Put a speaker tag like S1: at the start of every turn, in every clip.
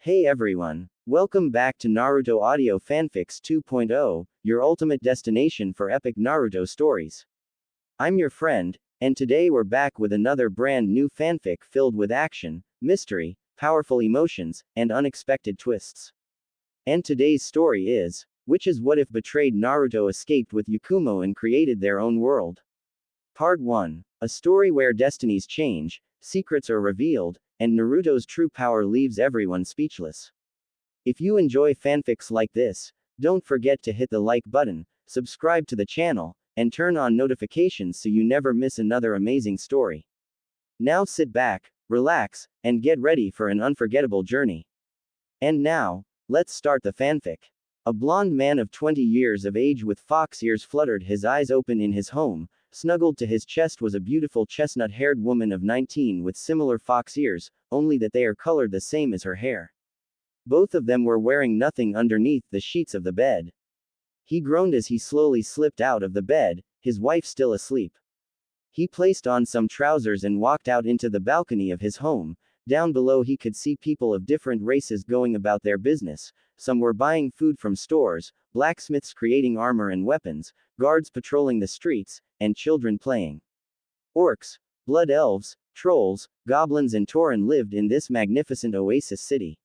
S1: Hey everyone, welcome back to Naruto Audio Fanfics 2.0, your ultimate destination for epic Naruto stories. I'm your friend, and today we're back with another brand new fanfic filled with action, mystery, powerful emotions, and unexpected twists. And today's story is, which is what if betrayed Naruto escaped with Yakumo and created their own world? Part 1. A story where destinies change, secrets are revealed, and Naruto's true power leaves everyone speechless. If you enjoy fanfics like this, don't forget to hit the like button, subscribe to the channel, and turn on notifications so you never miss another amazing story. Now sit back, relax, and get ready for an unforgettable journey. And now, let's start the fanfic. A blond man of 20 years of age with fox ears fluttered his eyes open in his home. Snuggled to his chest was a beautiful chestnut-haired woman of 19 with similar fox ears, only that they are colored the same as her hair. Both of them were wearing nothing underneath the sheets of the bed. He groaned as he slowly slipped out of the bed, his wife still asleep. He placed on some trousers and walked out into the balcony of his home. Down below he could see people of different races going about their business. Some were buying food from stores, blacksmiths creating armor and weapons, guards patrolling the streets, and children playing. Orcs, blood elves, trolls, goblins and tauren lived in this magnificent oasis city.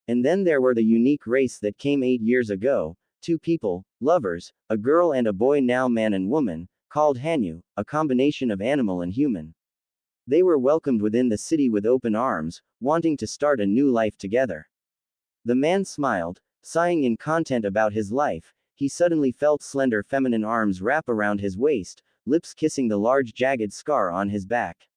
S1: And then there were the unique race that came 8 years ago, two people, lovers, a girl and a boy now man and woman, called Hanyu, a combination of animal and human. They were welcomed within the city with open arms, wanting to start a new life together. The man smiled, sighing in content about his life. He suddenly felt slender feminine arms wrap around his waist, lips kissing the large jagged scar on his back.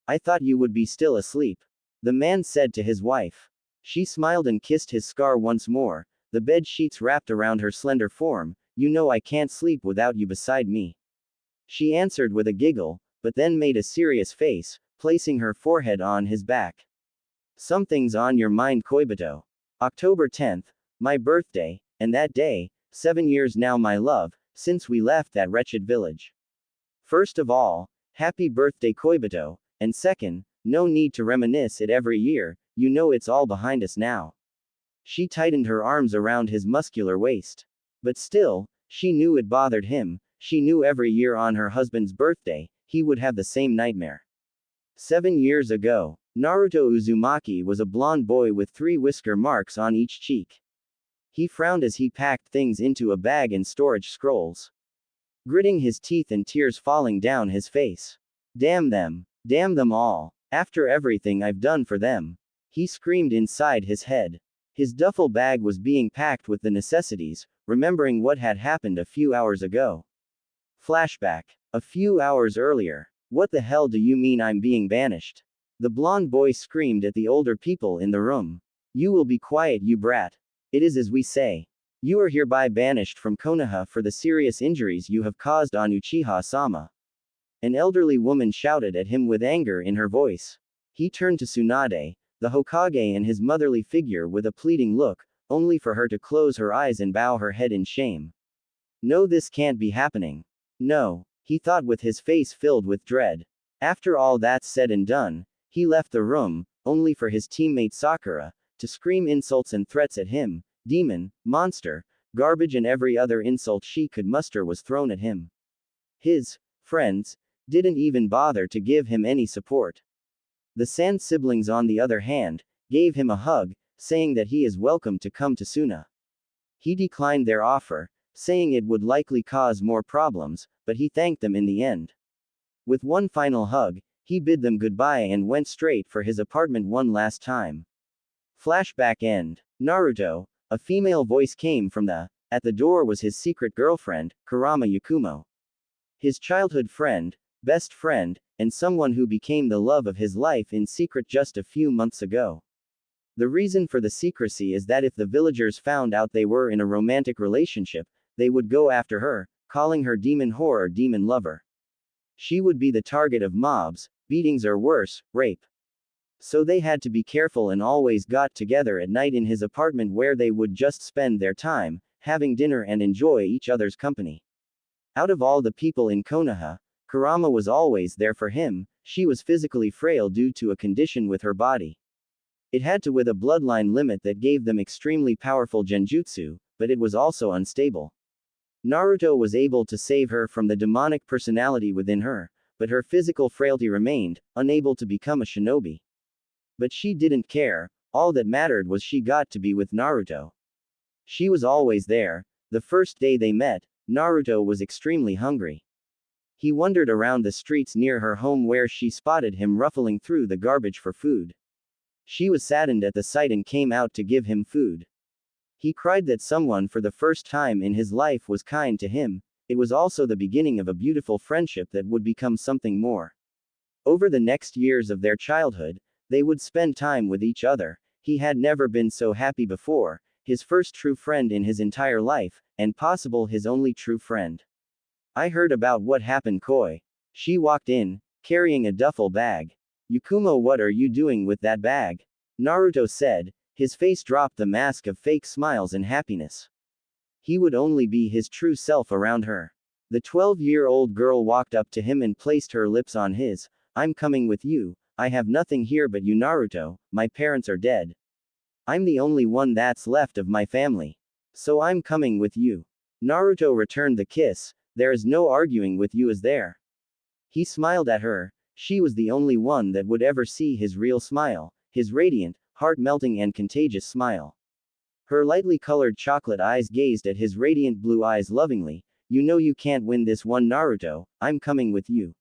S1: "I thought you would be still asleep," the man said to his wife. She smiled and kissed his scar once more, the bed sheets wrapped around her slender form. "You know I can't sleep without you beside me," she answered with a giggle, but then made a serious face, placing her forehead on his back. "Something's on your mind, Koibito. October 10th, my birthday, and that day, 7 years now my love, since we left that wretched village. First of all, happy birthday Koibito, and second, no need to reminisce it every year, you know it's all behind us now." She tightened her arms around his muscular waist. But still, she knew it bothered him. She knew every year on her husband's birthday, he would have the same nightmare. 7 years ago, Naruto Uzumaki was a blond boy with 3 whisker marks on each cheek. He frowned as he packed things into a bag and storage scrolls, gritting his teeth and tears falling down his face. Damn them all. After everything I've done for them," he screamed inside his head. His duffel bag was being packed with the necessities, remembering what had happened a few hours ago. Flashback. A few hours earlier. "What the hell do you mean I'm being banished?" the blond boy screamed at the older people in the room. "You will be quiet, you brat. It is as we say. You are hereby banished from Konoha for the serious injuries you have caused on Uchiha-sama." An elderly woman shouted at him with anger in her voice. He turned to Tsunade, the Hokage and his motherly figure with a pleading look, only for her to close her eyes and bow her head in shame. "No, this can't be happening. No," he thought with his face filled with dread. After all that's said and done, he left the room, only for his teammate Sakura to scream insults and threats at him. Demon, monster, garbage and every other insult she could muster was thrown at him. His friends didn't even bother to give him any support. The Sand siblings on the other hand, gave him a hug, saying that he is welcome to come to Suna. He declined their offer, saying it would likely cause more problems, but he thanked them in the end. With one final hug, he bid them goodbye and went straight for his apartment one last time. Flashback end. Naruto. A female voice came from at the door was his secret girlfriend, Kurama Yakumo. His childhood friend, best friend, and someone who became the love of his life in secret just a few months ago. The reason for the secrecy is that if the villagers found out they were in a romantic relationship, they would go after her, calling her demon whore or demon lover. She would be the target of mobs, beatings or worse, rape. So they had to be careful and always got together at night in his apartment where they would just spend their time, having dinner and enjoy each other's company. Out of all the people in Konoha, Kurama was always there for him. She was physically frail due to a condition with her body. It had to with a bloodline limit that gave them extremely powerful genjutsu, but it was also unstable. Naruto was able to save her from the demonic personality within her, but her physical frailty remained, unable to become a shinobi. But she didn't care, all that mattered was she got to be with Naruto. She was always there. The first day they met, Naruto was extremely hungry. He wandered around the streets near her home where she spotted him ruffling through the garbage for food. She was saddened at the sight and came out to give him food. He cried that someone for the first time in his life was kind to him. It was also the beginning of a beautiful friendship that would become something more. Over the next years of their childhood, they would spend time with each other. He had never been so happy before, his first true friend in his entire life, and possible his only true friend. I heard about what happened, Koi. She walked in, carrying a duffel bag. Yakumo, what are you doing with that bag? Naruto said, his face dropped the mask of fake smiles and happiness. He would only be his true self around her. The 12-year-old girl walked up to him and placed her lips on his. I'm coming with you. I have nothing here but you, Naruto. My parents are dead. I'm the only one that's left of my family. So I'm coming with you. Naruto returned the kiss. There is no arguing with you, is there? He smiled at her. She was the only one that would ever see his real smile, his radiant, heart-melting and contagious smile. Her lightly colored chocolate eyes gazed at his radiant blue eyes lovingly. You know you can't win this one, Naruto. I'm coming with you.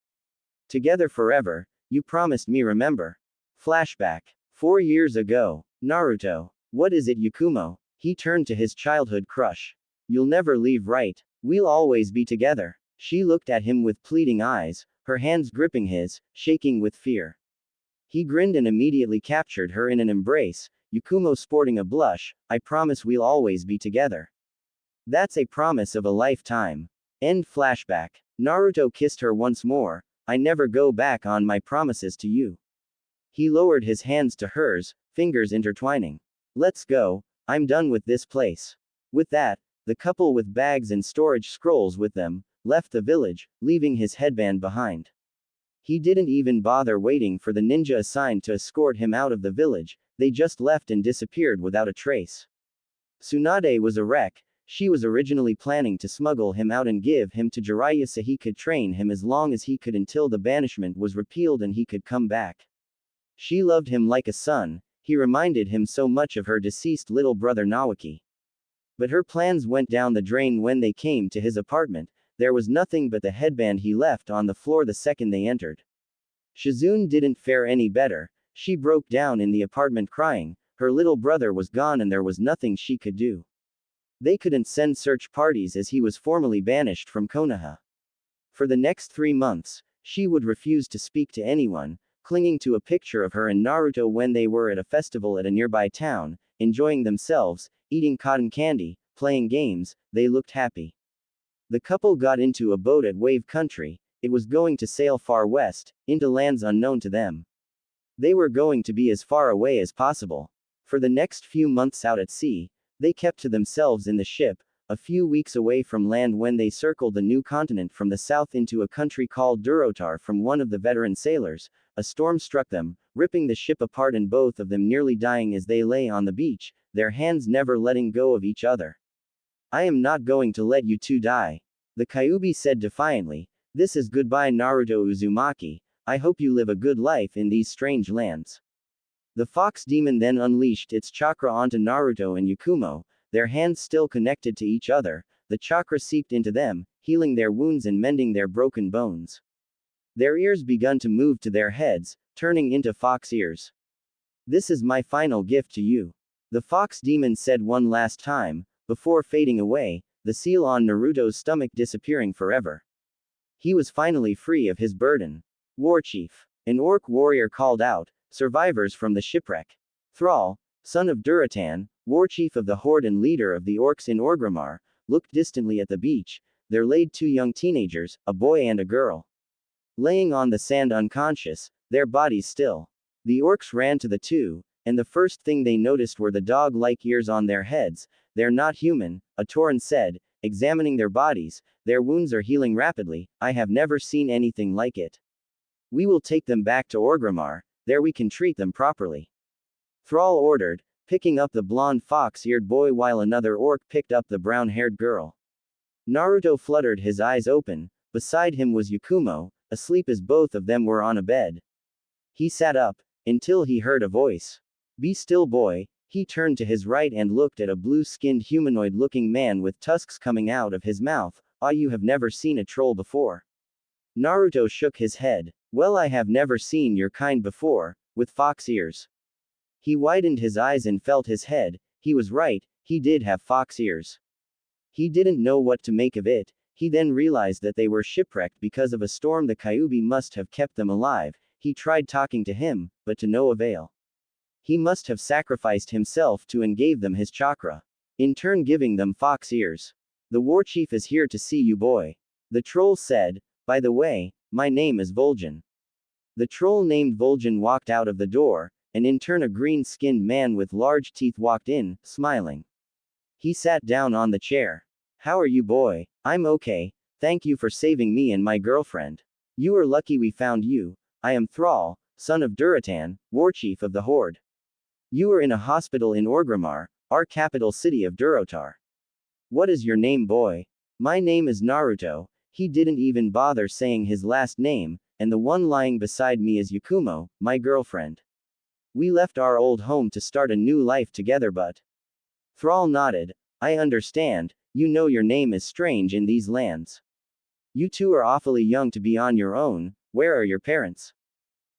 S1: Together forever. You promised me, remember? Flashback. 4 years ago. Naruto. What is it, Yakumo? He turned to his childhood crush. You'll never leave, right? We'll always be together. She looked at him with pleading eyes, her hands gripping his, shaking with fear. He grinned and immediately captured her in an embrace. Yakumo sporting a blush. I promise we'll always be together. That's a promise of a lifetime. End flashback. Naruto kissed her once more. I never go back on my promises to you. He lowered his hands to hers, fingers intertwining. Let's go. I'm done with this place. With that, the couple with bags and storage scrolls with them, left the village, leaving his headband behind. He didn't even bother waiting for the ninja assigned to escort him out of the village, they just left and disappeared without a trace. Tsunade was a wreck. She was originally planning to smuggle him out and give him to Jiraiya so he could train him as long as he could until the banishment was repealed and he could come back. She loved him like a son, he reminded him so much of her deceased little brother Nawaki. But her plans went down the drain when they came to his apartment. There was nothing but the headband he left on the floor the second they entered. Shizune didn't fare any better. She broke down in the apartment crying. Her little brother was gone and there was nothing she could do. They couldn't send search parties as he was formally banished from Konoha. For the next 3 months, she would refuse to speak to anyone, clinging to a picture of her and Naruto when they were at a festival at a nearby town, enjoying themselves, eating cotton candy, playing games. They looked happy. The couple got into a boat at Wave Country. It was going to sail far west, into lands unknown to them. They were going to be as far away as possible. For the next few months out at sea, they kept to themselves in the ship, a few weeks away from land when they circled the new continent from the south into a country called Durotar. From one of the veteran sailors, a storm struck them, ripping the ship apart and both of them nearly dying as they lay on the beach, their hands never letting go of each other. I am not going to let you two die. The Kyuubi said defiantly. This is goodbye, Naruto Uzumaki. I hope you live a good life in these strange lands. The fox demon then unleashed its chakra onto Naruto and Yakumo, their hands still connected to each other. The chakra seeped into them, healing their wounds and mending their broken bones. Their ears begun to move to their heads, turning into fox ears. This is my final gift to you. The fox demon said one last time, before fading away, the seal on Naruto's stomach disappearing forever. He was finally free of his burden. Warchief. An orc warrior called out, survivors from the shipwreck. Thrall, son of Duratan, warchief of the horde and leader of the orcs in Orgrimmar, looked distantly at the beach. There laid 2 young teenagers, a boy and a girl. Laying on the sand unconscious, their bodies still. The orcs ran to the two, and the first thing they noticed were the dog-like ears on their heads. They're not human, a Tauren said, examining their bodies. Their wounds are healing rapidly. I have never seen anything like it. We will take them back to Orgrimmar. There we can treat them properly. Thrall ordered, picking up the blonde fox-eared boy while another orc picked up the brown-haired girl. Naruto fluttered his eyes open. Beside him was Yakumo, asleep as both of them were on a bed. He sat up, until he heard a voice. "Be still, boy." He turned to his right and looked at a blue-skinned humanoid-looking man with tusks coming out of his mouth. "Ah, you have never seen a troll before." Naruto shook his head. "Well, I have never seen your kind before, with fox ears." He widened his eyes and felt his head. He was right, he did have fox ears. He didn't know what to make of it. He then realized that they were shipwrecked because of a storm. The Kyuubi must have kept them alive. He tried talking to him, but to no avail. He must have sacrificed himself to and gave them his chakra, in turn giving them fox ears. "The war chief is here to see you, boy," the troll said. "By the way, my name is Vol'jin." The troll named Vol'jin walked out of the door, and in turn a green-skinned man with large teeth walked in, smiling. He sat down on the chair. "How are you, boy?" "I'm okay. Thank you for saving me and my girlfriend. You are lucky we found you. I am Thrall, son of Duratan, warchief of the Horde. You are in a hospital in Orgrimmar, our capital city of Durotar. What is your name, boy?" "My name is Naruto." He didn't even bother saying his last name, "and the one lying beside me is Yakumo, my girlfriend. We left our old home to start a new life together, but..." Thrall nodded. "I understand, you know your name is strange in these lands. You two are awfully young to be on your own. Where are your parents?"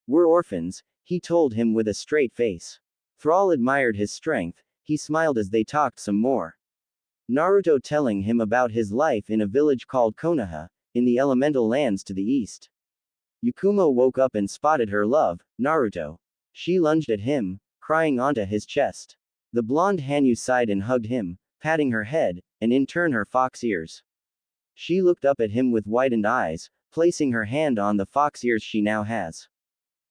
S1: "We're orphans," he told him with a straight face. Thrall admired his strength. He smiled as they talked some more. Naruto telling him about his life in a village called Konoha, in the elemental lands to the east. Yakumo woke up and spotted her love, Naruto. She lunged at him, crying onto his chest. The blonde Hanyu sighed and hugged him, patting her head, and in turn her fox ears. She looked up at him with widened eyes, placing her hand on the fox ears she now has.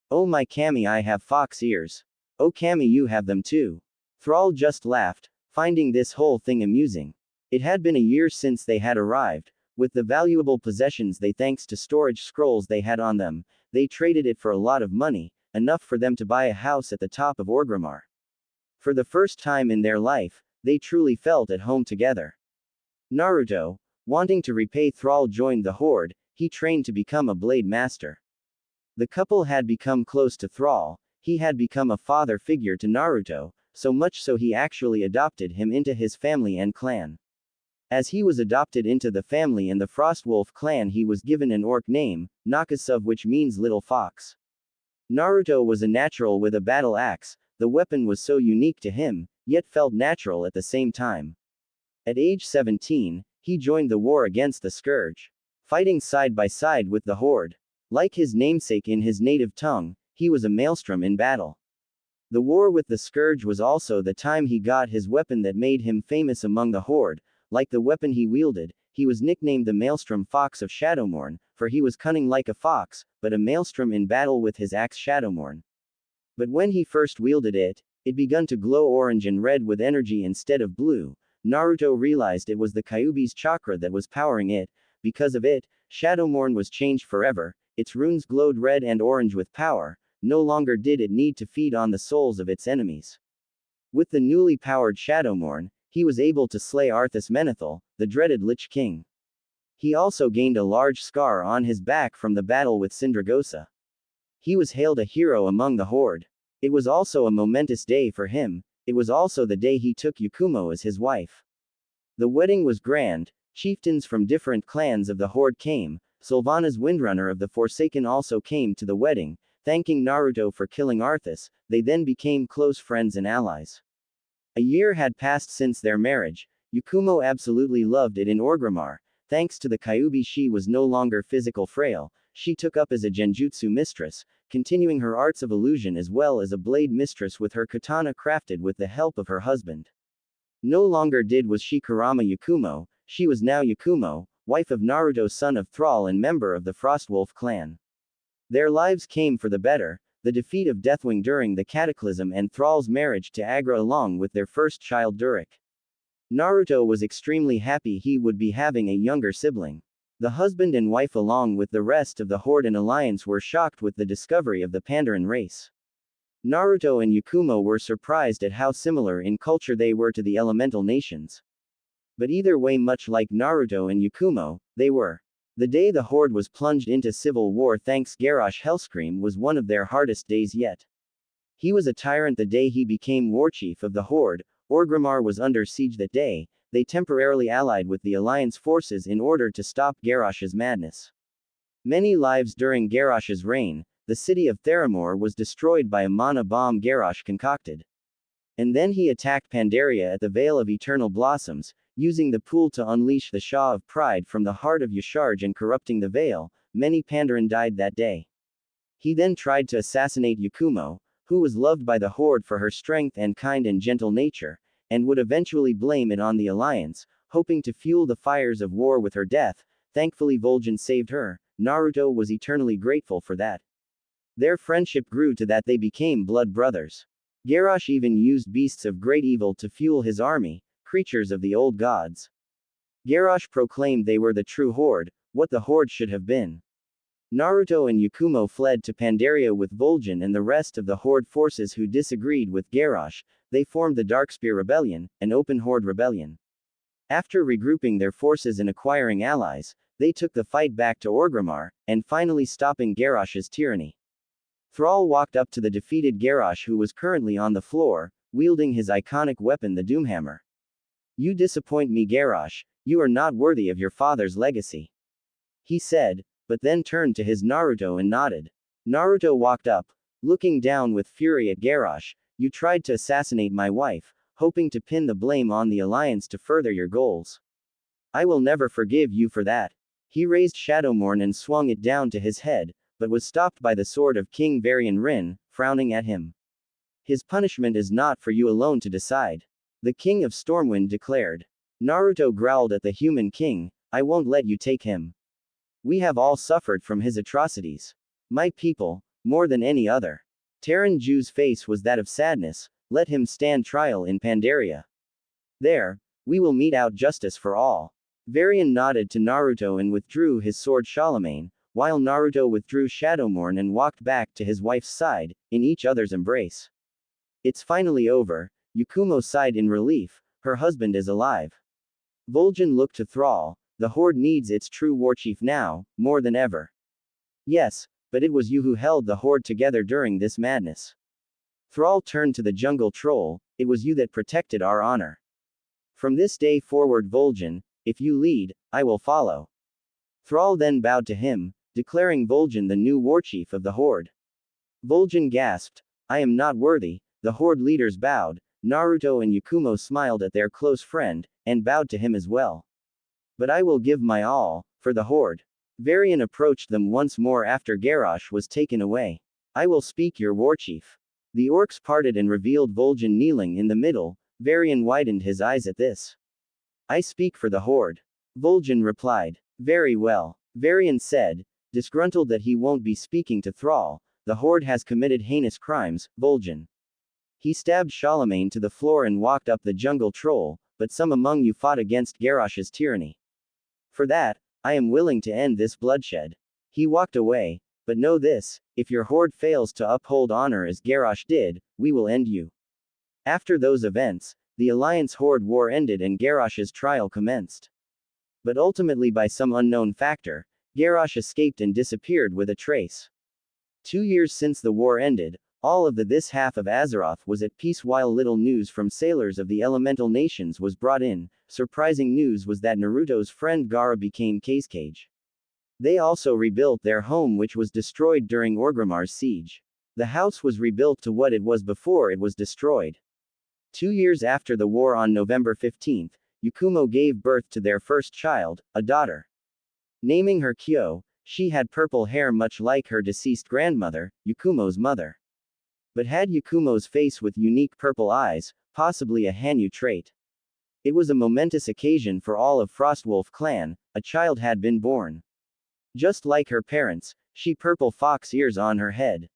S1: "Oh my Kami, I have fox ears." "Oh Kami, you have them too." Thrall just laughed, finding this whole thing amusing. It had been a year since they had arrived. With the valuable possessions they thanks to storage scrolls they had on them, they traded it for a lot of money, enough for them to buy a house at the top of Orgrimmar. For the first time in their life, they truly felt at home together. Naruto, wanting to repay Thrall, joined the Horde. He trained to become a blade master. The couple had become close to Thrall. He had become a father figure to Naruto, so much so he actually adopted him into his family and clan. As he was adopted into the family and the Frostwolf clan, he was given an orc name, Nakasuv, which means little fox. Naruto was a natural with a battle axe. The weapon was so unique to him, yet felt natural at the same time. At age 17, he joined the war against the Scourge, fighting side by side with the Horde. Like his namesake in his native tongue, he was a maelstrom in battle. The war with the Scourge was also the time he got his weapon that made him famous among the Horde. Like the weapon he wielded, he was nicknamed the Maelstrom Fox of Shadowmourne, for he was cunning like a fox, but a maelstrom in battle with his axe Shadowmourne. But when he first wielded it, it began to glow orange and red with energy instead of blue. Naruto realized it was the Kyuubi's chakra that was powering it. Because of it, Shadowmourne was changed forever. Its runes glowed red and orange with power. No longer did it need to feed on the souls of its enemies. With the newly powered Shadowmourne, he was able to slay Arthas Menethil, the dreaded Lich King. He also gained a large scar on his back from the battle with Sindragosa. He was hailed a hero among the Horde. It was also a momentous day for him. It was also the day he took Yakumo as his wife. The wedding was grand. Chieftains from different clans of the Horde came. Sylvanas, Windrunner of the Forsaken, also came to the wedding, thanking Naruto for killing Arthas. They then became close friends and allies. A year had passed since their marriage. Yakumo absolutely loved it in Orgrimmar. Thanks to the Kyuubi, she was no longer physical frail. She took up as a genjutsu mistress, continuing her arts of illusion as well as a blade mistress with her katana crafted with the help of her husband. No longer was she Kurama Yakumo, she was now Yakumo, wife of Naruto, son of Thrall and member of the Frostwolf clan. Their lives came for the better. The defeat of Deathwing during the Cataclysm and Thrall's marriage to Agra along with their first child Durik. Naruto was extremely happy he would be having a younger sibling. The husband and wife along with the rest of the Horde and Alliance were shocked with the discovery of the Pandaren race. Naruto and Yakumo were surprised at how similar in culture they were to the elemental nations. But either way, much like Naruto and Yakumo, they were. The day the Horde was plunged into civil war thanks Garrosh Hellscream was one of their hardest days yet. He was a tyrant the day he became warchief of the Horde. Orgrimmar was under siege that day. They temporarily allied with the Alliance forces in order to stop Garrosh's madness. Many lives during Garrosh's reign, the city of Theramore was destroyed by a mana bomb Garrosh concocted. And then he attacked Pandaria at the Vale of Eternal Blossoms, using the pool to unleash the Shaw of Pride from the heart of Yasharj and corrupting the Vale. Many Pandaren died that day. He then tried to assassinate Yakumo, who was loved by the Horde for her strength and kind and gentle nature, and would eventually blame it on the Alliance, hoping to fuel the fires of war with her death. Thankfully Vol'jin saved her. Naruto was eternally grateful for that. Their friendship grew to that they became blood brothers. Garrosh even used beasts of great evil to fuel his army, creatures of the old gods. Garrosh proclaimed they were the true Horde, what the Horde should have been. Naruto and Yakumo fled to Pandaria with Vol'jin and the rest of the Horde forces who disagreed with Garrosh. They formed the Darkspear Rebellion, an open Horde rebellion. After regrouping their forces and acquiring allies, they took the fight back to Orgrimmar, and finally stopping Garrosh's tyranny. Thrall walked up to the defeated Garrosh, who was currently on the floor, wielding his iconic weapon, the Doomhammer. "You disappoint me, Garrosh. You are not worthy of your father's legacy," he said, but then turned to his Naruto and nodded. Naruto walked up, looking down with fury at Garrosh. "You tried to assassinate my wife, hoping to pin the blame on the Alliance to further your goals. I will never forgive you for that." He raised Shadowmourne and swung it down to his head, but was stopped by the sword of King Varian Rin, frowning at him. "His punishment is not for you alone to decide," the King of Stormwind declared. Naruto growled at the human king, "I won't let you take him. We have all suffered from his atrocities. My people, more than any other." Taranju's face was that of sadness. "Let him stand trial in Pandaria. There, we will mete out justice for all." Varian nodded to Naruto and withdrew his sword Charlemagne, while Naruto withdrew Shadowmourne and walked back to his wife's side, in each other's embrace. "It's finally over," Yakumo sighed in relief. "Her husband is alive." Vol'jin looked to Thrall. "The Horde needs its true warchief now, more than ever." "Yes, but it was you who held the Horde together during this madness." Thrall turned to the jungle troll. "It was you that protected our honor. From this day forward, Vol'jin, if you lead, I will follow." Thrall then bowed to him, declaring Vol'jin the new warchief of the Horde. Vol'jin gasped, "I am not worthy." The Horde leaders bowed. Naruto and Yakumo smiled at their close friend, and bowed to him as well. "But I will give my all, for the Horde." Varian approached them once more after Garrosh was taken away. "I will speak your warchief." The orcs parted and revealed Vol'jin kneeling in the middle. Varian widened his eyes at this. "I speak for the Horde." Vol'jin replied. "Very well." Varian said, disgruntled that he won't be speaking to Thrall. "The Horde has committed heinous crimes, Vol'jin." He stabbed Charlemagne to the floor and walked up the jungle troll, "But some among you fought against Garrosh's tyranny. For that, I am willing to end this bloodshed." He walked away, "But know this, if your Horde fails to uphold honor as Garrosh did, we will end you." After those events, the Alliance Horde war ended and Garrosh's trial commenced. But ultimately, by some unknown factor, Garrosh escaped and disappeared with a trace. 2 years since the war ended, all of this half of Azeroth was at peace while little news from sailors of the elemental nations was brought in. Surprising news was that Naruto's friend Gaara became Kazekage. They also rebuilt their home, which was destroyed during Orgrimmar's siege. The house was rebuilt to what it was before it was destroyed. 2 years after the war, on November 15, Yakumo gave birth to their first child, a daughter. Naming her Kyo, she had purple hair much like her deceased grandmother, Yakumo's mother. But had Yakumo's face with unique purple eyes, possibly a Hanyu trait. It was a momentous occasion for all of Frostwolf clan. A child had been born. Just like her parents, she purple fox ears on her head.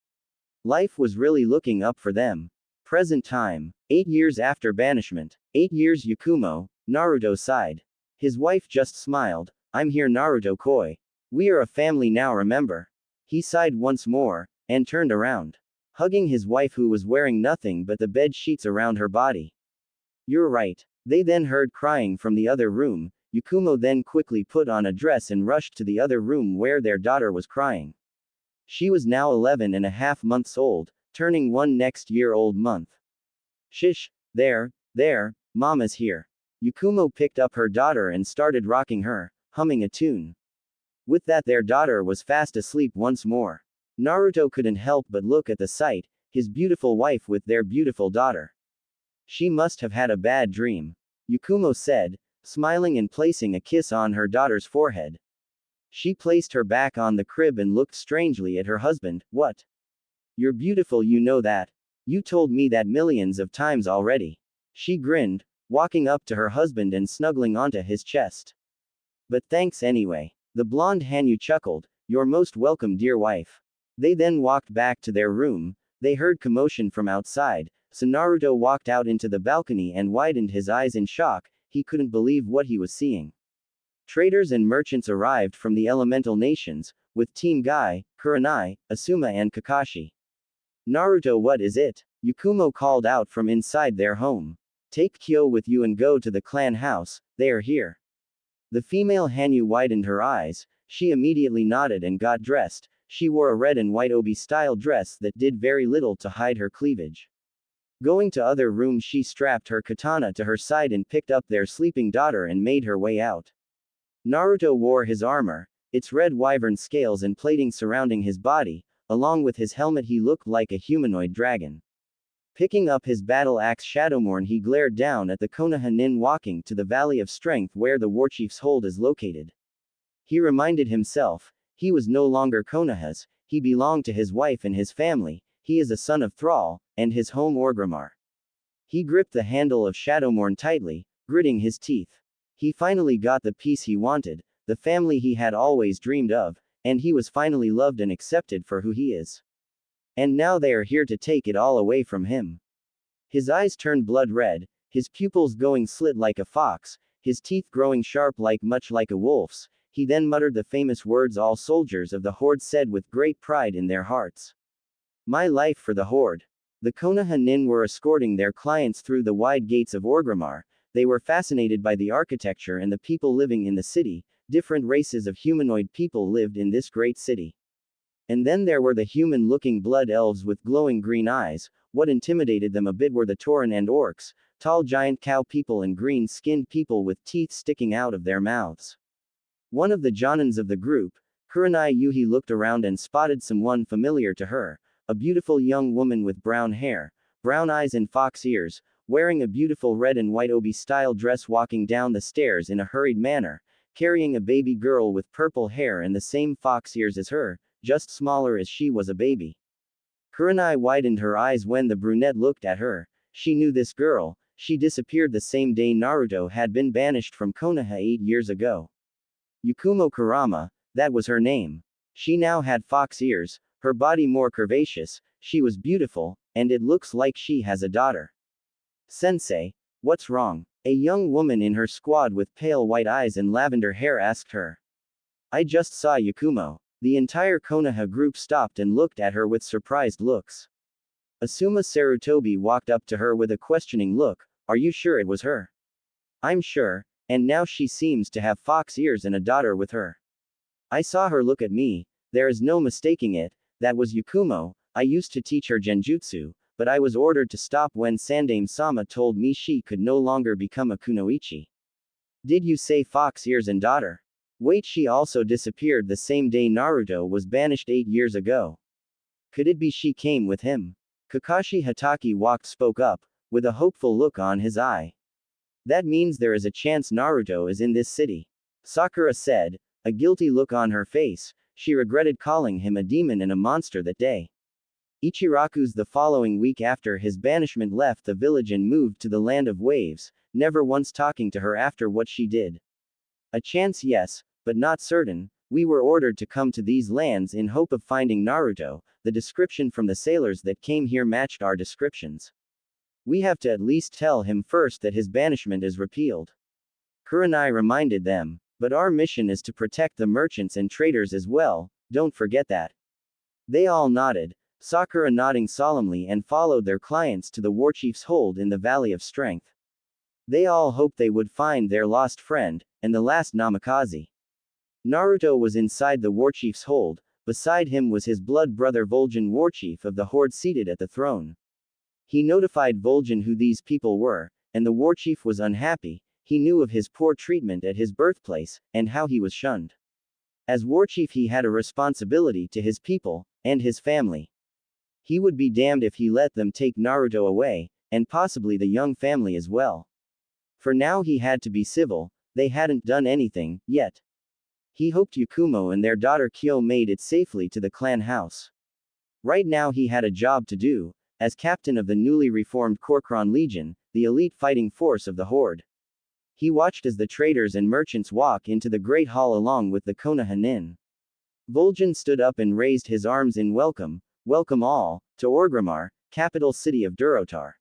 S1: Life was really looking up for them. Present time. 8 years after banishment. 8 years, Yakumo, Naruto sighed. His wife just smiled. "I'm here, Naruto Koi. We are a family now, remember?" He sighed once more, and turned around. hugging his wife who was wearing nothing but the bed sheets around her body. You're right. They then heard crying from the other room. Yakumo then quickly put on a dress and rushed to the other room where their daughter was crying. She was now 11.5 months old, turning one next year old month. Shish, there, Mama's here. Yakumo picked up her daughter and started rocking her, humming a tune. With that, their daughter was fast asleep once more. Naruto couldn't help but look at the sight, his beautiful wife with their beautiful daughter. She must have had a bad dream, Yakumo said, smiling and placing a kiss on her daughter's forehead. She placed her back on the crib and looked strangely at her husband. What? You're beautiful, you know that. You told me that millions of times already. She grinned, walking up to her husband and snuggling onto his chest. But thanks anyway. The blonde Hanyu chuckled. You're most welcome, dear wife. They then walked back to their room. They heard commotion from outside, so Naruto walked out into the balcony and widened his eyes in shock. He couldn't believe what he was seeing. Traders and merchants arrived from the elemental nations, with Team Guy, Kurenai, Asuma and Kakashi. Naruto, what is it? Yakumo called out from inside their home. Take Kyo with you and go to the clan house, they are here. The female Hanyu widened her eyes. She immediately nodded and got dressed. She wore a red and white obi-style dress that did very little to hide her cleavage. Going to other room, she strapped her katana to her side and picked up their sleeping daughter and made her way out. Naruto wore his armor, its red wyvern scales and plating surrounding his body. Along with his helmet, he looked like a humanoid dragon. Picking up his battle axe Shadowmorn, he glared down at the Konoha nin walking to the Valley of Strength where the warchief's hold is located. He reminded himself, he was no longer Konoha's, he belonged to his wife and his family, he is a son of Thrall, and his home Orgrimmar. He gripped the handle of Shadowmorn tightly, gritting his teeth. He finally got the peace he wanted, the family he had always dreamed of, and he was finally loved and accepted for who he is. And now they are here to take it all away from him. His eyes turned blood red, his pupils going slit like a fox, his teeth growing sharp much like a wolf's. He then muttered the famous words all soldiers of the Horde said with great pride in their hearts. My life for the Horde. The Konoha nin were escorting their clients through the wide gates of Orgrimmar. They were fascinated by the architecture and the people living in the city. Different races of humanoid people lived in this great city. And then there were the human-looking blood elves with glowing green eyes. What intimidated them a bit were the Tauren and orcs, tall giant cow people and green-skinned people with teeth sticking out of their mouths. One of the Jonins of the group, Kurenai Yuhi, looked around and spotted someone familiar to her, a beautiful young woman with brown hair, brown eyes and fox ears, wearing a beautiful red and white obi-style dress, walking down the stairs in a hurried manner, carrying a baby girl with purple hair and the same fox ears as her, just smaller as she was a baby. Kurenai widened her eyes when the brunette looked at her. She knew this girl. She disappeared the same day Naruto had been banished from Konoha 8 years ago. Yakumo Kurama, that was her name. She now had fox ears, her body more curvaceous, she was beautiful, and it looks like she has a daughter. Sensei, what's wrong? A young woman in her squad with pale white eyes and lavender hair asked her. I just saw Yakumo. The entire Konoha group stopped and looked at her with surprised looks. Asuma Sarutobi walked up to her with a questioning look. Are you sure it was her? I'm sure, and now she seems to have fox ears and a daughter with her. I saw her look at me, there is no mistaking it, that was Yakumo. I used to teach her genjutsu, but I was ordered to stop when Sandaime-sama told me she could no longer become a kunoichi. Did you say fox ears and daughter? Wait, she also disappeared the same day Naruto was banished 8 years ago. Could it be she came with him? Kakashi Hatake spoke up, with a hopeful look on his eye. That means there is a chance Naruto is in this city. Sakura said, a guilty look on her face. She regretted calling him a demon and a monster that day. Ichiraku's the following week after his banishment left the village and moved to the land of waves, never once talking to her after what she did. A chance, yes, but not certain. We were ordered to come to these lands in hope of finding Naruto. The description from the sailors that came here matched our descriptions. We have to at least tell him first that his banishment is repealed. Kurenai reminded them. But our mission is to protect the merchants and traders as well, don't forget that. They all nodded. Sakura nodding solemnly and followed their clients to the warchief's hold in the Valley of Strength. They all hoped they would find their lost friend, and the last Namikaze. Naruto was inside the warchief's hold, beside him was his blood brother Vol'jin, warchief of the horde, seated at the throne. He notified Vol'jin who these people were, and the warchief was unhappy. He knew of his poor treatment at his birthplace, and how he was shunned. As warchief he had a responsibility to his people, and his family. He would be damned if he let them take Naruto away, and possibly the young family as well. For now he had to be civil, they hadn't done anything, yet. He hoped Yakumo and their daughter Kyo made it safely to the clan house. Right now he had a job to do, as captain of the newly reformed Korkron Legion, the elite fighting force of the Horde. He watched as the traders and merchants walk into the Great Hall along with the Konoha Nin. Vol'jin stood up and raised his arms in welcome, welcome all, to Orgrimmar, capital city of Durotar.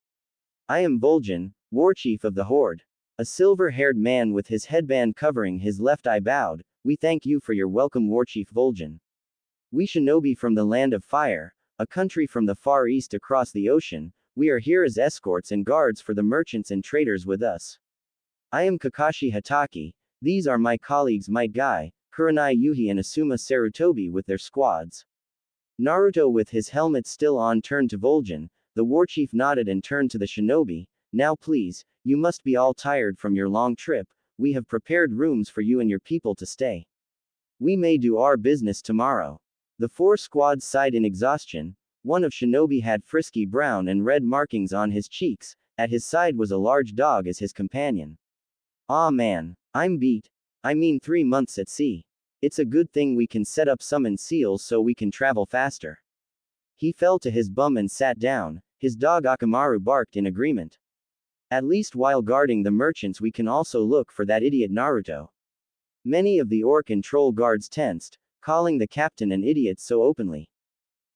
S1: I am Vol'jin, warchief of the Horde. A silver-haired man with his headband covering his left eye bowed. We thank you for your welcome, warchief Vol'jin. We shinobi from the land of fire, a country from the far east across the ocean, we are here as escorts and guards for the merchants and traders with us. I am Kakashi Hatake, these are my colleagues Might Guy, Kurenai Yuhi and Asuma Sarutobi with their squads. Naruto with his helmet still on turned to Vol'jin, the warchief nodded and turned to the shinobi. Now please, you must be all tired from your long trip, we have prepared rooms for you and your people to stay. We may do our business tomorrow. The four squads sighed in exhaustion. One of shinobi had frisky brown and red markings on his cheeks, at his side was a large dog as his companion. Aw man, I'm beat. I mean 3 months at sea. It's a good thing we can set up summon seals so we can travel faster. He fell to his bum and sat down, his dog Akamaru barked in agreement. At least while guarding the merchants we can also look for that idiot Naruto. Many of the orc and troll guards tensed, calling the captain an idiot so openly.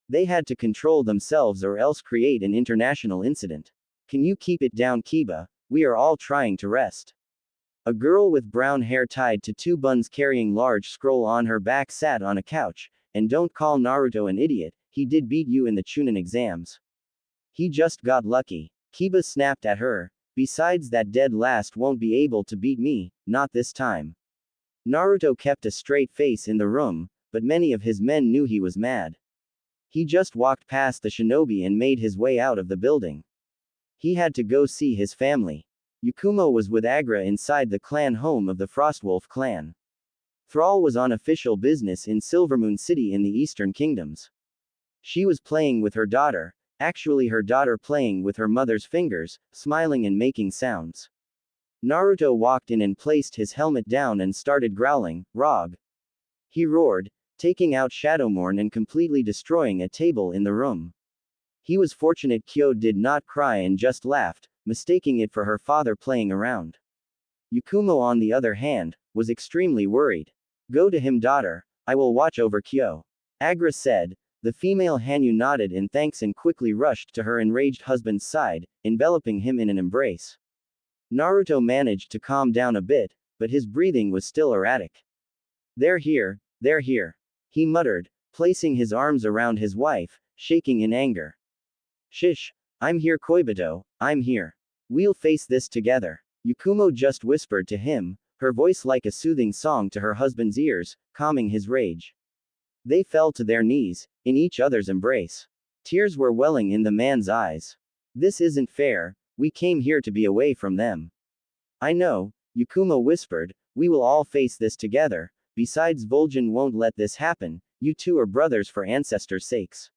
S1: They had to control themselves or else create an international incident. Can you keep it down, Kiba? We are all trying to rest. A girl with brown hair tied to 2 buns carrying large scroll on her back sat on a couch, and don't call Naruto an idiot, he did beat you in the Chunin exams. He just got lucky. Kiba snapped at her. Besides, that dead last won't be able to beat me, not this time. Naruto kept a straight face in the room, but many of his men knew he was mad. He just walked past the shinobi and made his way out of the building. He had to go see his family. Yakumo was with Agra inside the clan home of the Frostwolf clan. Thrall was on official business in Silvermoon City in the Eastern Kingdoms. She was playing with her daughter, actually her daughter playing with her mother's fingers, smiling and making sounds. Naruto walked in and placed his helmet down and started growling, "Rog!" He roared, taking out Shadowmourne and completely destroying a table in the room. He was fortunate Kyo did not cry and just laughed, mistaking it for her father playing around. Yakumo, on the other hand, was extremely worried. Go to him, daughter, I will watch over Kyo. Agra said. The female Hanyu nodded in thanks and quickly rushed to her enraged husband's side, enveloping him in an embrace. Naruto managed to calm down a bit, but his breathing was still erratic. They're here, he muttered, placing his arms around his wife, shaking in anger. Shish, I'm here, Koibito, I'm here. We'll face this together. Yakumo just whispered to him, her voice like a soothing song to her husband's ears, calming his rage. They fell to their knees, in each other's embrace. Tears were welling in the man's eyes. This isn't fair, we came here to be away from them. I know, Yakumo whispered, we will all face this together, besides Vol'jin won't let this happen, you two are brothers for ancestors' sakes.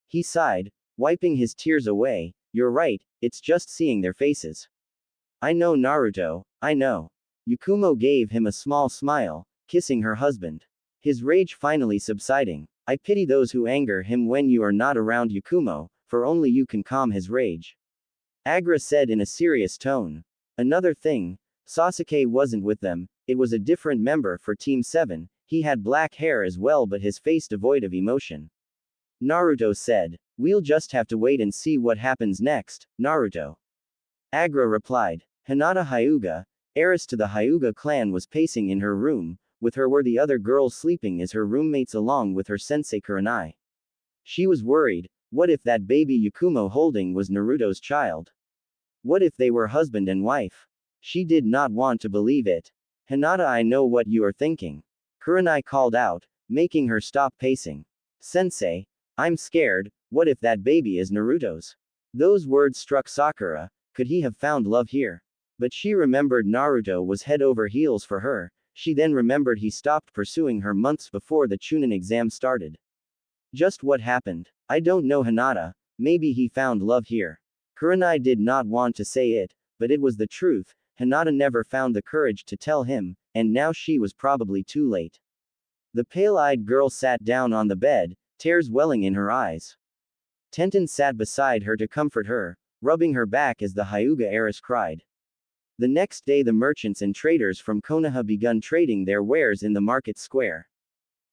S1: He sighed, wiping his tears away, you're right, it's just seeing their faces. I know, Naruto, I know. Yakumo gave him a small smile, kissing her husband. His rage finally subsiding. I pity those who anger him when you are not around, Yakumo, for only you can calm his rage. Agra said in a serious tone. Another thing, Sasuke wasn't with them, it was a different member for Team 7, he had black hair as well but his face devoid of emotion. Naruto said. We'll just have to wait and see what happens next, Naruto. Agra replied. Hinata Hyuga, heiress to the Hyuga clan, was pacing in her room. With her were the other girls sleeping as her roommates along with her sensei Kurenai. She was worried, What if that baby Yakumo holding was Naruto's child? What if they were husband and wife? She did not want to believe it. Hinata, I know what you are thinking. Kurenai called out, making her stop pacing. Sensei, I'm scared, what if that baby is Naruto's? Those words struck Sakura. Could he have found love here? But she remembered Naruto was head over heels for her. She then remembered he stopped pursuing her months before the Chunin exam started. Just what happened? I don't know, Hinata, maybe he found love here. Kurenai did not want to say it, but it was the truth. Hinata never found the courage to tell him, and now she was probably too late. The pale-eyed girl sat down on the bed, tears welling in her eyes. Tenten sat beside her to comfort her, rubbing her back as the Hyuga heiress cried. The next day the merchants and traders from Konoha begun trading their wares in the market square.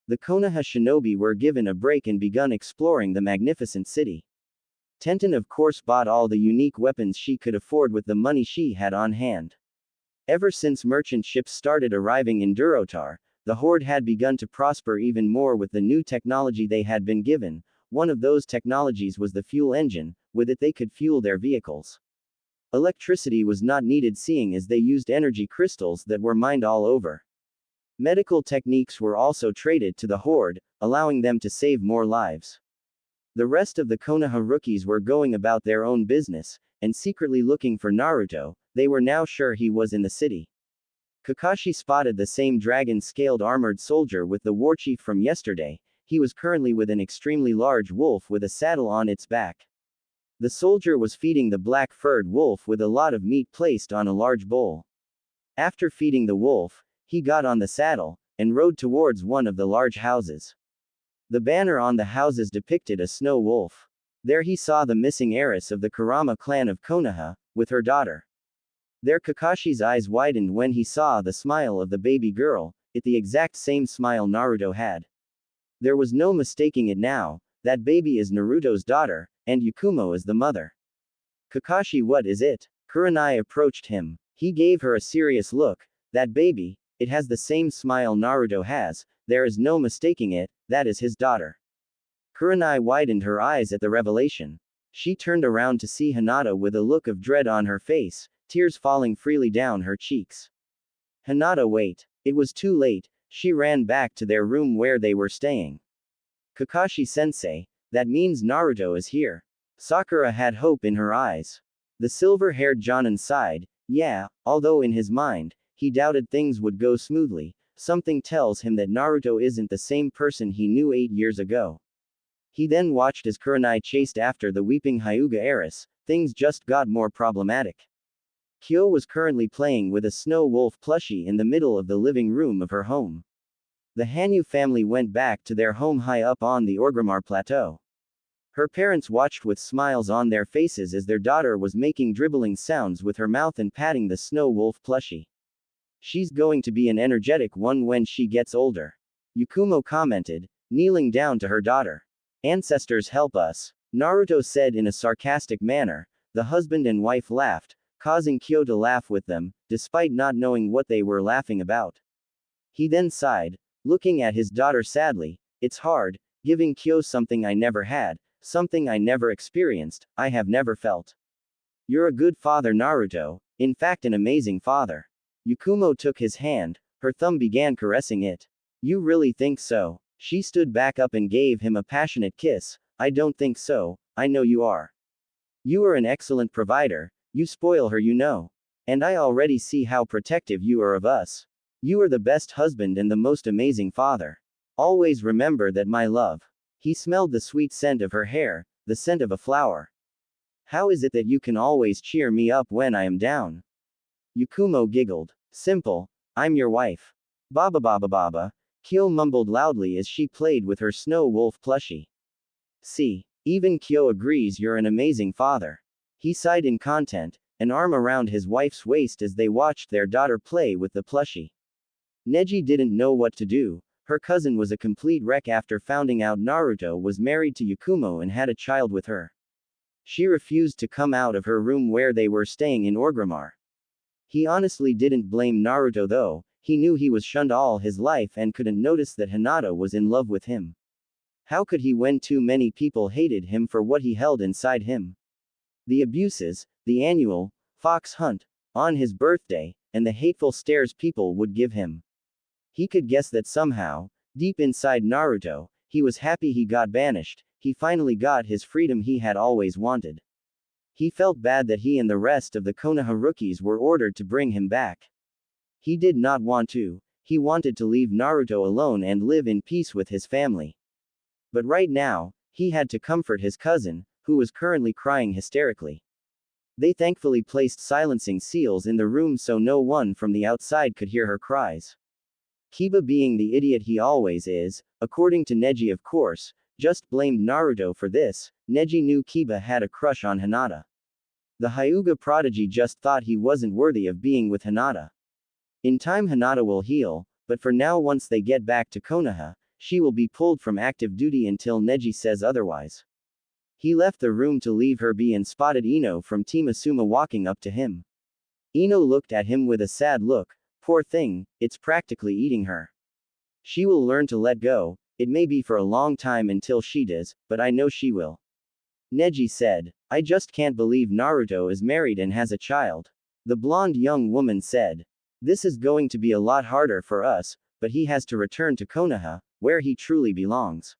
S1: The Konoha shinobi were given a break and begun exploring the magnificent city. Tenten of course bought all the unique weapons she could afford with the money she had on hand. Ever since merchant ships started arriving in Durotar, the horde had begun to prosper even more with the new technology they had been given. One of those technologies was the fuel engine. With it they could fuel their vehicles. Electricity was not needed seeing as they used energy crystals that were mined all over. Medical techniques were also traded to the horde, allowing them to save more lives. The rest of the Konoha rookies were going about their own business, and secretly looking for Naruto. They were now sure he was in the city. Kakashi spotted the same dragon-scaled armored soldier with the warchief from yesterday. He was currently with an extremely large wolf with a saddle on its back. The soldier was feeding the black-furred wolf with a lot of meat placed on a large bowl. After feeding the wolf, he got on the saddle, and rode towards one of the large houses. The banner on the houses depicted a snow wolf. There he saw the missing heiress of the Kurama clan of Konoha, with her daughter. There Kakashi's eyes widened when he saw the smile of the baby girl, it the exact same smile Naruto had. There was no mistaking it now, that baby is Naruto's daughter, and Yakumo is the mother. Kakashi, what is it? Kurenai approached him. He gave her a serious look. That baby, it has the same smile Naruto has, there is no mistaking it, that is his daughter. Kurenai widened her eyes at the revelation. She turned around to see Hinata with a look of dread on her face, tears falling freely down her cheeks. Hinata, wait. It was too late, she ran back to their room where they were staying. Kakashi-sensei, that means Naruto is here. Sakura had hope in her eyes. The silver-haired Jonin sighed, yeah, although in his mind, he doubted things would go smoothly. Something tells him that Naruto isn't the same person he knew 8 years ago. He then watched as Kurenai chased after the weeping Hyuga heiress. Things just got more problematic. Kyo was currently playing with a snow wolf plushie in the middle of the living room of her home. The Hanyu family went back to their home high up on the Orgrimmar plateau. Her parents watched with smiles on their faces as their daughter was making dribbling sounds with her mouth and patting the snow wolf plushie. She's going to be an energetic one when she gets older. Yakumo commented, kneeling down to her daughter. Ancestors help us, Naruto said in a sarcastic manner. The husband and wife laughed, causing Kyo to laugh with them, despite not knowing what they were laughing about. He then sighed, looking at his daughter sadly. It's hard, giving Kyo something I never had, something I never experienced, I have never felt. You're a good father, Naruto, in fact an amazing father. Yakumo took his hand, her thumb began caressing it. You really think so? She stood back up and gave him a passionate kiss. I don't think so, I know you are. You are an excellent provider, you spoil her, you know. And I already see how protective you are of us. You are the best husband and the most amazing father. Always remember that, my love. He smelled the sweet scent of her hair, the scent of a flower. How is it that you can always cheer me up when I am down? Yakumo giggled. Simple, I'm your wife. Baba baba baba. Kyo mumbled loudly as she played with her snow wolf plushie. See, even Kyo agrees you're an amazing father. He sighed in content, an arm around his wife's waist as they watched their daughter play with the plushie. Neji didn't know what to do. Her cousin was a complete wreck after finding out Naruto was married to Yakumo and had a child with her. She refused to come out of her room where they were staying in Orgrimmar. He honestly didn't blame Naruto though. He knew he was shunned all his life and couldn't notice that Hinata was in love with him. How could he when too many people hated him for what he held inside him? The abuses, the annual fox hunt on his birthday, and the hateful stares people would give him. He could guess that somehow, deep inside Naruto, he was happy he got banished, he finally got his freedom he had always wanted. He felt bad that he and the rest of the Konoha rookies were ordered to bring him back. He did not want to, he wanted to leave Naruto alone and live in peace with his family. But right now, he had to comfort his cousin, who was currently crying hysterically. They thankfully placed silencing seals in the room so no one from the outside could hear her cries. Kiba, being the idiot he always is, according to Neji of course, just blamed Naruto for this. Neji knew Kiba had a crush on Hinata. The Hyuga prodigy just thought he wasn't worthy of being with Hinata. In time Hinata will heal, but for now once they get back to Konoha, she will be pulled from active duty until Neji says otherwise. He left the room to leave her be and spotted Ino from Team Asuma walking up to him. Ino looked at him with a sad look. Poor thing, it's practically eating her. She will learn to let go, it may be for a long time until she does, but I know she will. Neji said. I just can't believe Naruto is married and has a child. The blonde young woman said. This is going to be a lot harder for us, but he has to return to Konoha, where he truly belongs.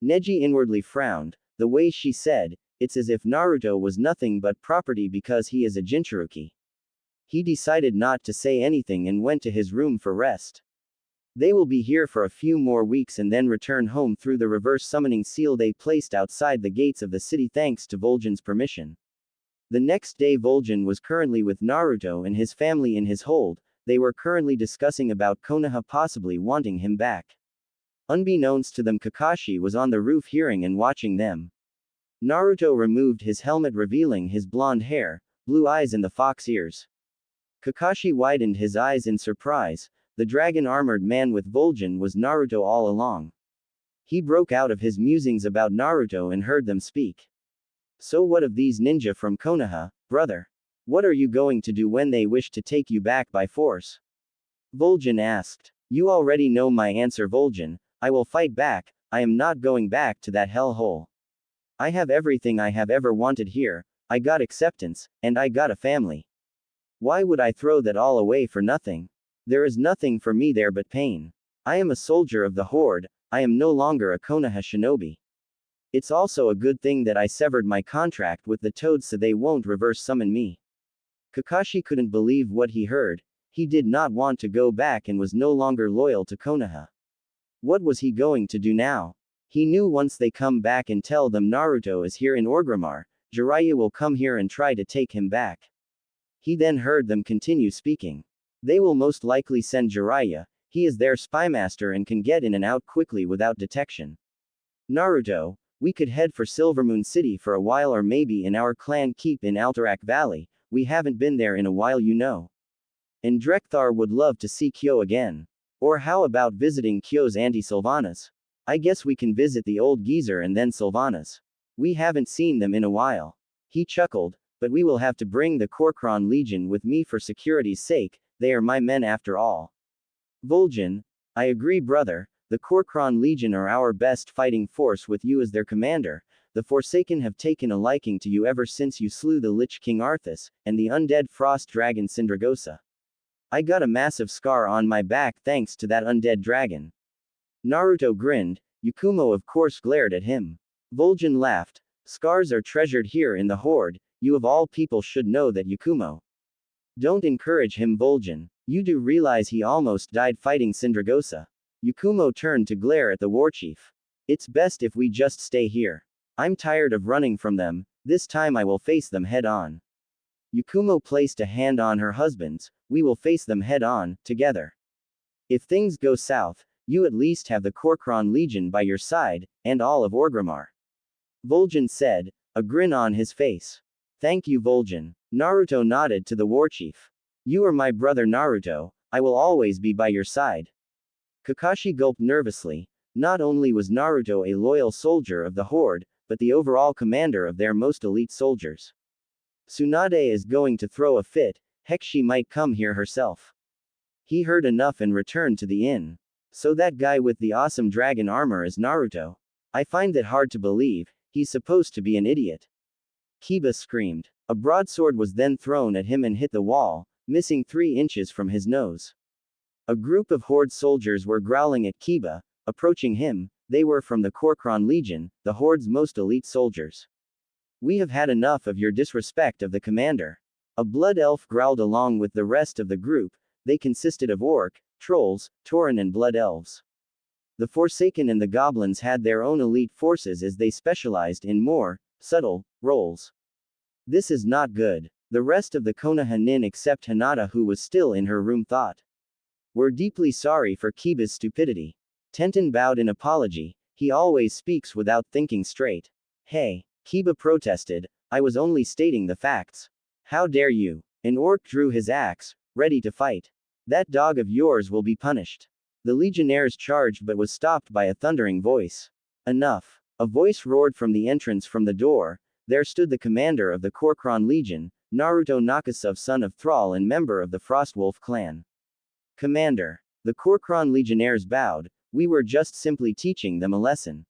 S1: Neji inwardly frowned. The way she said, it's as if Naruto was nothing but property because he is a Jinchuruki. He decided not to say anything and went to his room for rest. They will be here for a few more weeks and then return home through the reverse summoning seal they placed outside the gates of the city thanks to Vol'jin's permission. The next day Vol'jin was currently with Naruto and his family in his hold. They were currently discussing about Konoha possibly wanting him back. Unbeknownst to them, Kakashi was on the roof hearing and watching them. Naruto removed his helmet revealing his blonde hair, blue eyes and the fox ears. Kakashi widened his eyes in surprise. The dragon-armored man with Vol'jin was Naruto all along. He broke out of his musings about Naruto and heard them speak. So what of these ninja from Konoha, brother? What are you going to do when they wish to take you back by force? Vol'jin asked. You already know my answer, Vol'jin. I will fight back. I am not going back to that hellhole. I have everything I have ever wanted here. I got acceptance, and I got a family. Why would I throw that all away for nothing? There is nothing for me there but pain. I am a soldier of the Horde. I am no longer a Konoha shinobi. It's also a good thing that I severed my contract with the Toads so they won't reverse summon me. Kakashi couldn't believe what he heard. He did not want to go back and was no longer loyal to Konoha. What was he going to do now? He knew once they come back and tell them Naruto is here in Orgrimmar, Jiraiya will come here and try to take him back. He then heard them continue speaking. They will most likely send Jiraiya. He is their spymaster and can get in and out quickly without detection. Naruto, we could head for Silvermoon City for a while or maybe in our clan keep in Alterac Valley, we haven't been there in a while you know. And Drekthar would love to see Kyo again. Or how about visiting Kyo's auntie Sylvanas? I guess we can visit the old geezer and then Sylvanas. We haven't seen them in a while. He chuckled, but we will have to bring the Korkron Legion with me for security's sake, they are my men after all. Vol'jin, I agree brother, the Korkron Legion are our best fighting force with you as their commander. The Forsaken have taken a liking to you ever since you slew the Lich King Arthas, and the undead frost dragon Sindragosa. I got a massive scar on my back thanks to that undead dragon. Naruto grinned. Yakumo of course glared at him. Vol'jin laughed. Scars are treasured here in the Horde, you of all people should know that Yakumo. Don't encourage him Vol'jin. You do realize he almost died fighting Sindragosa. Yakumo turned to glare at the warchief. It's best if we just stay here. I'm tired of running from them, this time I will face them head on. Yakumo placed a hand on her husband's, we will face them head on, together. If things go south, you at least have the Korkron Legion by your side, and all of Orgrimmar. Vol'jin said, a grin on his face. Thank you Vol'jin. Naruto nodded to the warchief. You are my brother Naruto, I will always be by your side. Kakashi gulped nervously. Not only was Naruto a loyal soldier of the Horde, but the overall commander of their most elite soldiers. Tsunade is going to throw a fit, heck she might come here herself. He heard enough and returned to the inn. So that guy with the awesome dragon armor is Naruto. I find that hard to believe, he's supposed to be an idiot. Kiba screamed. A broadsword was then thrown at him and hit the wall, missing 3 inches from his nose. A group of Horde soldiers were growling at Kiba, approaching him. They were from the Korkron Legion, the Horde's most elite soldiers. We have had enough of your disrespect of the commander. A blood elf growled along with the rest of the group. They consisted of orc, trolls, tauren and blood elves. The Forsaken and the goblins had their own elite forces as they specialized in more subtle roles. This is not good. The rest of the Konoha nin except Hinata, who was still in her room, thought. We're deeply sorry for Kiba's stupidity. Tenten bowed in apology. He always speaks without thinking straight. Hey, Kiba protested, I was only stating the facts. How dare you? An orc drew his axe, ready to fight. That dog of yours will be punished. The legionnaires charged but was stopped by a thundering voice. Enough. A voice roared from the entrance from the door. There stood the commander of the Korkron Legion, Naruto Nakasov, son of Thrall and member of the Frostwolf clan. Commander. The Korkron legionnaires bowed. We were just simply teaching them a lesson.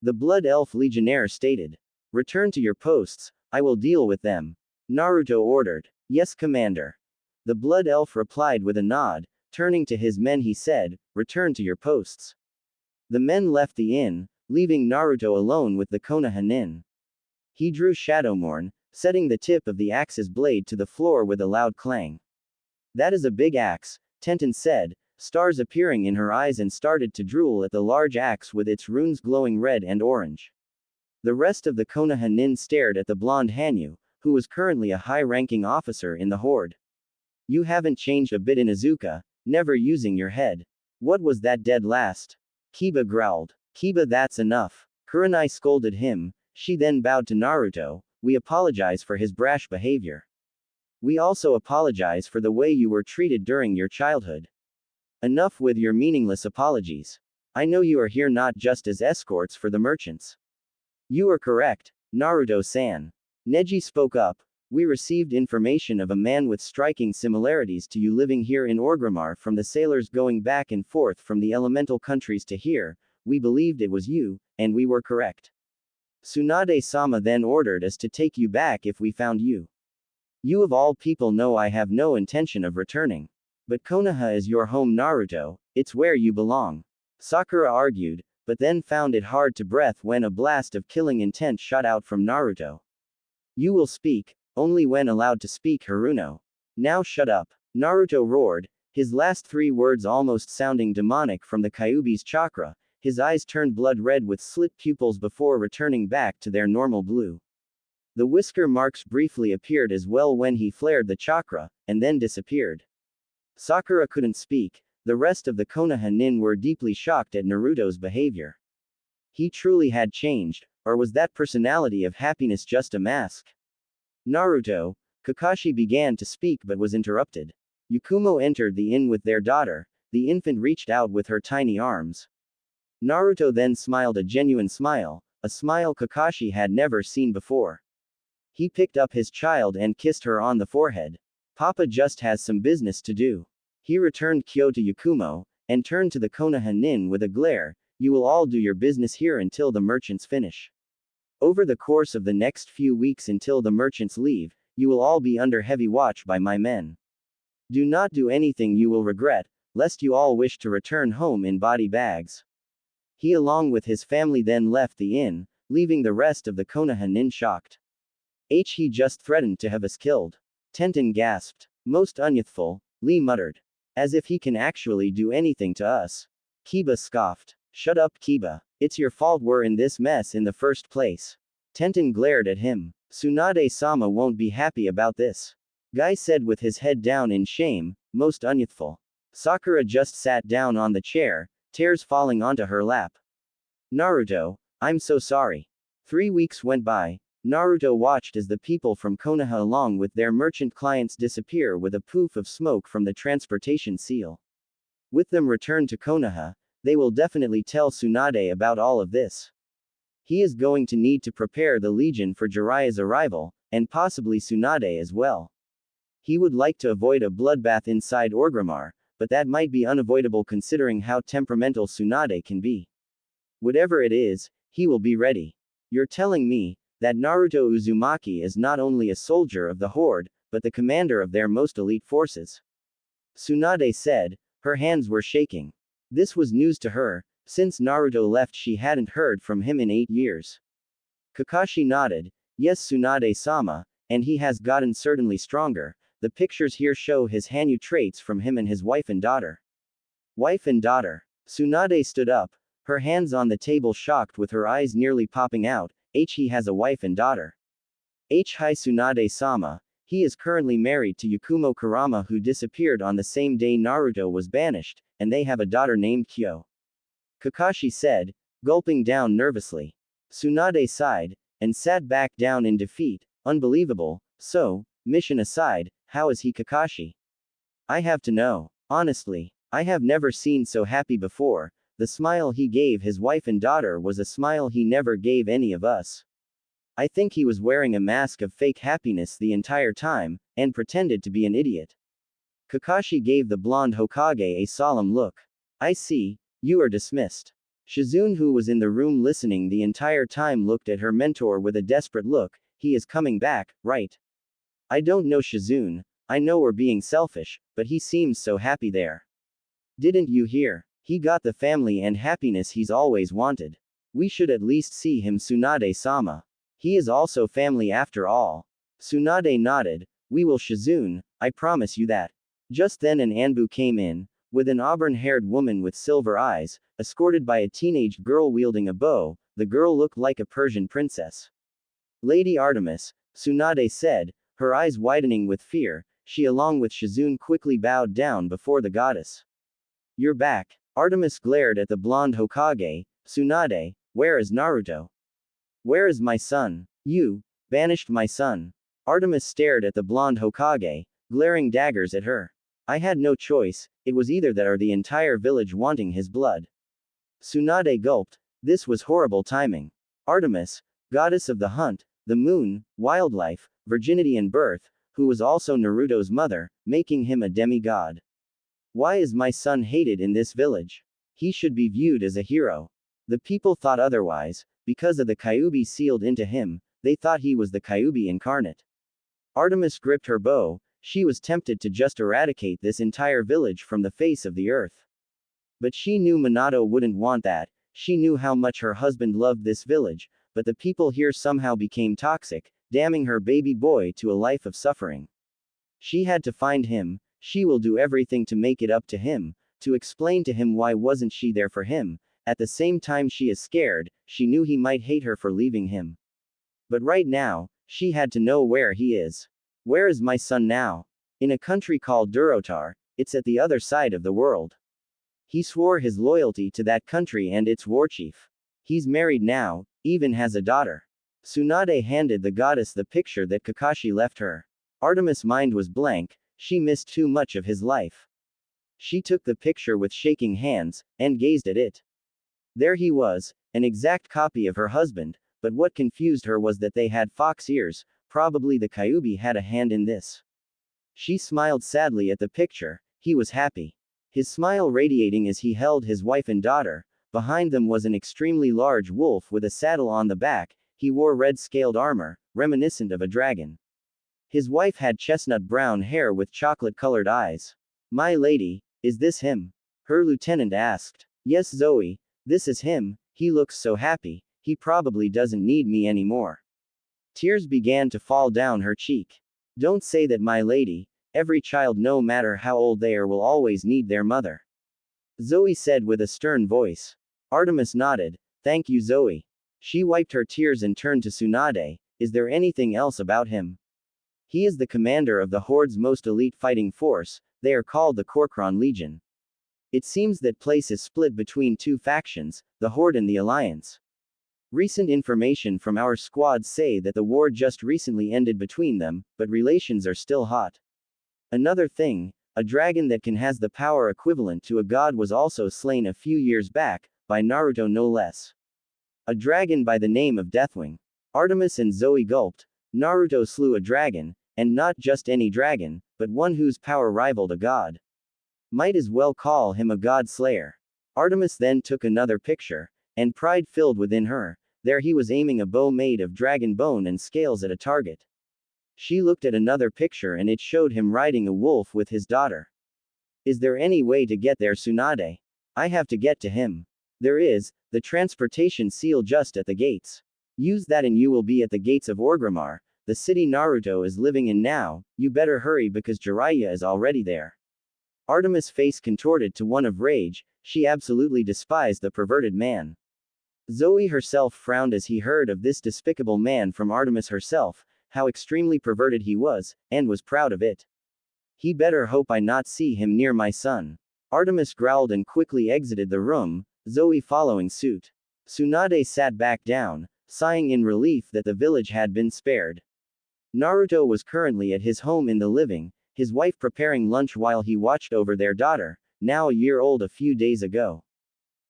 S1: The Blood Elf legionnaire stated. Return to your posts, I will deal with them. Naruto ordered. Yes, Commander. The Blood Elf replied with a nod. Turning to his men he said, return to your posts. The men left the inn, leaving Naruto alone with the Konoha nin. He drew Shadowmorn, setting the tip of the axe's blade to the floor with a loud clang. That is a big axe, Tenten said, stars appearing in her eyes, and started to drool at the large axe with its runes glowing red and orange. The rest of the Konoha nin stared at the blonde Hanyu, who was currently a high-ranking officer in the Horde. You haven't changed a bit in Izuka, never using your head. What was that dead last? Kiba growled. Kiba, that's enough. Kurenai scolded him. She then bowed to Naruto. We apologize for his brash behavior. We also apologize for the way you were treated during your childhood. Enough with your meaningless apologies. I know you are here not just as escorts for the merchants. You are correct, Naruto-san. Neji spoke up. We received information of a man with striking similarities to you living here in Orgrimmar, from the sailors going back and forth from the elemental countries to here. We believed it was you, and we were correct. Tsunade-sama then ordered us to take you back if we found you. You of all people know I have no intention of returning. But Konoha is your home, Naruto, it's where you belong. Sakura argued, but then found it hard to breathe when a blast of killing intent shot out from Naruto. You will speak, only when allowed to speak, Haruno. Now shut up. Naruto roared, his last 3 words almost sounding demonic from the Kyuubi's chakra. His eyes turned blood red with slit pupils before returning back to their normal blue. The whisker marks briefly appeared as well when he flared the chakra, and then disappeared. Sakura couldn't speak. The rest of the Konoha nin were deeply shocked at Naruto's behavior. He truly had changed, or was that personality of happiness just a mask? Naruto, Kakashi began to speak but was interrupted. Yakumo entered the inn with their daughter. The infant reached out with her tiny arms. Naruto then smiled a genuine smile, a smile Kakashi had never seen before. He picked up his child and kissed her on the forehead. Papa just has some business to do. He returned Kyo to Yakumo, and turned to the Konoha nin with a glare. You will all do your business here until the merchants finish. Over the course of the next few weeks until the merchants leave, you will all be under heavy watch by my men. Do not do anything you will regret, lest you all wish to return home in body bags. He along with his family then left the inn, leaving the rest of the Konoha nin shocked. He just threatened to have us killed. Tenten gasped. Most unyouthful, Lee muttered. As if he can actually do anything to us. Kiba scoffed. Shut up, Kiba. It's your fault we're in this mess in the first place. Tenten glared at him. Tsunade-sama won't be happy about this. Guy said with his head down in shame, most unyouthful. Sakura just sat down on the chair, tears falling onto her lap. Naruto, I'm so sorry. 3 weeks went by. Naruto watched as the people from Konoha along with their merchant clients disappear with a poof of smoke from the transportation seal. With them returned to Konoha, they will definitely tell Tsunade about all of this. He is going to need to prepare the Legion for Jiraiya's arrival, and possibly Tsunade as well. He would like to avoid a bloodbath inside Orgrimmar, but that might be unavoidable considering how temperamental Tsunade can be. Whatever it is, he will be ready. You're telling me that Naruto Uzumaki is not only a soldier of the Horde, but the commander of their most elite forces? Tsunade said, her hands were shaking. This was news to her. Since Naruto left, she hadn't heard from him in 8 years. Kakashi nodded. Yes, Tsunade-sama, and he has gotten certainly stronger. The pictures here show his Hanyu traits from him and his wife and daughter. Wife and daughter. Tsunade stood up, her hands on the table, shocked, with her eyes nearly popping out. He has a wife and daughter. Hi Tsunade-sama. He is currently married to Yakumo Kurama, who disappeared on the same day Naruto was banished, and they have a daughter named Kyo. Kakashi said, gulping down nervously. Tsunade sighed, and sat back down in defeat. Unbelievable. So, mission aside, how is he, Kakashi? I have to know. Honestly, I have never seen so happy before. The smile he gave his wife and daughter was a smile he never gave any of us. I think he was wearing a mask of fake happiness the entire time, and pretended to be an idiot. Kakashi gave the blonde Hokage a solemn look. I see, you are dismissed. Shizune, who was in the room listening the entire time, looked at her mentor with a desperate look. He is coming back, right? I don't know, Shizune. I know we're being selfish, but he seems so happy there. Didn't you hear? He got the family and happiness he's always wanted. We should at least see him, Tsunade-sama. He is also family after all. Tsunade nodded. We will, Shizune, I promise you that. Just then an Anbu came in, with an auburn-haired woman with silver eyes, escorted by a teenage girl wielding a bow. The girl looked like a Persian princess. Lady Artemis, Tsunade said, her eyes widening with fear. She, along with Shizune, quickly bowed down before the goddess. You're back. Artemis glared at the blonde Hokage. Tsunade, where is Naruto? Where is my son? You banished my son. Artemis stared at the blonde Hokage, glaring daggers at her. I had no choice, it was either that or the entire village wanting his blood. Tsunade gulped. This was horrible timing. Artemis, goddess of the hunt, the moon, wildlife, virginity and birth, who was also Naruto's mother, making him a demigod. Why is my son hated in this village? He should be viewed as a hero. The people thought otherwise. Because of the Kyuubi sealed into him, they thought he was the Kyuubi incarnate. Artemis gripped her bow. She was tempted to just eradicate this entire village from the face of the earth. But she knew Minato wouldn't want that. She knew how much her husband loved this village, but the people here somehow became toxic, damning her baby boy to a life of suffering. She had to find him. She will do everything to make it up to him, to explain to him why wasn't she there for him. At the same time, she is scared. She knew he might hate her for leaving him. But right now, she had to know where he is. Where is my son now? In a country called Durotar. It's at the other side of the world. He swore his loyalty to that country and its warchief. He's married now, even has a daughter. Tsunade handed the goddess the picture that Kakashi left her. Artemis' mind was blank. She missed too much of his life. She took the picture with shaking hands, and gazed at it. There he was, an exact copy of her husband, but what confused her was that they had fox ears. Probably the Kyuubi had a hand in this. She smiled sadly at the picture. He was happy. His smile radiating as he held his wife and daughter. Behind them was an extremely large wolf with a saddle on the back. He wore red scaled armor, reminiscent of a dragon. His wife had chestnut brown hair with chocolate-colored eyes. My lady, is this him? Her lieutenant asked. Yes, Zoe, this is him. He looks so happy. He probably doesn't need me anymore. Tears began to fall down her cheek. Don't say that, my lady. Every child, no matter how old they are, will always need their mother. Zoe said with a stern voice. Artemis nodded. Thank you, Zoe. She wiped her tears and turned to Tsunade. Is there anything else about him? He is the commander of the Horde's most elite fighting force. They are called the Korkron Legion. It seems that place is split between two factions, the Horde and the Alliance. Recent information from our squads say that the war just recently ended between them, but relations are still hot. Another thing, a dragon that can has the power equivalent to a god was also slain a few years back, by Naruto no less. A dragon by the name of Deathwing. Artemis and Zoe gulped. Naruto slew a dragon, and not just any dragon, but one whose power rivaled a god. Might as well call him a god slayer. Artemis then took another picture, and pride filled within her. There he was aiming a bow made of dragon bone and scales at a target. She looked at another picture and it showed him riding a wolf with his daughter. Is there any way to get there, Tsunade? I have to get to him. There is, the transportation seal just at the gates. Use that and you will be at the gates of Orgrimmar, the city Naruto is living in now. You better hurry because Jiraiya is already there. Artemis' face contorted to one of rage, she absolutely despised the perverted man. Zoe herself frowned as he heard of this despicable man from Artemis herself, how extremely perverted he was, and was proud of it. He better hope I not see him near my son. Artemis growled and quickly exited the room, Zoe following suit. Tsunade sat back down, sighing in relief that the village had been spared. Naruto was currently at his home in the living, his wife preparing lunch while he watched over their daughter, now a year old a few days ago.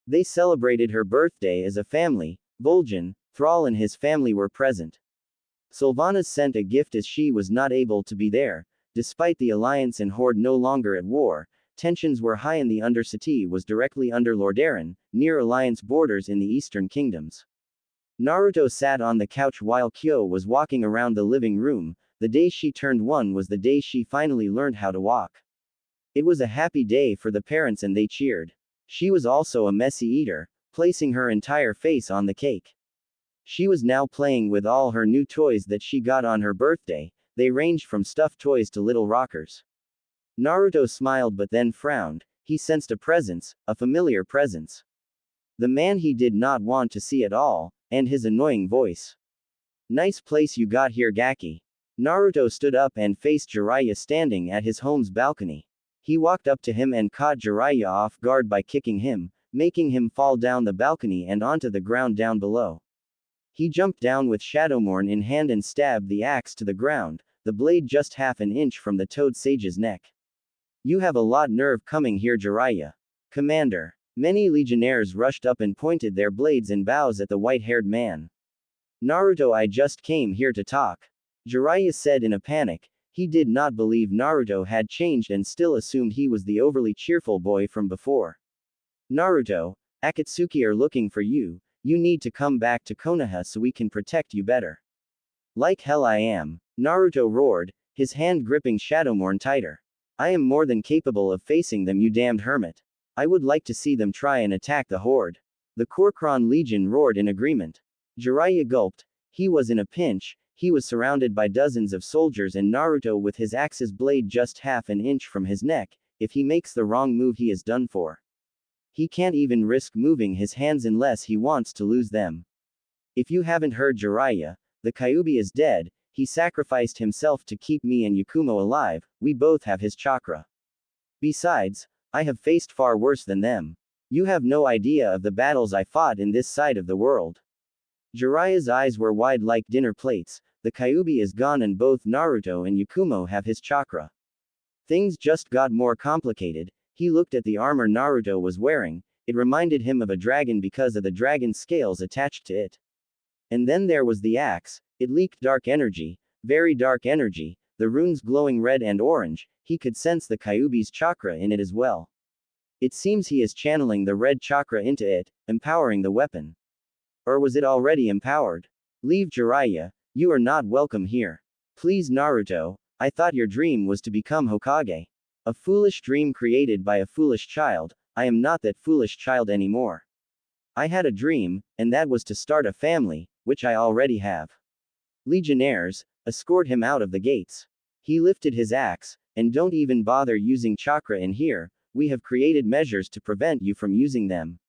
S1: They celebrated her birthday as a family. Vol'jin, Thrall and his family were present. Sylvanas sent a gift as she was not able to be there. Despite the Alliance and Horde no longer at war, tensions were high and the Undercity was directly under Lord Eren, near Alliance borders in the Eastern Kingdoms. Naruto sat on the couch while Kyo was walking around the living room. The day she turned 1 was the day she finally learned how to walk. It was a happy day for the parents and they cheered. She was also a messy eater, placing her entire face on the cake. She was now playing with all her new toys that she got on her birthday. They ranged from stuffed toys to little rockers. Naruto smiled but then frowned. He sensed a presence, a familiar presence. The man he did not want to see at all, and his annoying voice. Nice place you got here, Gaki. Naruto stood up and faced Jiraiya standing at his home's balcony. He walked up to him and caught Jiraiya off guard by kicking him, making him fall down the balcony and onto the ground down below. He jumped down with Shadowmourne in hand and stabbed the axe to the ground, the blade just half an inch from the Toad Sage's neck. You have a lot nerve coming here, Jiraiya. Commander. Many legionnaires rushed up and pointed their blades and bows at the white-haired man. Naruto, I just came here to talk. Jiraiya said in a panic. He did not believe Naruto had changed and still assumed he was the overly cheerful boy from before. Naruto, Akatsuki are looking for you. You need to come back to Konoha so we can protect you better. Like hell I am. Naruto roared, his hand gripping Shadowmourne tighter. I am more than capable of facing them, you damned hermit. I would like to see them try and attack the Horde. The Korkron Legion roared in agreement. Jiraiya gulped. He was in a pinch. He was surrounded by dozens of soldiers and Naruto with his axe's blade just half an inch from his neck. If he makes the wrong move, he is done for. He can't even risk moving his hands unless he wants to lose them. If you haven't heard, Jiraiya, the Kyuubi is dead. He sacrificed himself to keep me and Yakumo alive. We both have his chakra. Besides, I have faced far worse than them. You have no idea of the battles I fought in this side of the world. Jiraiya's eyes were wide like dinner plates. The Kyuubi is gone and both Naruto and Yakumo have his chakra. Things just got more complicated. He looked at the armor Naruto was wearing. It reminded him of a dragon because of the dragon scales attached to it. And then there was the axe. It leaked dark energy, very dark energy, the runes glowing red and orange. He could sense the Kyuubi's chakra in it as well. It seems he is channeling the red chakra into it, empowering the weapon. Or was it already empowered? Leave, Jiraiya. You are not welcome here. Please, Naruto. I thought your dream was to become Hokage. A foolish dream created by a foolish child. I am not that foolish child anymore. I had a dream, and that was to start a family, which I already have. Legionnaires, escort him out of the gates. He lifted his axe, and don't even bother using chakra in here. We have created measures to prevent you from using them.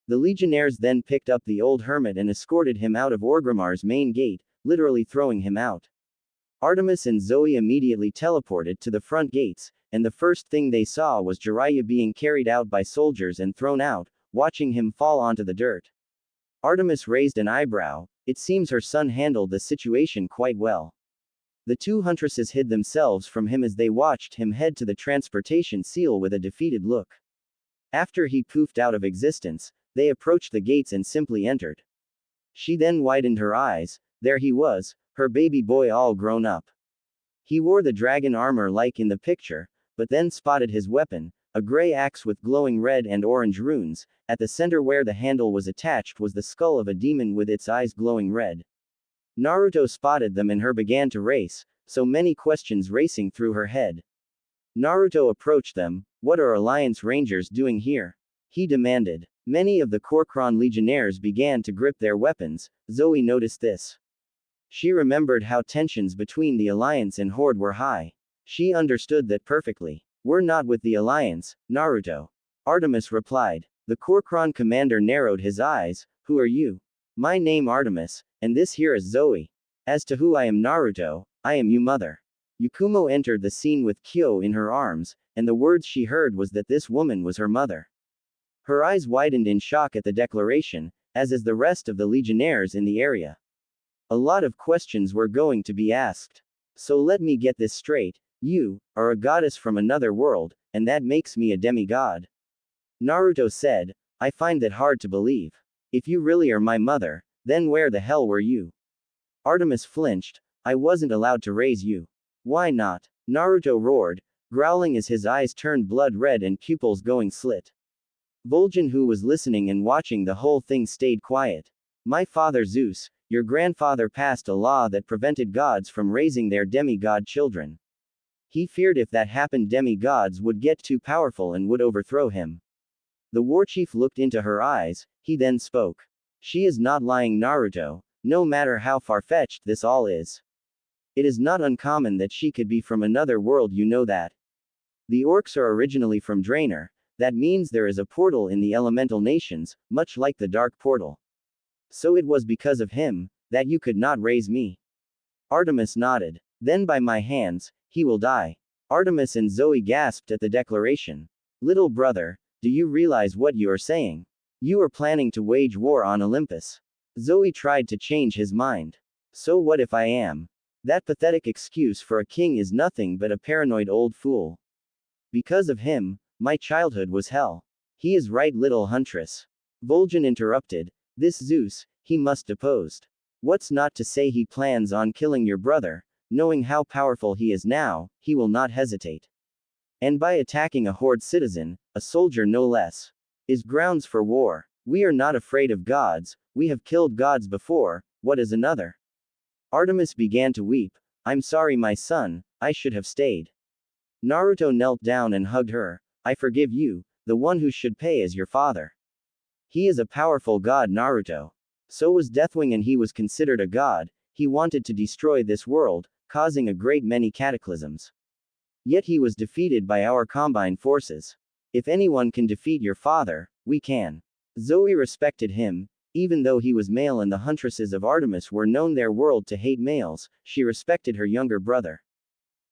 S1: The legionnaires then picked up the old hermit and escorted him out of Orgrimmar's main gate, literally throwing him out. Artemis and Zoe immediately teleported to the front gates, and the first thing they saw was Jiraiya being carried out by soldiers and thrown out, watching him fall onto the dirt. Artemis raised an eyebrow. It seems her son handled the situation quite well. The two huntresses hid themselves from him as they watched him head to the transportation seal with a defeated look. After he poofed out of existence, they approached the gates and simply entered. She then widened her eyes. There he was, her baby boy all grown up. He wore the dragon armor like in the picture, but then spotted his weapon, A gray axe with glowing red and orange runes. At the center where the handle was attached was the skull of a demon with its eyes glowing red. Naruto spotted them and her began to race, so many questions racing through her head. Naruto approached them. What are Alliance Rangers doing here? He demanded. Many of the Korkron legionnaires began to grip their weapons. Zoe noticed this. She remembered how tensions between the Alliance and Horde were high. She understood that perfectly. We're not with the Alliance, Naruto. Artemis replied. The Korkron commander narrowed his eyes. Who are you? My name Artemis, and this here is Zoe. As to who I am Naruto, I am your mother. Yakumo entered the scene with Kyo in her arms, and the words she heard was that this woman was her mother. Her eyes widened in shock at the declaration, as is the rest of the legionnaires in the area. A lot of questions were going to be asked. So let me get this straight, you are a goddess from another world, and that makes me a demigod. Naruto said, I find that hard to believe. If you really are my mother, then where the hell were you? Artemis flinched. I wasn't allowed to raise you. Why not? Naruto roared, growling as his eyes turned blood red and pupils going slit. Vol'jin, who was listening and watching the whole thing, stayed quiet. My father Zeus, your grandfather passed a law that prevented gods from raising their demigod children. He feared if that happened demigods would get too powerful and would overthrow him. The warchief looked into her eyes, he then spoke. She is not lying, Naruto, no matter how far-fetched this all is. It is not uncommon that she could be from another world, you know that. The orcs are originally from Draenor, that means there is a portal in the elemental nations, much like the dark portal. So it was because of him, that you could not raise me. Artemis nodded. Then by my hands, he will die. Artemis and Zoe gasped at the declaration. Little brother, do you realize what you are saying? You are planning to wage war on Olympus. Zoe tried to change his mind. So what if I am? That pathetic excuse for a king is nothing but a paranoid old fool. Because of him, my childhood was hell. He is right, little huntress. Vol'jin interrupted. This Zeus, he must deposed. What's not to say he plans on killing your brother, knowing how powerful he is now, he will not hesitate. And by attacking a horde citizen, a soldier no less, is grounds for war. We are not afraid of gods, we have killed gods before, what is another? Artemis began to weep. I'm sorry, my son, I should have stayed. Naruto knelt down and hugged her. I forgive you, the one who should pay is your father. He is a powerful god, Naruto. So was Deathwing, and he was considered a god. He wanted to destroy this world, causing a great many cataclysms. Yet he was defeated by our combined forces. If anyone can defeat your father, we can. Zoe respected him, even though he was male and the huntresses of Artemis were known their world to hate males, she respected her younger brother.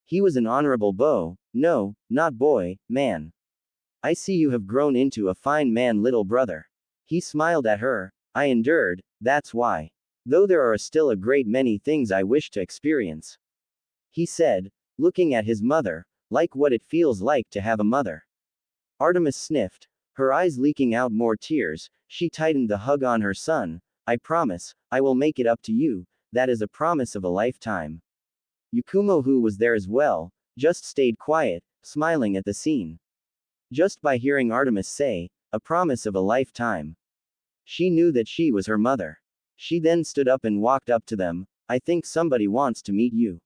S1: He was an honorable bow, no, not boy, man. I see you have grown into a fine man, little brother. He smiled at her. I endured, that's why. Though there are still a great many things I wish to experience. He said, looking at his mother, like what it feels like to have a mother. Artemis sniffed, her eyes leaking out more tears. She tightened the hug on her son. I promise, I will make it up to you, that is a promise of a lifetime. Yakumo, who was there as well, just stayed quiet, smiling at the scene. Just by hearing Artemis say, a promise of a lifetime. She knew that she was her mother. She then stood up and walked up to them. I think somebody wants to meet you.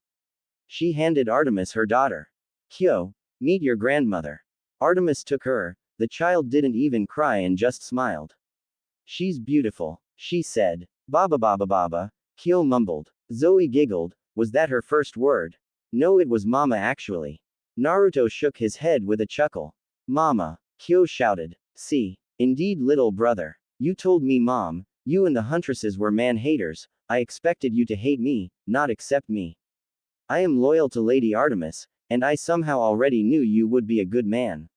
S1: She handed Artemis her daughter. Kyo, meet your grandmother. Artemis took her. The child didn't even cry and just smiled. She's beautiful, she said. Baba baba baba, Kyo mumbled. Zoe giggled. Was that her first word? No, it was mama actually. Naruto shook his head with a chuckle. Mama, Kyo shouted. See, indeed, little brother. You told me, Mom, you and the huntresses were man-haters. I expected you to hate me, not accept me. I am loyal to Lady Artemis, and I somehow already knew you would be a good man.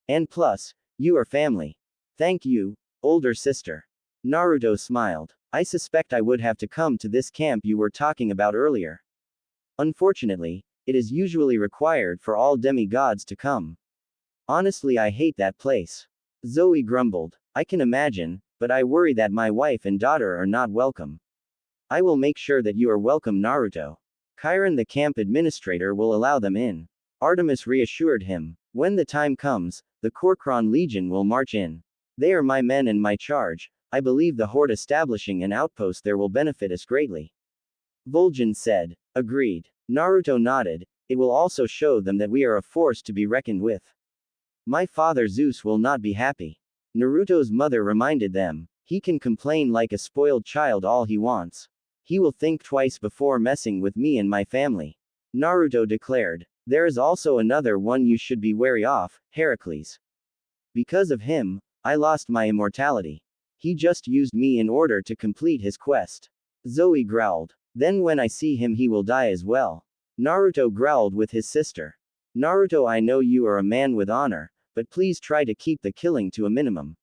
S1: And plus, you are family. Thank you, older sister. Naruto smiled. I suspect I would have to come to this camp you were talking about earlier. Unfortunately, it is usually required for all demigods to come. Honestly, I hate that place. Zoe grumbled. I can imagine, but I worry that my wife and daughter are not welcome. I will make sure that you are welcome, Naruto. Chiron, the camp administrator, will allow them in. Artemis reassured him. When the time comes, the Korkron Legion will march in. They are my men and my charge. I believe the Horde establishing an outpost there will benefit us greatly. Vol'jin said. Agreed. Naruto nodded. It will also show them that we are a force to be reckoned with. My father Zeus will not be happy. Naruto's mother reminded them. He can complain like a spoiled child all he wants. He will think twice before messing with me and my family. Naruto declared. There is also another one you should be wary of, Heracles. Because of him, I lost my immortality. He just used me in order to complete his quest. Zoe growled. Then when I see him he will die as well. Naruto growled with his sister. Naruto, I know you are a man with honor, but please try to keep the killing to a minimum.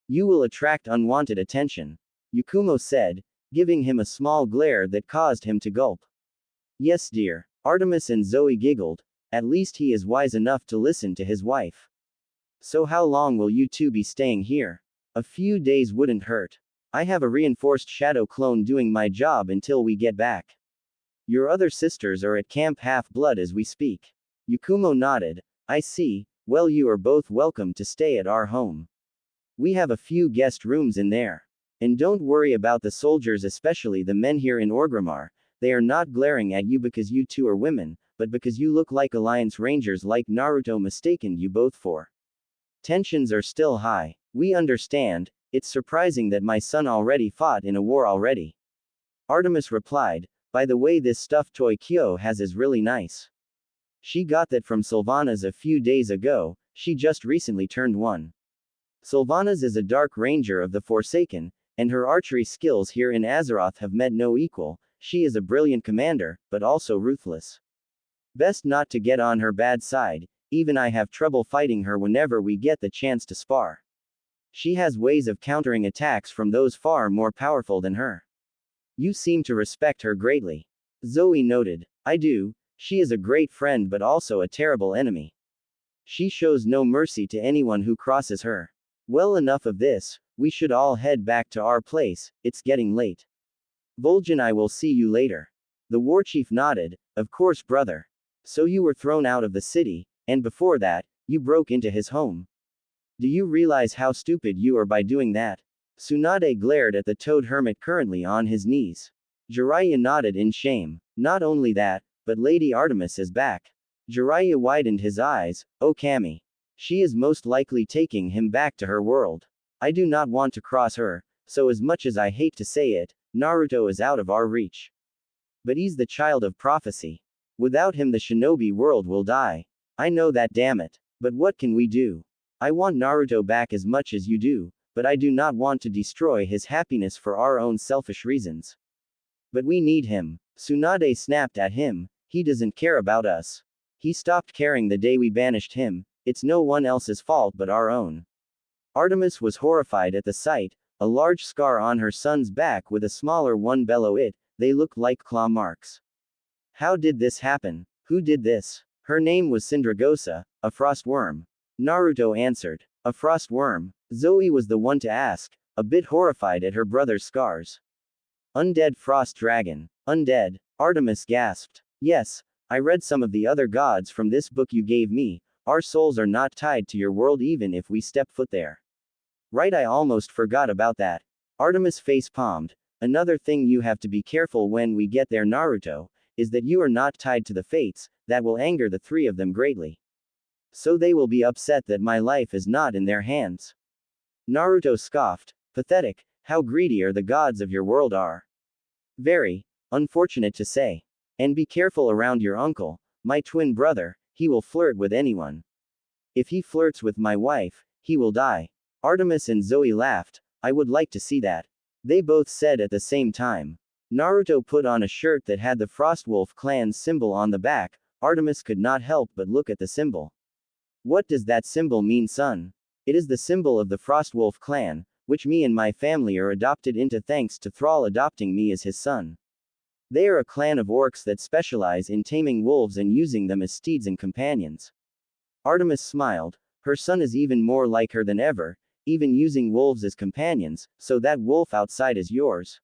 S1: You will attract unwanted attention. Yakumo said, giving him a small glare that caused him to gulp. Yes dear. Artemis and Zoe giggled. At least he is wise enough to listen to his wife. So how long will you two be staying here? A few days wouldn't hurt. I have a reinforced shadow clone doing my job until we get back. Your other sisters are at Camp Half-Blood as we speak. Yakumo nodded. I see. Well, you are both welcome to stay at our home. We have a few guest rooms in there. And don't worry about the soldiers, especially the men here in Orgrimmar. They are not glaring at you because you two are women, but because you look like Alliance Rangers like Naruto mistaken you both for. Tensions are still high. We understand. It's surprising that my son already fought in a war already. Artemis replied, by the way, this stuffed toy Kyo has is really nice. She got that from Sylvanas a few days ago, she just recently turned 1. Sylvanas is a dark ranger of the Forsaken, and her archery skills here in Azeroth have met no equal. She is a brilliant commander, but also ruthless. Best not to get on her bad side, even I have trouble fighting her whenever we get the chance to spar. She has ways of countering attacks from those far more powerful than her. You seem to respect her greatly. Zoe noted. I do. She is a great friend but also a terrible enemy. She shows no mercy to anyone who crosses her. Well, enough of this, we should all head back to our place, it's getting late. Vol'jin, I will see you later. The warchief nodded. Of course, brother. So you were thrown out of the city, and before that, you broke into his home. Do you realize how stupid you are by doing that? Tsunade glared at the toad hermit currently on his knees. Jiraiya nodded in shame. Not only that, but Lady Artemis is back. Jiraiya widened his eyes. Oh Kami. She is most likely taking him back to her world. I do not want to cross her, so as much as I hate to say it, Naruto is out of our reach. But he's the child of prophecy. Without him the shinobi world will die. I know that, damn it. But what can we do? I want Naruto back as much as you do, but I do not want to destroy his happiness for our own selfish reasons. But we need him. Tsunade snapped at him. He doesn't care about us. He stopped caring the day we banished him. It's no one else's fault but our own. Artemis was horrified at the sight, a large scar on her son's back with a smaller one below it. They looked like claw marks. How did this happen? Who did this? Her name was Syndragosa, a frost worm. Naruto answered. A frost worm? Zoe was the one to ask, a bit horrified at her brother's scars. Undead frost dragon. Undead. Artemis gasped. Yes, I read some of the other gods from this book you gave me. Our souls are not tied to your world even if we step foot there. Right, I almost forgot about that. Artemis face palmed. Another thing you have to be careful when we get there, Naruto, is that you are not tied to the fates. That will anger the three of them greatly. So they will be upset that my life is not in their hands. Naruto scoffed. Pathetic, how greedy are the gods of your world are. Very. Unfortunate to say. And be careful around your uncle, my twin brother, he will flirt with anyone. If he flirts with my wife, he will die. Artemis and Zoe laughed. I would like to see that. They both said at the same time. Naruto put on a shirt that had the Frostwolf clan's symbol on the back. Artemis could not help but look at the symbol. What does that symbol mean, son? It is the symbol of the Frostwolf clan, which me and my family are adopted into thanks to Thrall adopting me as his son. They are a clan of orcs that specialize in taming wolves and using them as steeds and companions. Artemis smiled. Her son is even more like her than ever, even using wolves as companions, so that wolf outside is yours.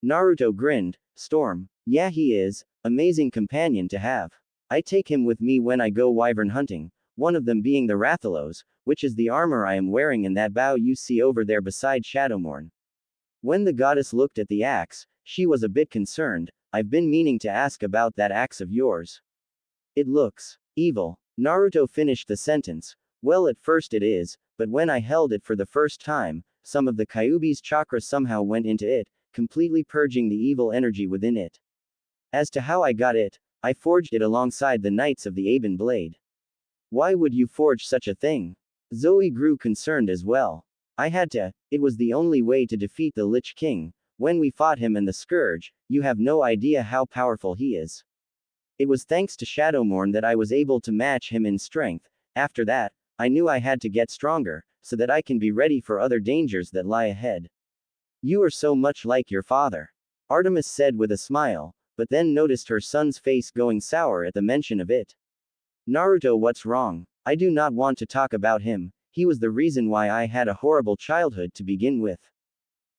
S1: Naruto grinned. Storm. Yeah, he is. Amazing companion to have. I take him with me when I go wyvern hunting. one of them being the Rathalos, which is the armor I am wearing in that bow you see over there beside Shadowmourne. When the goddess looked at the axe, she was a bit concerned. I've been meaning to ask about that axe of yours. It looks evil. Naruto finished the sentence. Well, at first it is, but when I held it for the first time, some of the Kyuubi's chakra somehow went into it, completely purging the evil energy within it. As to how I got it, I forged it alongside the Knights of the Aben Blade. Why would you forge such a thing? Zoe grew concerned as well. I had to, it was the only way to defeat the Lich King. When we fought him and the Scourge, you have no idea how powerful he is. It was thanks to Shadowmourne that I was able to match him in strength. After that, I knew I had to get stronger, so that I can be ready for other dangers that lie ahead. You are so much like your father, Artemis said with a smile, but then noticed her son's face going sour at the mention of it. Naruto, what's wrong? I do not want to talk about him. He was the reason why I had a horrible childhood to begin with.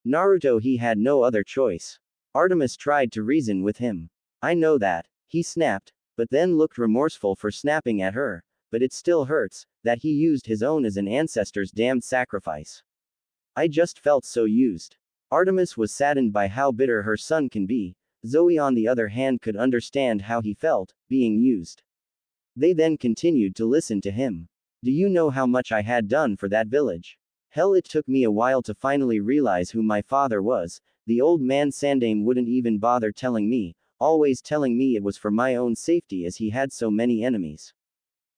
S1: Naruto, he had no other choice. Artemis tried to reason with him. I know that. He snapped, but then looked remorseful for snapping at her, but it still hurts, that he used his own as an ancestor's damned sacrifice. I just felt so used. Artemis was saddened by how bitter her son can be. Zoe on the other hand could understand how he felt, being used. They then continued to listen to him. Do you know how much I had done for that village? Hell, it took me a while to finally realize who my father was. The old man Sandame wouldn't even bother telling me, always telling me it was for my own safety as he had so many enemies.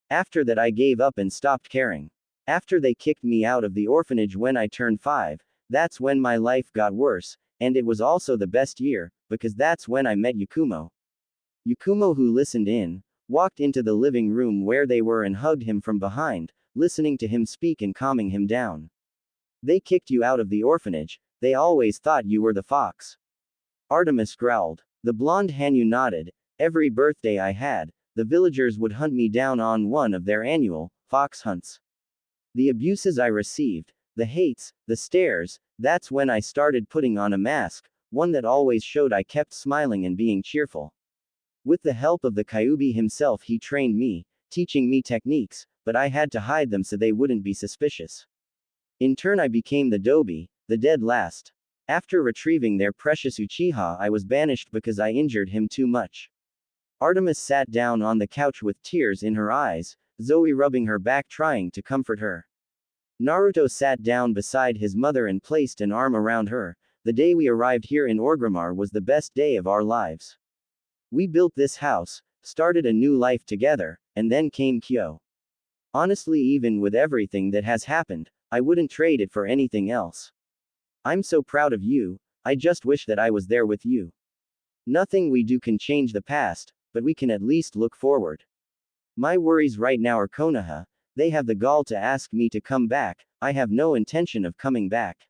S1: After that I gave up and stopped caring. After they kicked me out of the orphanage when I turned 5, that's when my life got worse, and it was also the best year, because that's when I met Yakumo. Yakumo, who listened in, walked into the living room where they were and hugged him from behind, listening to him speak and calming him down. They kicked you out of the orphanage, they always thought you were the fox. Artemis growled. The blonde Hanyu nodded. Every birthday I had, the villagers would hunt me down on one of their annual fox hunts. The abuses I received, the hates, the stares, that's when I started putting on a mask, one that always showed I kept smiling and being cheerful. With the help of the Kyuubi himself, he trained me, teaching me techniques, but I had to hide them so they wouldn't be suspicious. In turn I became the Dobi, the dead last. After retrieving their precious Uchiha, I was banished because I injured him too much. Artemis sat down on the couch with tears in her eyes, Zoe rubbing her back trying to comfort her. Naruto sat down beside his mother and placed an arm around her. The day we arrived here in Orgrimmar was the best day of our lives. We built this house, started a new life together, and then came Kyo. Honestly, even with everything that has happened, I wouldn't trade it for anything else. I'm so proud of you, I just wish that I was there with you. Nothing we do can change the past, but we can at least look forward. My worries right now are Konoha. They have the gall to ask me to come back. I have no intention of coming back.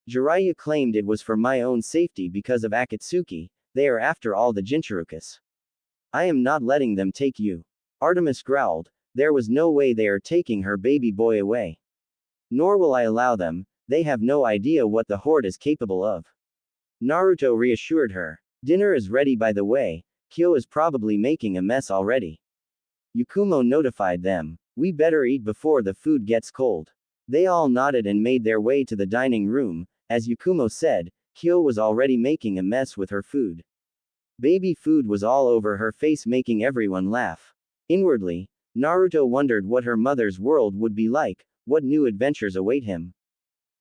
S1: Jiraiya claimed it was for my own safety because of Akatsuki. They are after all the Jinchuricas. I am not letting them take you. Artemis growled. There was no way they are taking her baby boy away. Nor will I allow them. They have no idea what the Horde is capable of. Naruto reassured her. Dinner is ready, by the way. Kyo is probably making a mess already. Yakumo notified them. We better eat before the food gets cold. They all nodded and made their way to the dining room. As Yakumo said, Kyo was already making a mess with her food. Baby food was all over her face, making everyone laugh. Inwardly, Naruto wondered what her mother's world would be like. What new adventures await him?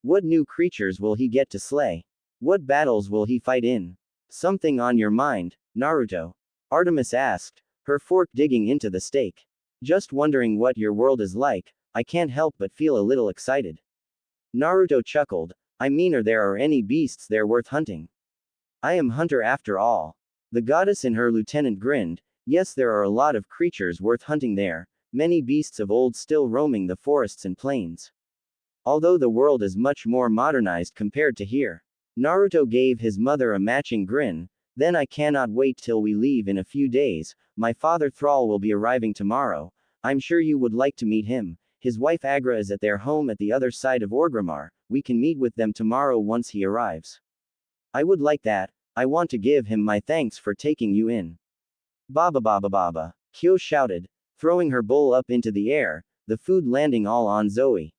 S1: What new creatures will he get to slay? What battles will he fight in? Something on your mind, Naruto? Artemis asked, her fork digging into the steak. Just wondering what your world is like. I can't help but feel a little excited. Naruto chuckled. I mean, are there any beasts there worth hunting? I am hunter after all. The goddess and her lieutenant grinned. Yes, there are a lot of creatures worth hunting there. Many beasts of old still roaming the forests and plains. Although the world is much more modernized compared to here. Naruto gave his mother a matching grin. Then I cannot wait till we leave in a few days. My father Thrall will be arriving tomorrow. I'm sure you would like to meet him. His wife Agra is at their home at the other side of Orgrimmar. We can meet with them tomorrow once he arrives. I would like that. I want to give him my thanks for taking you in. Baba baba baba. Kyo shouted. throwing her bowl up into the air, the food landing all on Zoe.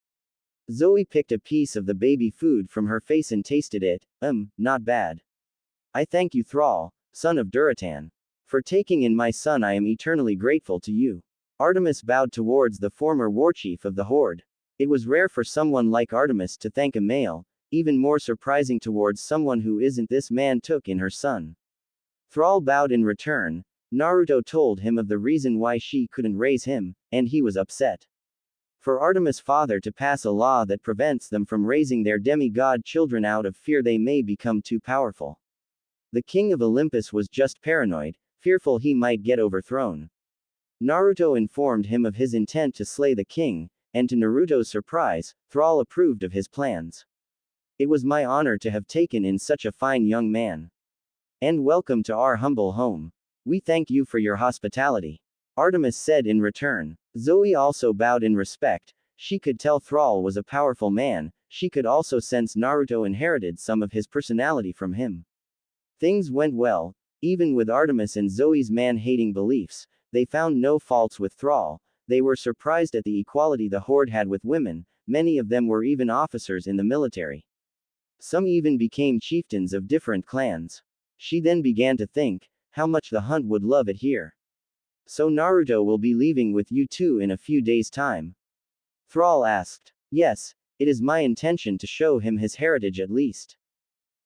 S1: Zoe picked a piece of the baby food from her face and tasted it. Not bad. I thank you, Thrall, son of Duratan. For taking in my son, I am eternally grateful to you. Artemis bowed towards the former warchief of the Horde. It was rare for someone like Artemis to thank a male, even more surprising towards someone who isn't. This man took in her son. Thrall bowed in return. Naruto told him of the reason why she couldn't raise him, and he was upset. For Artemis' father to pass a law that prevents them from raising their demigod children out of fear they may become too powerful. The king of Olympus was just paranoid, fearful he might get overthrown. Naruto informed him of his intent to slay the king, and to Naruto's surprise, Thrall approved of his plans. It was my honor to have taken in such a fine young man. And welcome to our humble home. We thank you for your hospitality. Artemis said in return. Zoe also bowed in respect. She could tell Thrall was a powerful man. She could also sense Naruto inherited some of his personality from him. Things went well, even with Artemis and Zoe's man-hating beliefs. They found no faults with Thrall. They were surprised at the equality the Horde had with women. Many of them were even officers in the military. Some even became chieftains of different clans. She then began to think how much the hunt would love it here. So Naruto will be leaving with you too in a few days' time? Thrall asked. Yes, it is my intention to show him his heritage at least.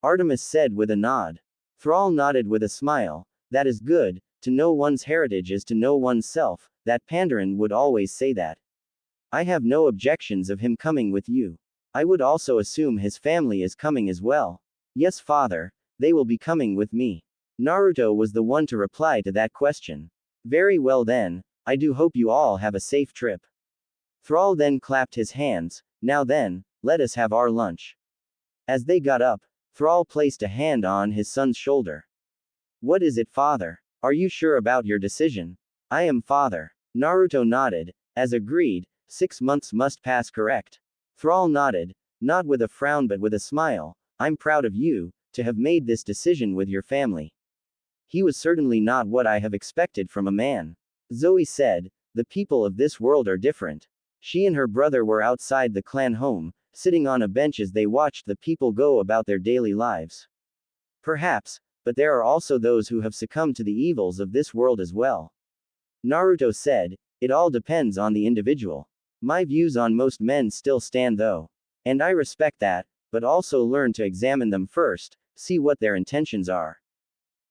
S1: Artemis said with a nod. Thrall nodded with a smile. That is good. To know one's heritage is to know oneself. That Pandaren would always say that. I have no objections of him coming with you. I would also assume his family is coming as well. Yes, father, they will be coming with me. Naruto was the one to reply to that question. Very well then, I do hope you all have a safe trip. Thrall then clapped his hands. Now then, let us have our lunch. As they got up, Thrall placed a hand on his son's shoulder. What is it, father? Are you sure about your decision? I am, father. Naruto nodded. As agreed, 6 months must pass, correct? Thrall nodded, not with a frown but with a smile. I'm proud of you, to have made this decision with your family. He was certainly not what I have expected from a man. Zoe said, the people of this world are different. She and her brother were outside the clan home, sitting on a bench as they watched the people go about their daily lives. Perhaps, but there are also those who have succumbed to the evils of this world as well. Naruto said, it all depends on the individual. My views on most men still stand though. And I respect that, but also learn to examine them first, see what their intentions are.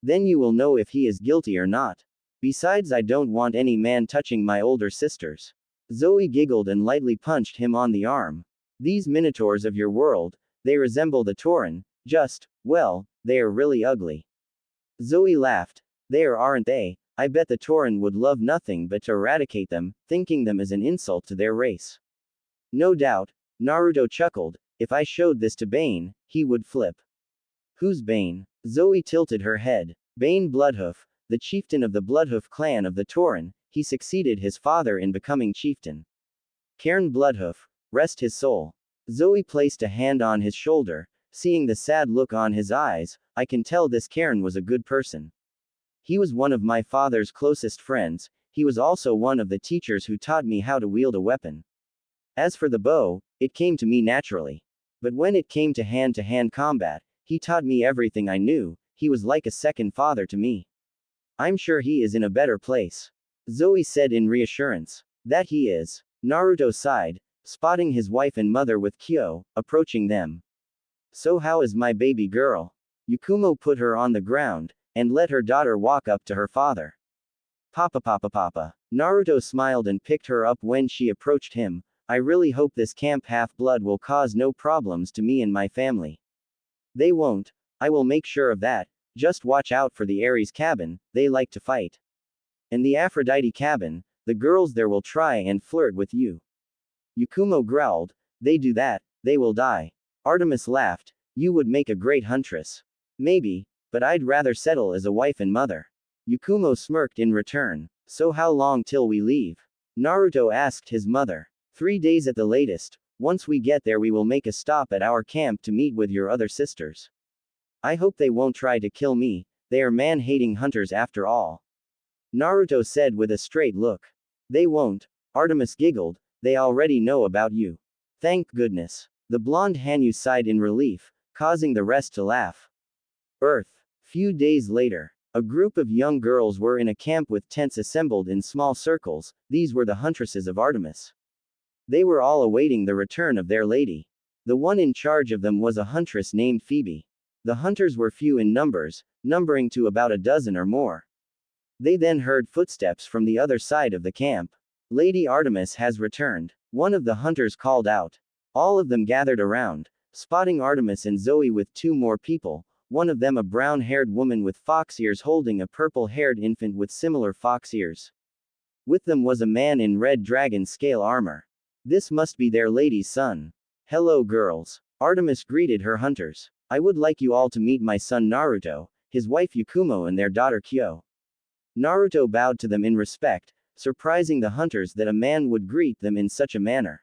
S1: Then you will know if he is guilty or not. Besides, I don't want any man touching my older sisters. Zoe giggled and lightly punched him on the arm. These minotaurs of your world, they resemble the Tauren, well, they are really ugly. Zoe laughed. They aren't they? I bet the Tauren would love nothing but to eradicate them, thinking them as an insult to their race. No doubt, Naruto chuckled. If I showed this to Bane, he would flip. Who's Bane? Zoe tilted her head. Bane Bloodhoof, the chieftain of the Bloodhoof clan of the Tauren, he succeeded his father in becoming chieftain. Cairn Bloodhoof, rest his soul. Zoe placed a hand on his shoulder. Seeing the sad look on his eyes, I can tell this Cairn was a good person. He was one of my father's closest friends. He was also one of the teachers who taught me how to wield a weapon. As for the bow, it came to me naturally. But when it came to hand combat, he taught me everything I knew. He was like a second father to me. I'm sure he is in a better place. Zoe said in reassurance. That he is. Naruto sighed, spotting his wife and mother with Kyo, approaching them. So how is my baby girl? Yakumo put her on the ground, and let her daughter walk up to her father. Papa. Naruto smiled and picked her up when she approached him. I really hope this camp half-blood will cause no problems to me and my family. They won't. I will make sure of that. Just watch out for the Ares cabin, they like to fight. And the Aphrodite cabin, the girls there will try and flirt with you. Yakumo growled, they do that, they will die. Artemis laughed, you would make a great huntress. Maybe, but I'd rather settle as a wife and mother. Yakumo smirked in return. So how long till we leave? Naruto asked his mother. 3 days at the latest. Once we get there we will make a stop at our camp to meet with your other sisters. I hope they won't try to kill me, they are man-hating hunters after all. Naruto said with a straight look. They won't, Artemis giggled, they already know about you. Thank goodness. The blonde Hanyu sighed in relief, causing the rest to laugh. Earth. Few days later. A group of young girls were in a camp with tents assembled in small circles, these were the huntresses of Artemis. They were all awaiting the return of their lady. The one in charge of them was a huntress named Phoebe. The hunters were few in numbers, numbering to about a dozen or more. They then heard footsteps from the other side of the camp. Lady Artemis has returned. One of the hunters called out. All of them gathered around, spotting Artemis and Zoe with two more people, one of them a brown-haired woman with fox ears holding a purple-haired infant with similar fox ears. With them was a man in red dragon scale armor. This must be their lady's son. Hello girls. Artemis greeted her hunters. I would like you all to meet my son Naruto, his wife Yakumo and their daughter Kyo. Naruto bowed to them in respect, surprising the hunters that a man would greet them in such a manner.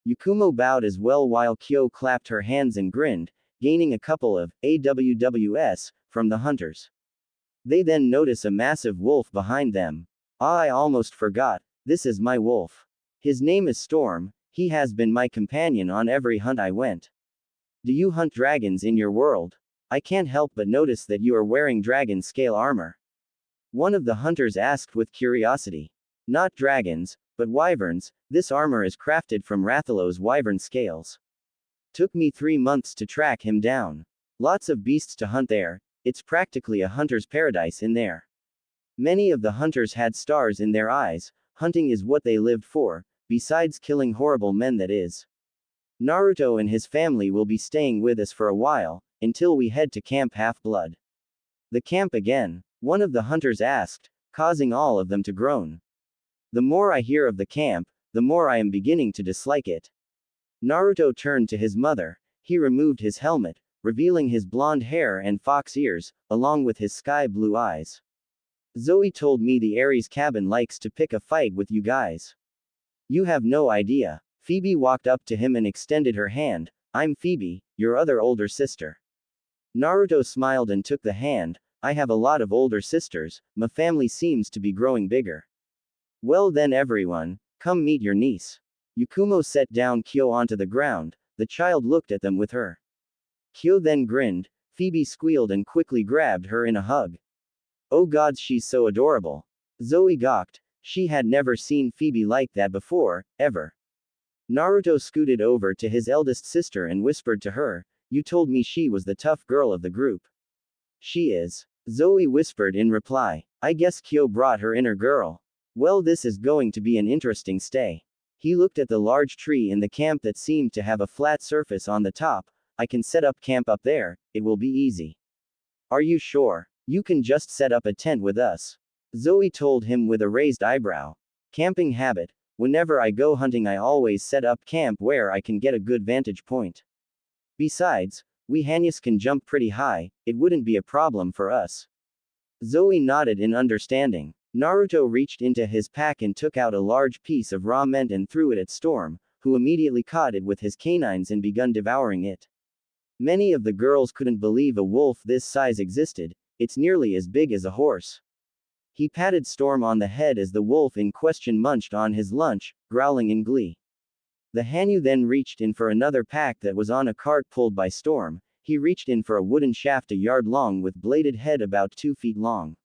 S1: Yakumo bowed as well while Kyo clapped her hands and grinned, gaining a couple of AWWS from the hunters. They then notice a massive wolf behind them. Ah, I almost forgot, this is my wolf. His name is Storm, he has been my companion on every hunt I went. Do you hunt dragons in your world? I can't help but notice that you are wearing dragon scale armor. One of the hunters asked with curiosity. Not dragons, but wyverns, this armor is crafted from Rathalos wyvern scales. Took me 3 months to track him down. Lots of beasts to hunt there, it's practically a hunter's paradise in there. Many of the hunters had stars in their eyes, hunting is what they lived for, besides killing horrible men that is. Naruto and his family will be staying with us for a while, until we head to Camp Half-Blood. The camp again? One of the hunters asked, causing all of them to groan. The more I hear of the camp, the more I am beginning to dislike it. Naruto turned to his mother, he removed his helmet, revealing his blonde hair and fox ears, along with his sky blue eyes. Zoe told me the Aries cabin likes to pick a fight with you guys. You have no idea. Phoebe walked up to him and extended her hand. I'm Phoebe, your other older sister. Naruto smiled and took the hand. I have a lot of older sisters, my family seems to be growing bigger. Well then everyone, come meet your niece. Yakumo set down Kyo onto the ground, the child looked at them with her. Kyo then grinned, Phoebe squealed and quickly grabbed her in a hug. Oh god, she's so adorable. Zoe gawked, she had never seen Phoebe like that before, ever. Naruto scooted over to his eldest sister and whispered to her, you told me she was the tough girl of the group. She is. Zoe whispered in reply. I guess Kyo brought her inner girl. Well, this is going to be an interesting stay. He looked at the large tree in the camp that seemed to have a flat surface on the top. I can set up camp up there, it will be easy. Are you sure? You can just set up a tent with us. Zoe told him with a raised eyebrow. Camping habit. Whenever I go hunting I always set up camp where I can get a good vantage point. Besides, we Hanyas can jump pretty high, it wouldn't be a problem for us. Zoe nodded in understanding. Naruto reached into his pack and took out a large piece of raw meat and threw it at Storm, who immediately caught it with his canines and begun devouring it. Many of the girls couldn't believe a wolf this size existed, it's nearly as big as a horse. He patted Storm on the head as the wolf in question munched on his lunch, growling in glee. The Hanyu then reached in for another pack that was on a cart pulled by Storm. He reached in for a wooden shaft a yard long with bladed head about 2 feet long.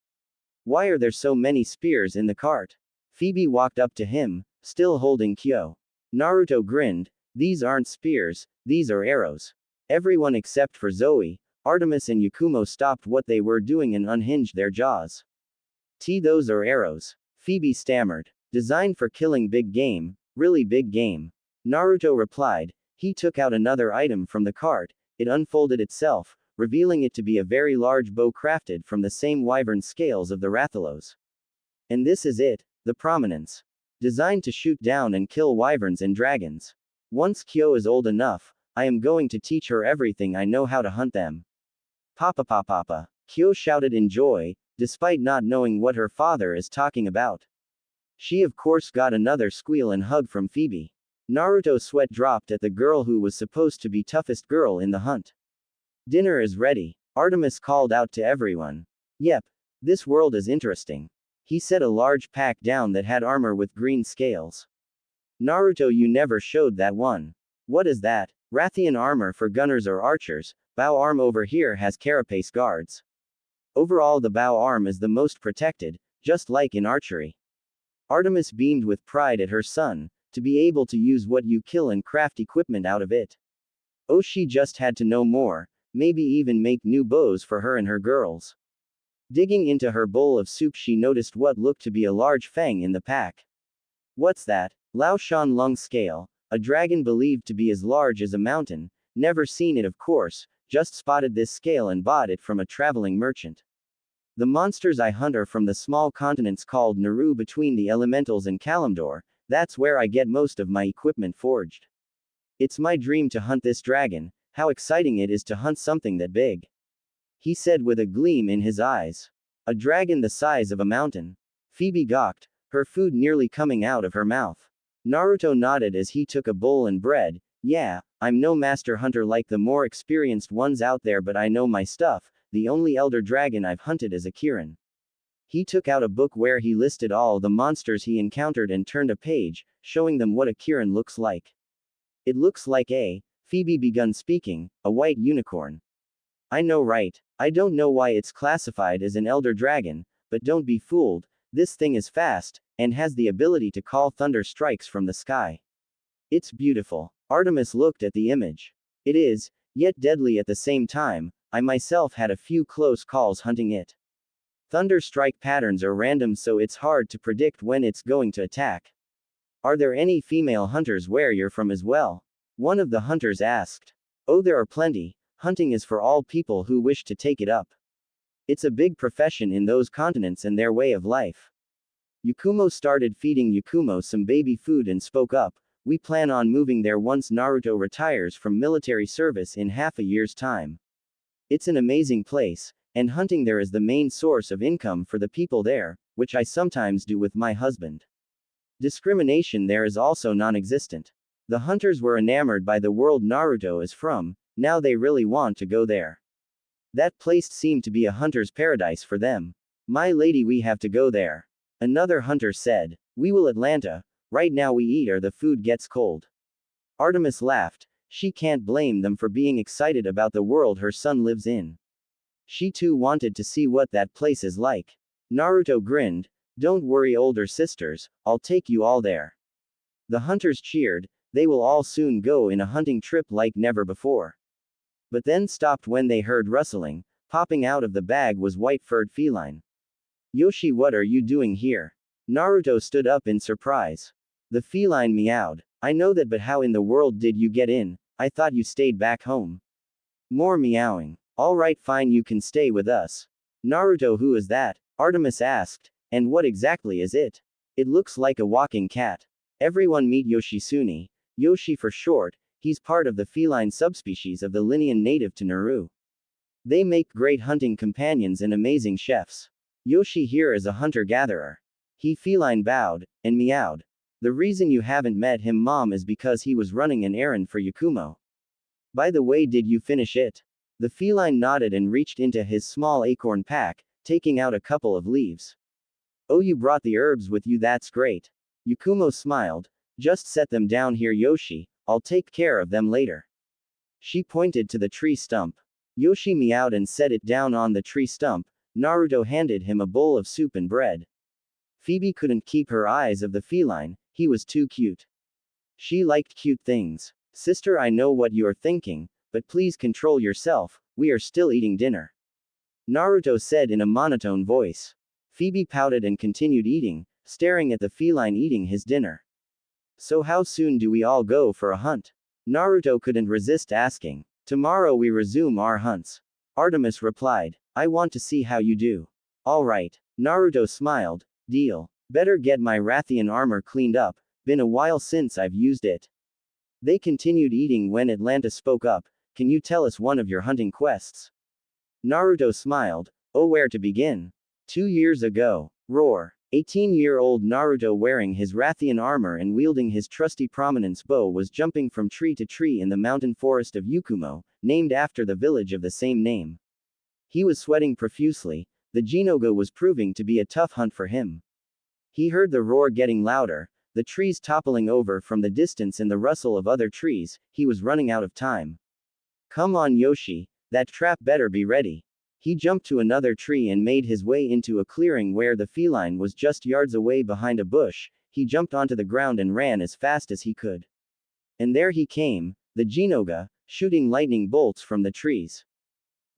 S1: Why are there so many spears in the cart? Phoebe walked up to him, still holding Kyo. Naruto grinned, these aren't spears, these are arrows. Everyone except for Zoe, Artemis and Yakumo stopped what they were doing and unhinged their jaws. Those are arrows. Phoebe stammered. Designed for killing big game, really big game. Naruto replied. He took out another item from the cart, it unfolded itself, revealing it to be a very large bow crafted from the same wyvern scales of the Rathalos. And this is it, the prominence. Designed to shoot down and kill wyverns and dragons. Once Kyo is old enough, I am going to teach her everything I know how to hunt them. Papa papa papa. Kyo shouted in joy, despite not knowing what her father is talking about. She of course got another squeal and hug from Phoebe. Naruto's sweat dropped at the girl who was supposed to be toughest girl in the hunt. Dinner is ready. Artemis called out to everyone. Yep. This world is interesting. He set a large pack down that had armor with green scales. Naruto, you never showed that one. What is that? Rathian armor for gunners or archers. Bow arm over here has carapace guards. Overall, the bow arm is the most protected, just like in archery. Artemis beamed with pride at her son, to be able to use what you kill and craft equipment out of it. Oh, she just had to know more, maybe even make new bows for her and her girls. Digging into her bowl of soup, she noticed what looked to be a large fang in the pack. What's that? Lao Shan Lung scale, a dragon believed to be as large as a mountain, never seen it of course, just spotted this scale and bought it from a traveling merchant. The monsters I hunt are from the small continents called Naru between the elementals and Kalimdor, that's where I get most of my equipment forged. It's my dream to hunt this dragon, how exciting it is to hunt something that big. He said with a gleam in his eyes. A dragon the size of a mountain. Phoebe gawked, her food nearly coming out of her mouth. Naruto nodded as he took a bowl and bread. Yeah, I'm no master hunter like the more experienced ones out there, but I know my stuff. The only elder dragon I've hunted is a Kirin. He took out a book where he listed all the monsters he encountered and turned a page, showing them what a Kirin looks like. It looks like Phoebe begun speaking, a white unicorn. I know, right? I don't know why it's classified as an elder dragon, but don't be fooled, this thing is fast, and has the ability to call thunder strikes from the sky. It's beautiful. Artemis looked at the image. It is, yet deadly at the same time. I myself had a few close calls hunting it. Thunder strike patterns are random, so it's hard to predict when it's going to attack. Are there any female hunters where you're from as well? One of the hunters asked. Oh, there are plenty. Hunting is for all people who wish to take it up. It's a big profession in those continents and their way of life. Yakumo started feeding Yakumo some baby food and spoke up. We plan on moving there once Naruto retires from military service in half a year's time. It's an amazing place, and hunting there is the main source of income for the people there, which I sometimes do with my husband. Discrimination there is also non-existent. The hunters were enamored by the world Naruto is from, now they really want to go there. That place seemed to be a hunter's paradise for them. My lady, we have to go there. Another hunter said. We will Atlanta, right now we eat or the food gets cold. Artemis laughed. She can't blame them for being excited about the world her son lives in. She too wanted to see what that place is like. Naruto grinned. Don't worry, older sisters, I'll take you all there. The hunters cheered. They will all soon go in a hunting trip like never before. But then stopped when they heard rustling. Popping out of the bag was white-furred feline. Yoshi, what are you doing here? Naruto stood up in surprise. The feline meowed. I know that, but how in the world did you get in? I thought you stayed back home. More meowing. Alright, fine, you can stay with us. Naruto, who is that? Artemis asked. And what exactly is it? It looks like a walking cat. Everyone meet Yoshitsune. Yoshi for short, he's part of the feline subspecies of the linean native to Naru. They make great hunting companions and amazing chefs. Yoshi here is a hunter-gatherer. He feline bowed, and meowed. The reason you haven't met him, Mom, is because he was running an errand for Yakumo. By the way, did you finish it? The feline nodded and reached into his small acorn pack, taking out a couple of leaves. Oh, you brought the herbs with you, that's great. Yakumo smiled. Just set them down here, Yoshi, I'll take care of them later. She pointed to the tree stump. Yoshi meowed and set it down on the tree stump. Naruto handed him a bowl of soup and bread. Phoebe couldn't keep her eyes off the feline, he was too cute. She liked cute things. Sister, I know what you're thinking, but please control yourself, we are still eating dinner. Naruto said in a monotone voice. Phoebe pouted and continued eating, staring at the feline eating his dinner. So how soon do we all go for a hunt? Naruto couldn't resist asking. Tomorrow we resume our hunts. Artemis replied. I want to see how you do. Alright. Naruto smiled. Deal. Better get my Rathian armor cleaned up, been a while since I've used it. They continued eating when Atlanta spoke up. Can you tell us one of your hunting quests? Naruto smiled. Oh, where to begin? 2 years ago. Roar. 18-year-old Naruto, wearing his Rathian armor and wielding his trusty prominence bow, was jumping from tree to tree in the mountain forest of Yakumo, named after the village of the same name. He was sweating profusely. the Jinoga was proving to be a tough hunt for him. He heard the roar getting louder, the trees toppling over from the distance and the rustle of other trees. He was running out of time. Come on Yoshi, that trap better be ready. He jumped to another tree and made his way into a clearing where the feline was just yards away behind a bush. He jumped onto the ground and ran as fast as he could. And there he came, the Jinoga, shooting lightning bolts from the trees.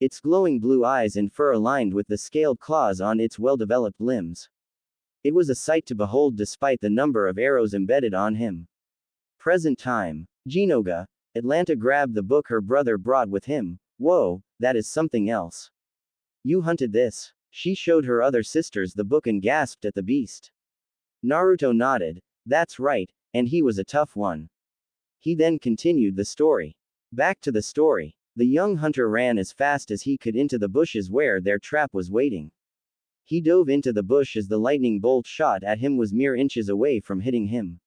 S1: Its glowing blue eyes and fur aligned with the scaled claws on its well-developed limbs. It was a sight to behold despite the number of arrows embedded on him. Present time. Jinoga. Atlanta grabbed the book her brother brought with him. Whoa, that is something else. You hunted this? She showed her other sisters the book and gasped at the beast. Naruto nodded. That's right, and he was a tough one. He then continued the story. Back to the story. The young hunter ran as fast as he could into the bushes where their trap was waiting. He dove into the bush as the lightning bolt shot at him was mere inches away from hitting him.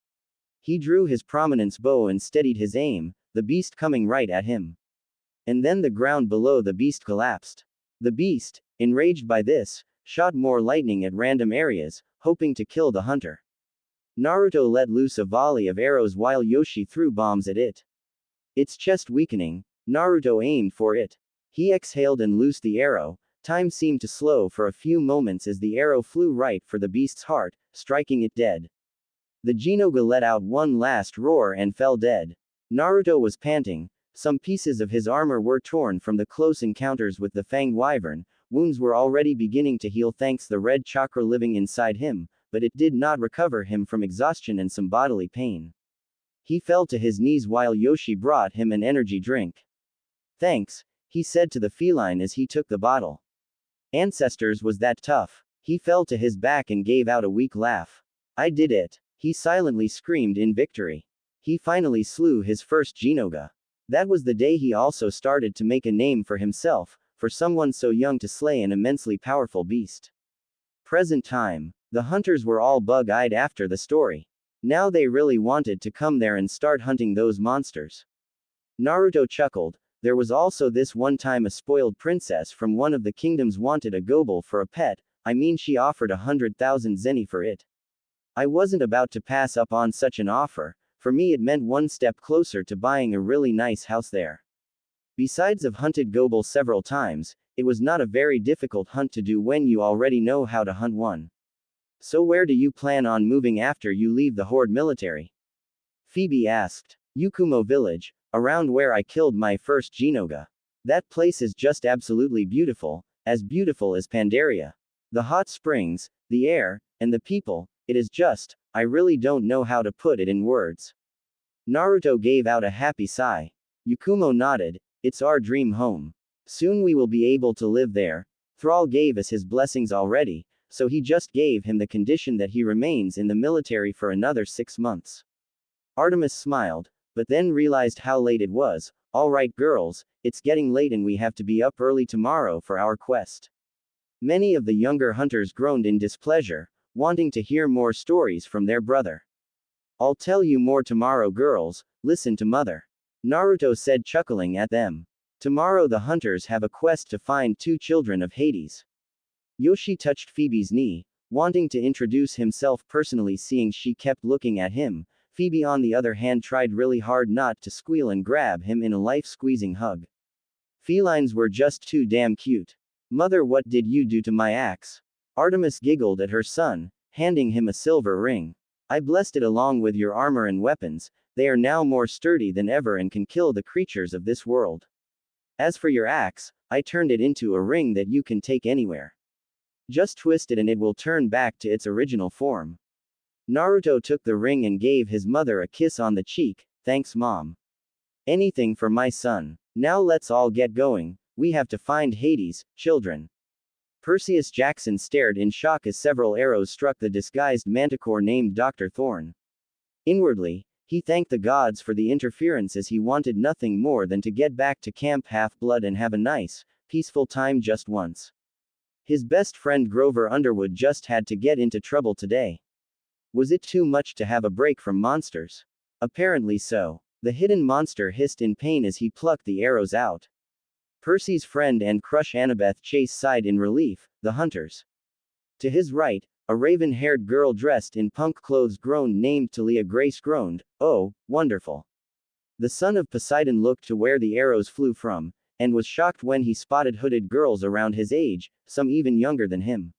S1: He drew his prominence bow and steadied his aim, the beast coming right at him. And then the ground below the beast collapsed. The beast, enraged by this, shot more lightning at random areas, hoping to kill the hunter. Naruto let loose a volley of arrows while Yoshi threw bombs at it. Its chest weakening, Naruto aimed for it. He exhaled and loosed the arrow. Time seemed to slow for a few moments as the arrow flew right for the beast's heart, striking it dead. The Jinoga let out one last roar and fell dead. Naruto was panting. Some pieces of his armor were torn from the close encounters with the fanged wyvern. Wounds were already beginning to heal thanks the red chakra living inside him, but it did not recover him from exhaustion and some bodily pain. He fell to his knees while Yoshi brought him an energy drink. Thanks, he said to the feline as he took the bottle. Ancestors, was that tough? He fell to his back and gave out a weak laugh. I did it. He silently screamed in victory. He finally slew his first Jinoga. That was the day he also started to make a name for himself, for someone so young to slay an immensely powerful beast. Present time. The hunters were all bug-eyed after the story. Now they really wanted to come there and start hunting those monsters. Naruto chuckled. There was also this one time a spoiled princess from one of the kingdoms wanted a gobel for a pet. I mean, she offered 100,000 zeni for it. I wasn't about to pass up on such an offer. For me it meant one step closer to buying a really nice house there. Besides I've hunted gobel several times, it was not a very difficult hunt to do when you already know how to hunt one. So where do you plan on moving after you leave the Horde military? Phoebe asked. Yakumo village, around where I killed my first Jinoga. That place is just absolutely beautiful as Pandaria. The hot springs, the air, and the people, it is just, I really don't know how to put it in words. Naruto gave out a happy sigh. Yakumo nodded. It's our dream home. Soon we will be able to live there. Thrall gave us his blessings already, so he just gave him the condition that he remains in the military for another 6 months. Artemis smiled, but then realized how late it was. Alright girls, it's getting late and we have to be up early tomorrow for our quest. Many of the younger hunters groaned in displeasure, wanting to hear more stories from their brother. I'll tell you more tomorrow girls, listen to mother. Naruto said, chuckling at them. Tomorrow the hunters have a quest to find 2 children of Hades. Yoshi touched Phoebe's knee, wanting to introduce himself personally. Seeing she kept looking at him, Phoebe on the other hand tried really hard not to squeal and grab him in a life-squeezing hug. Felines were just too damn cute. Mother, what did you do to my axe? Artemis giggled at her son, handing him a silver ring. I blessed it along with your armor and weapons. They are now more sturdy than ever and can kill the creatures of this world. As for your axe, I turned it into a ring that you can take anywhere. Just twist it and it will turn back to its original form. Naruto took the ring and gave his mother a kiss on the cheek. Thanks mom. Anything for my son. Now let's all get going. We have to find Hades, children. Perseus Jackson stared in shock as several arrows struck the disguised manticore named Dr. Thorn. Inwardly, he thanked the gods for the interference as he wanted nothing more than to get back to Camp Half-Blood and have a nice, peaceful time just once. His best friend Grover Underwood just had to get into trouble today. Was it too much to have a break from monsters? Apparently so. The hidden monster hissed in pain as he plucked the arrows out. Percy's friend and crush Annabeth Chase sighed in relief. The hunters. To his right, a raven-haired girl dressed in punk clothes named Talia Grace groaned, "Oh, wonderful." The son of Poseidon looked to where the arrows flew from, and was shocked when he spotted hooded girls around his age, some even younger than him.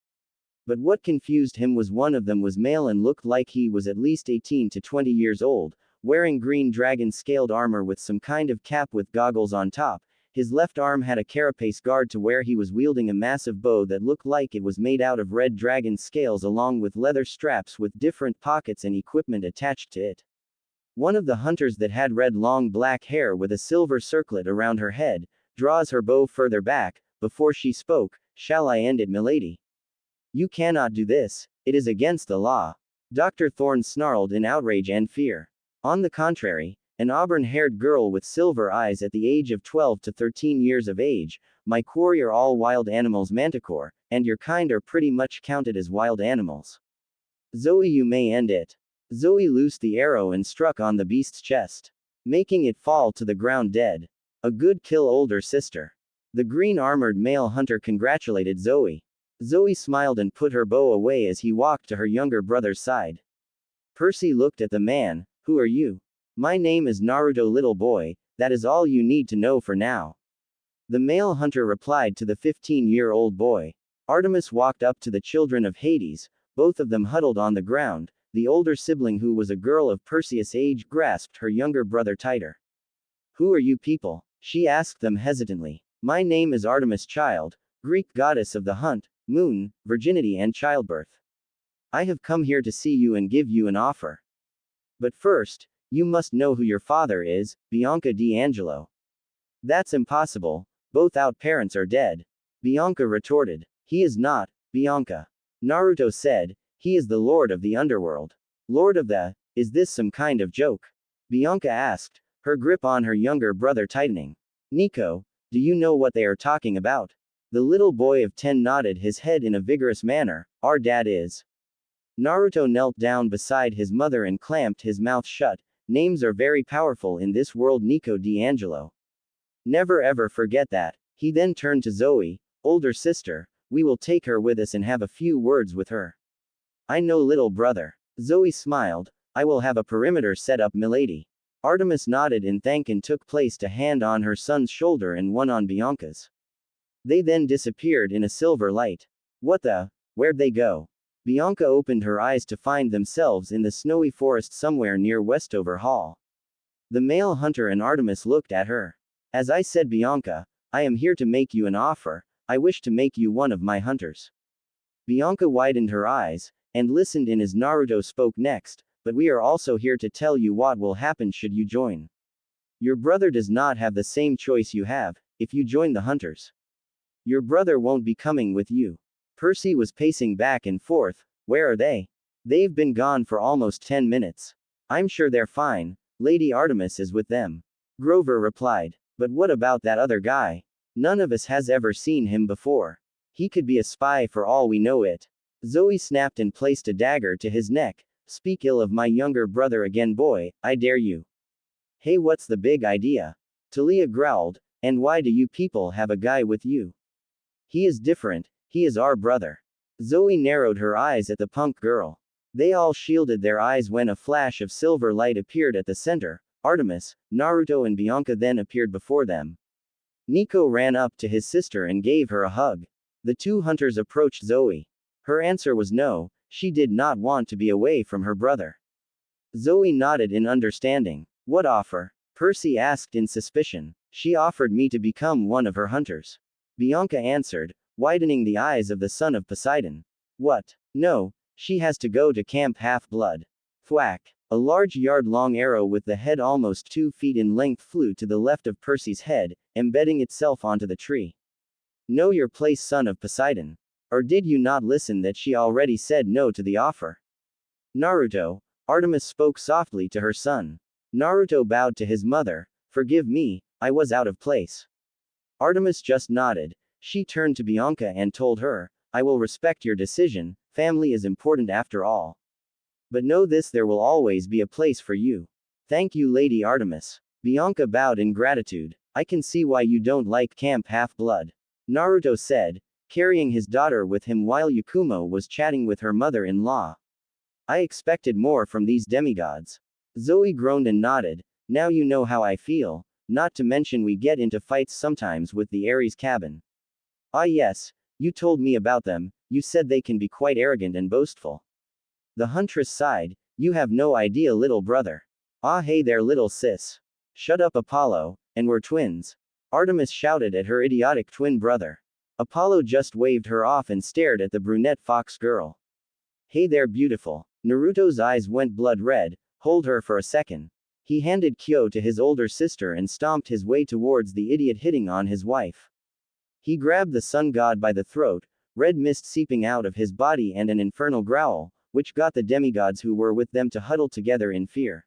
S1: But what confused him was one of them was male and looked like he was at least 18 to 20 years old, wearing green dragon scaled armor with some kind of cap with goggles on top. His left arm had a carapace guard to where he was wielding a massive bow that looked like it was made out of red dragon scales along with leather straps with different pockets and equipment attached to it. One of the hunters that had red long black hair with a silver circlet around her head, draws her bow further back. Before she spoke, "Shall I end it, milady? You cannot do this, it is against the law." Dr. Thorne snarled in outrage and fear. On the contrary, an auburn-haired girl with silver eyes at the age of 12 to 13 years of age, "My quarry are all wild animals, Manticore, and your kind are pretty much counted as wild animals. Zoe, you may end it." Zoe loosed the arrow and struck on the beast's chest, making it fall to the ground dead. "A good kill, older sister." The green-armored male hunter congratulated Zoe. Zoe smiled and put her bow away as he walked to her younger brother's side. Percy looked at the man. "Who are you?" "My name is Naruto, little boy, that is all you need to know for now." The male hunter replied to the 15-year-old boy. Artemis walked up to the children of Hades, both of them huddled on the ground. The older sibling, who was a girl of Perseus' age, grasped her younger brother tighter. "Who are you people?" she asked them hesitantly. "My name is Artemis, child, Greek goddess of the hunt, moon, virginity and childbirth. I have come here to see you and give you an offer. But first, you must know who your father is, Bianca D'Angelo." "That's impossible, both our parents are dead," Bianca retorted. "He is not, Bianca," Naruto said. "He is the lord of the underworld." "Lord of the, is this some kind of joke?" Bianca asked, her grip on her younger brother tightening. "Nico, do you know what they are talking about?" The little boy of 10 nodded his head in a vigorous manner. "Our dad is." Naruto knelt down beside his mother and clamped his mouth shut. "Names are very powerful in this world, Nico D'Angelo. Never ever forget that." He then turned to Zoe. "Older sister, we will take her with us and have a few words with her." "I know, little brother." Zoe smiled. "I will have a perimeter set up, milady." Artemis nodded in thank and took placed a hand on her son's shoulder and one on Bianca's. They then disappeared in a silver light. "What the? Where'd they go?" Bianca opened her eyes to find themselves in the snowy forest somewhere near Westover Hall. The male hunter and Artemis looked at her. "As I said, Bianca, I am here to make you an offer. I wish to make you one of my hunters." Bianca widened her eyes, and listened in as Naruto spoke next. "But we are also here to tell you what will happen should you join. Your brother does not have the same choice you have, if you join the hunters. Your brother won't be coming with you." Percy was pacing back and forth. "Where are they? They've been gone for almost 10 minutes. I'm sure they're fine. Lady Artemis is with them." Grover replied. "But what about that other guy? None of us has ever seen him before. He could be a spy for all we know it." Zoe snapped and placed a dagger to his neck. "Speak ill of my younger brother again, boy, I dare you." "Hey, what's the big idea?" Talia growled. "And why do you people have a guy with you?" "He is different, he is our brother." Zoe narrowed her eyes at the punk girl. They all shielded their eyes when a flash of silver light appeared at the center. Artemis, Naruto and Bianca then appeared before them. Nico ran up to his sister and gave her a hug. The two hunters approached Zoe. Her answer was no, she did not want to be away from her brother. Zoe nodded in understanding. "What offer?" Percy asked in suspicion. "She offered me to become one of her hunters," Bianca answered, widening the eyes of the son of Poseidon. "What? No, she has to go to Camp Half-Blood." Thwack! A large yard-long arrow with the head almost 2 feet in length flew to the left of Percy's head, embedding itself onto the tree. "Know your place, son of Poseidon. Or did you not listen that she already said no to the offer?" "Naruto," Artemis spoke softly to her son. Naruto bowed to his mother. "Forgive me, I was out of place." Artemis just nodded. She turned to Bianca and told her, "I will respect your decision, family is important after all. But know this, there will always be a place for you." "Thank you, Lady Artemis." Bianca bowed in gratitude. I can see why you don't like Camp Half-Blood. Naruto said, carrying his daughter with him while Yakumo was chatting with her mother-in-law. I expected more from these demigods. Zoe groaned and nodded. Now you know how I feel, not to mention we get into fights sometimes with the Ares cabin. Ah yes, you told me about them, you said they can be quite arrogant and boastful. The huntress sighed, you have no idea little brother. Ah hey there little sis. Shut up Apollo, and we're twins. Artemis shouted at her idiotic twin brother. Apollo just waved her off and stared at the brunette fox girl. Hey there beautiful. Naruto's eyes went blood red. Hold her for a second. He handed Kyo to his older sister and stomped his way towards the idiot hitting on his wife. He grabbed the sun god by the throat, red mist seeping out of his body and an infernal growl, which got the demigods who were with them to huddle together in fear.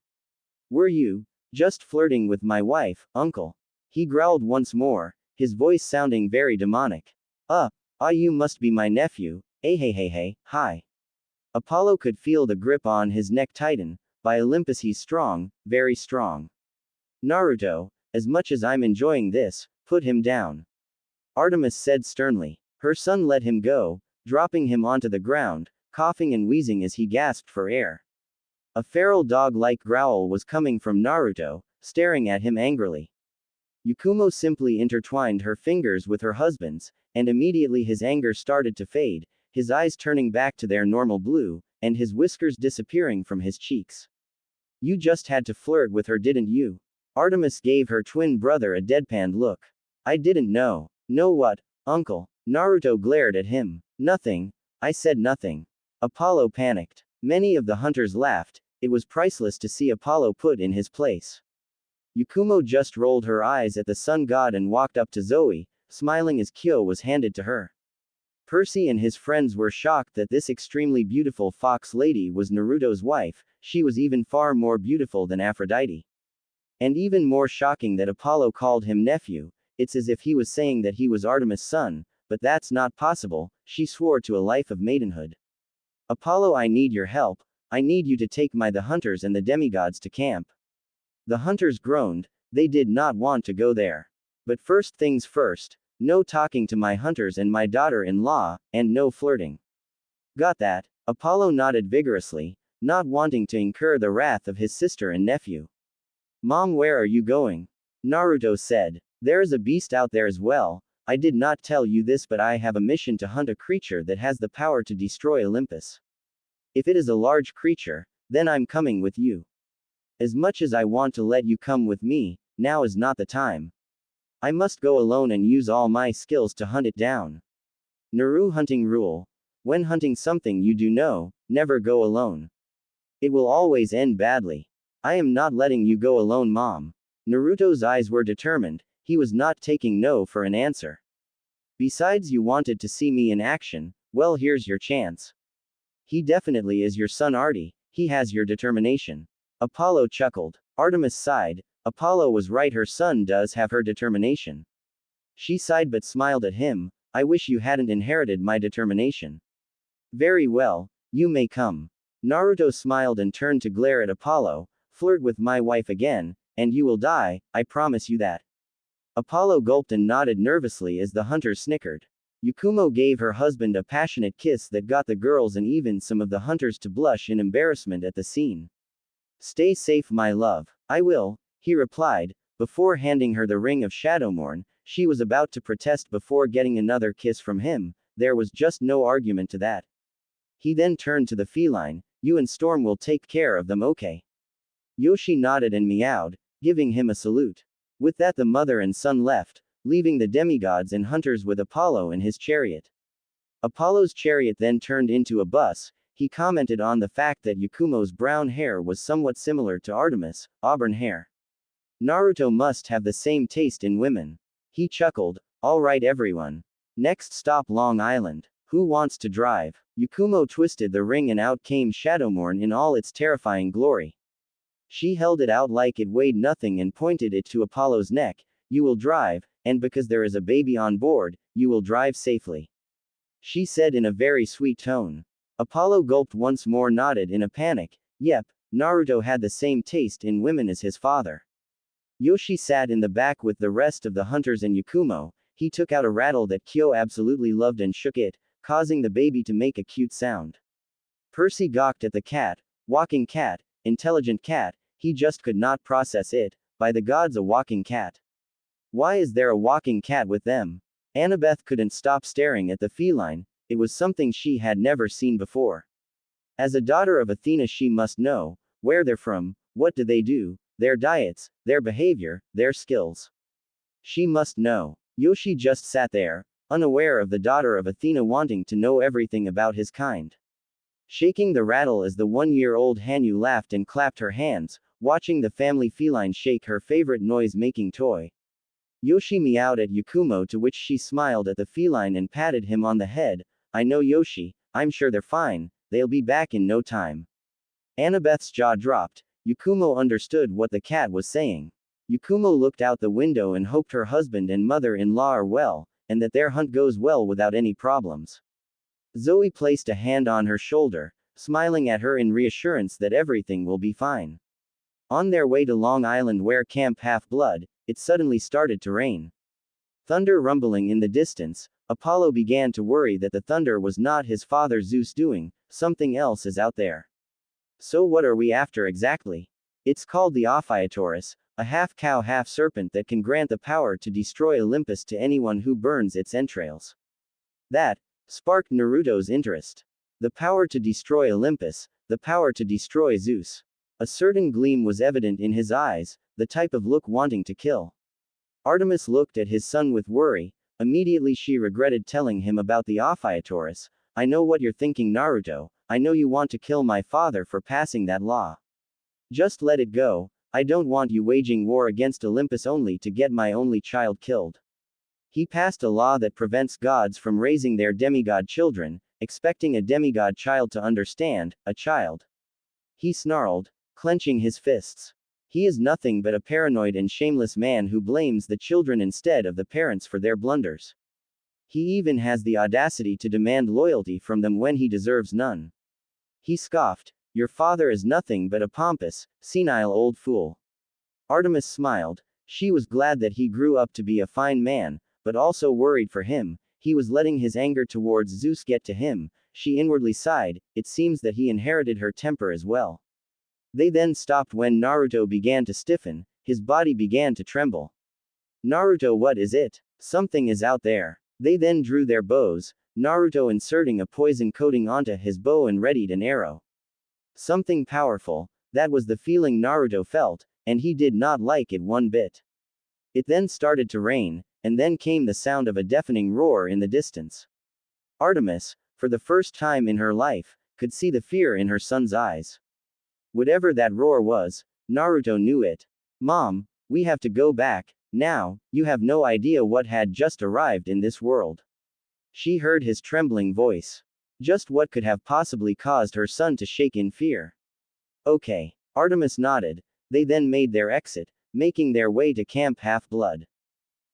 S1: Were you just flirting with my wife, uncle? He growled once more, his voice sounding very demonic. You must be my nephew, hey, hi. Apollo could feel the grip on his neck tighten. By Olympus he's strong, very strong. Naruto, as much as I'm enjoying this, put him down. Artemis said sternly. Her son let him go, dropping him onto the ground, coughing and wheezing as he gasped for air. A feral dog-like growl was coming from Naruto, staring at him angrily. Yakumo simply intertwined her fingers with her husband's, and immediately his anger started to fade, his eyes turning back to their normal blue, and his whiskers disappearing from his cheeks. You just had to flirt with her, didn't you? Artemis gave her twin brother a deadpan look. I didn't know. Know what, uncle? Naruto glared at him. Nothing. I said nothing. Apollo panicked. Many of the hunters laughed. It was priceless to see Apollo put in his place. Yakumo just rolled her eyes at the sun god and walked up to Zoe, smiling as Kyo was handed to her. Percy and his friends were shocked that this extremely beautiful fox lady was Naruto's wife. She was even far more beautiful than Aphrodite. And even more shocking that Apollo called him nephew. It's as if he was saying that he was Artemis' son, but that's not possible. She swore to a life of maidenhood. Apollo, I need your help. I need you to take the hunters and the demigods to camp. The hunters groaned. They did not want to go there. But first things first. No talking to my hunters and my daughter-in-law, and no flirting. Got that? Apollo nodded vigorously, not wanting to incur the wrath of his sister and nephew. Mom, where are you going? Naruto said. There is a beast out there as well. I did not tell you this, but I have a mission to hunt a creature that has the power to destroy Olympus. If it is a large creature, then I'm coming with you. As much as I want to let you come with me, now is not the time. I must go alone and use all my skills to hunt it down. Naru hunting rule. When hunting something you do know, never go alone. It will always end badly. I am not letting you go alone, Mom. Naruto's eyes were determined, he was not taking no for an answer. Besides, you wanted to see me in action, well, here's your chance. He definitely is your son Artie, he has your determination. Apollo chuckled. Artemis sighed. Apollo was right, her son does have her determination. She sighed but smiled at him. I wish you hadn't inherited my determination. Very well, you may come. Naruto smiled and turned to glare at Apollo. Flirt with my wife again, and you will die, I promise you that. Apollo gulped and nodded nervously as the hunters snickered. Yakumo gave her husband a passionate kiss that got the girls and even some of the hunters to blush in embarrassment at the scene. Stay safe, my love. I will, he replied, before handing her the ring of Shadowmourne. She was about to protest before getting another kiss from him. There was just no argument to that. He then turned to the feline. You and Storm will take care of them, okay? Yoshi nodded and meowed, giving him a salute. With that, the mother and son left, leaving the demigods and hunters with Apollo in his chariot. Apollo's chariot then turned into a bus. He commented on the fact that Yakumo's brown hair was somewhat similar to Artemis' auburn hair. Naruto must have the same taste in women. He chuckled. All right, everyone. Next stop, Long Island. Who wants to drive? Yakumo twisted the ring and out came Shadowmourne in all its terrifying glory. She held it out like it weighed nothing and pointed it to Apollo's neck. You will drive, and because there is a baby on board, you will drive safely. She said in a very sweet tone. Apollo gulped once more, nodded in a panic. Yep, Naruto had the same taste in women as his father. Yoshi sat in the back with the rest of the hunters and Yakumo. He took out a rattle that Kyo absolutely loved and shook it, causing the baby to make a cute sound. Percy gawked at the cat, walking cat, intelligent cat, he just could not process it. By the gods, a walking cat. Why is there a walking cat with them? Annabeth couldn't stop staring at the feline, it was something she had never seen before. As a daughter of Athena, she must know where they're from, what do they do, their diets, their behavior, their skills. She must know. Yoshi just sat there, unaware of the daughter of Athena wanting to know everything about his kind. Shaking the rattle as the 1-year-old Hanyu laughed and clapped her hands, watching the family feline shake her favorite noise-making toy. Yoshi meowed at Yakumo, to which she smiled at the feline and patted him on the head. I know, Yoshi, I'm sure they're fine, they'll be back in no time. Annabeth's jaw dropped. Yakumo understood what the cat was saying. Yakumo looked out the window and hoped her husband and mother-in-law are well, and that their hunt goes well without any problems. Zoe placed a hand on her shoulder, smiling at her in reassurance that everything will be fine. On their way to Long Island, where Camp Half-Blood, it suddenly started to rain. Thunder rumbling in the distance, Apollo began to worry that the thunder was not his father Zeus doing, something else is out there. So what are we after exactly? It's called the Ophiuchorus, a half-cow half-serpent that can grant the power to destroy Olympus to anyone who burns its entrails. That sparked Naruto's interest. The power to destroy Olympus, the power to destroy Zeus. A certain gleam was evident in his eyes, the type of look wanting to kill. Artemis looked at his son with worry. Immediately she regretted telling him about the Ophiuchorus. I know what you're thinking, Naruto, I know you want to kill my father for passing that law. Just let it go, I don't want you waging war against Olympus only to get my only child killed. He passed a law that prevents gods from raising their demigod children, expecting a demigod child to understand, a child. He snarled, clenching his fists. He is nothing but a paranoid and shameless man who blames the children instead of the parents for their blunders. He even has the audacity to demand loyalty from them when he deserves none. He scoffed, your father is nothing but a pompous, senile old fool. Artemis smiled. She was glad that he grew up to be a fine man, but also worried for him. He was letting his anger towards Zeus get to him. She inwardly sighed, it seems that he inherited her temper as well. They then stopped when Naruto began to stiffen, his body began to tremble. Naruto, what is it? Something is out there. They then drew their bows, Naruto inserting a poison coating onto his bow and readied an arrow. Something powerful, that was the feeling Naruto felt, and he did not like it one bit. It then started to rain, and then came the sound of a deafening roar in the distance. Artemis, for the first time in her life, could see the fear in her son's eyes. Whatever that roar was, Naruto knew it. Mom, we have to go back, now, you have no idea what had just arrived in this world. She heard his trembling voice. Just what could have possibly caused her son to shake in fear? Okay. Artemis nodded. They then made their exit, making their way to Camp Half-Blood.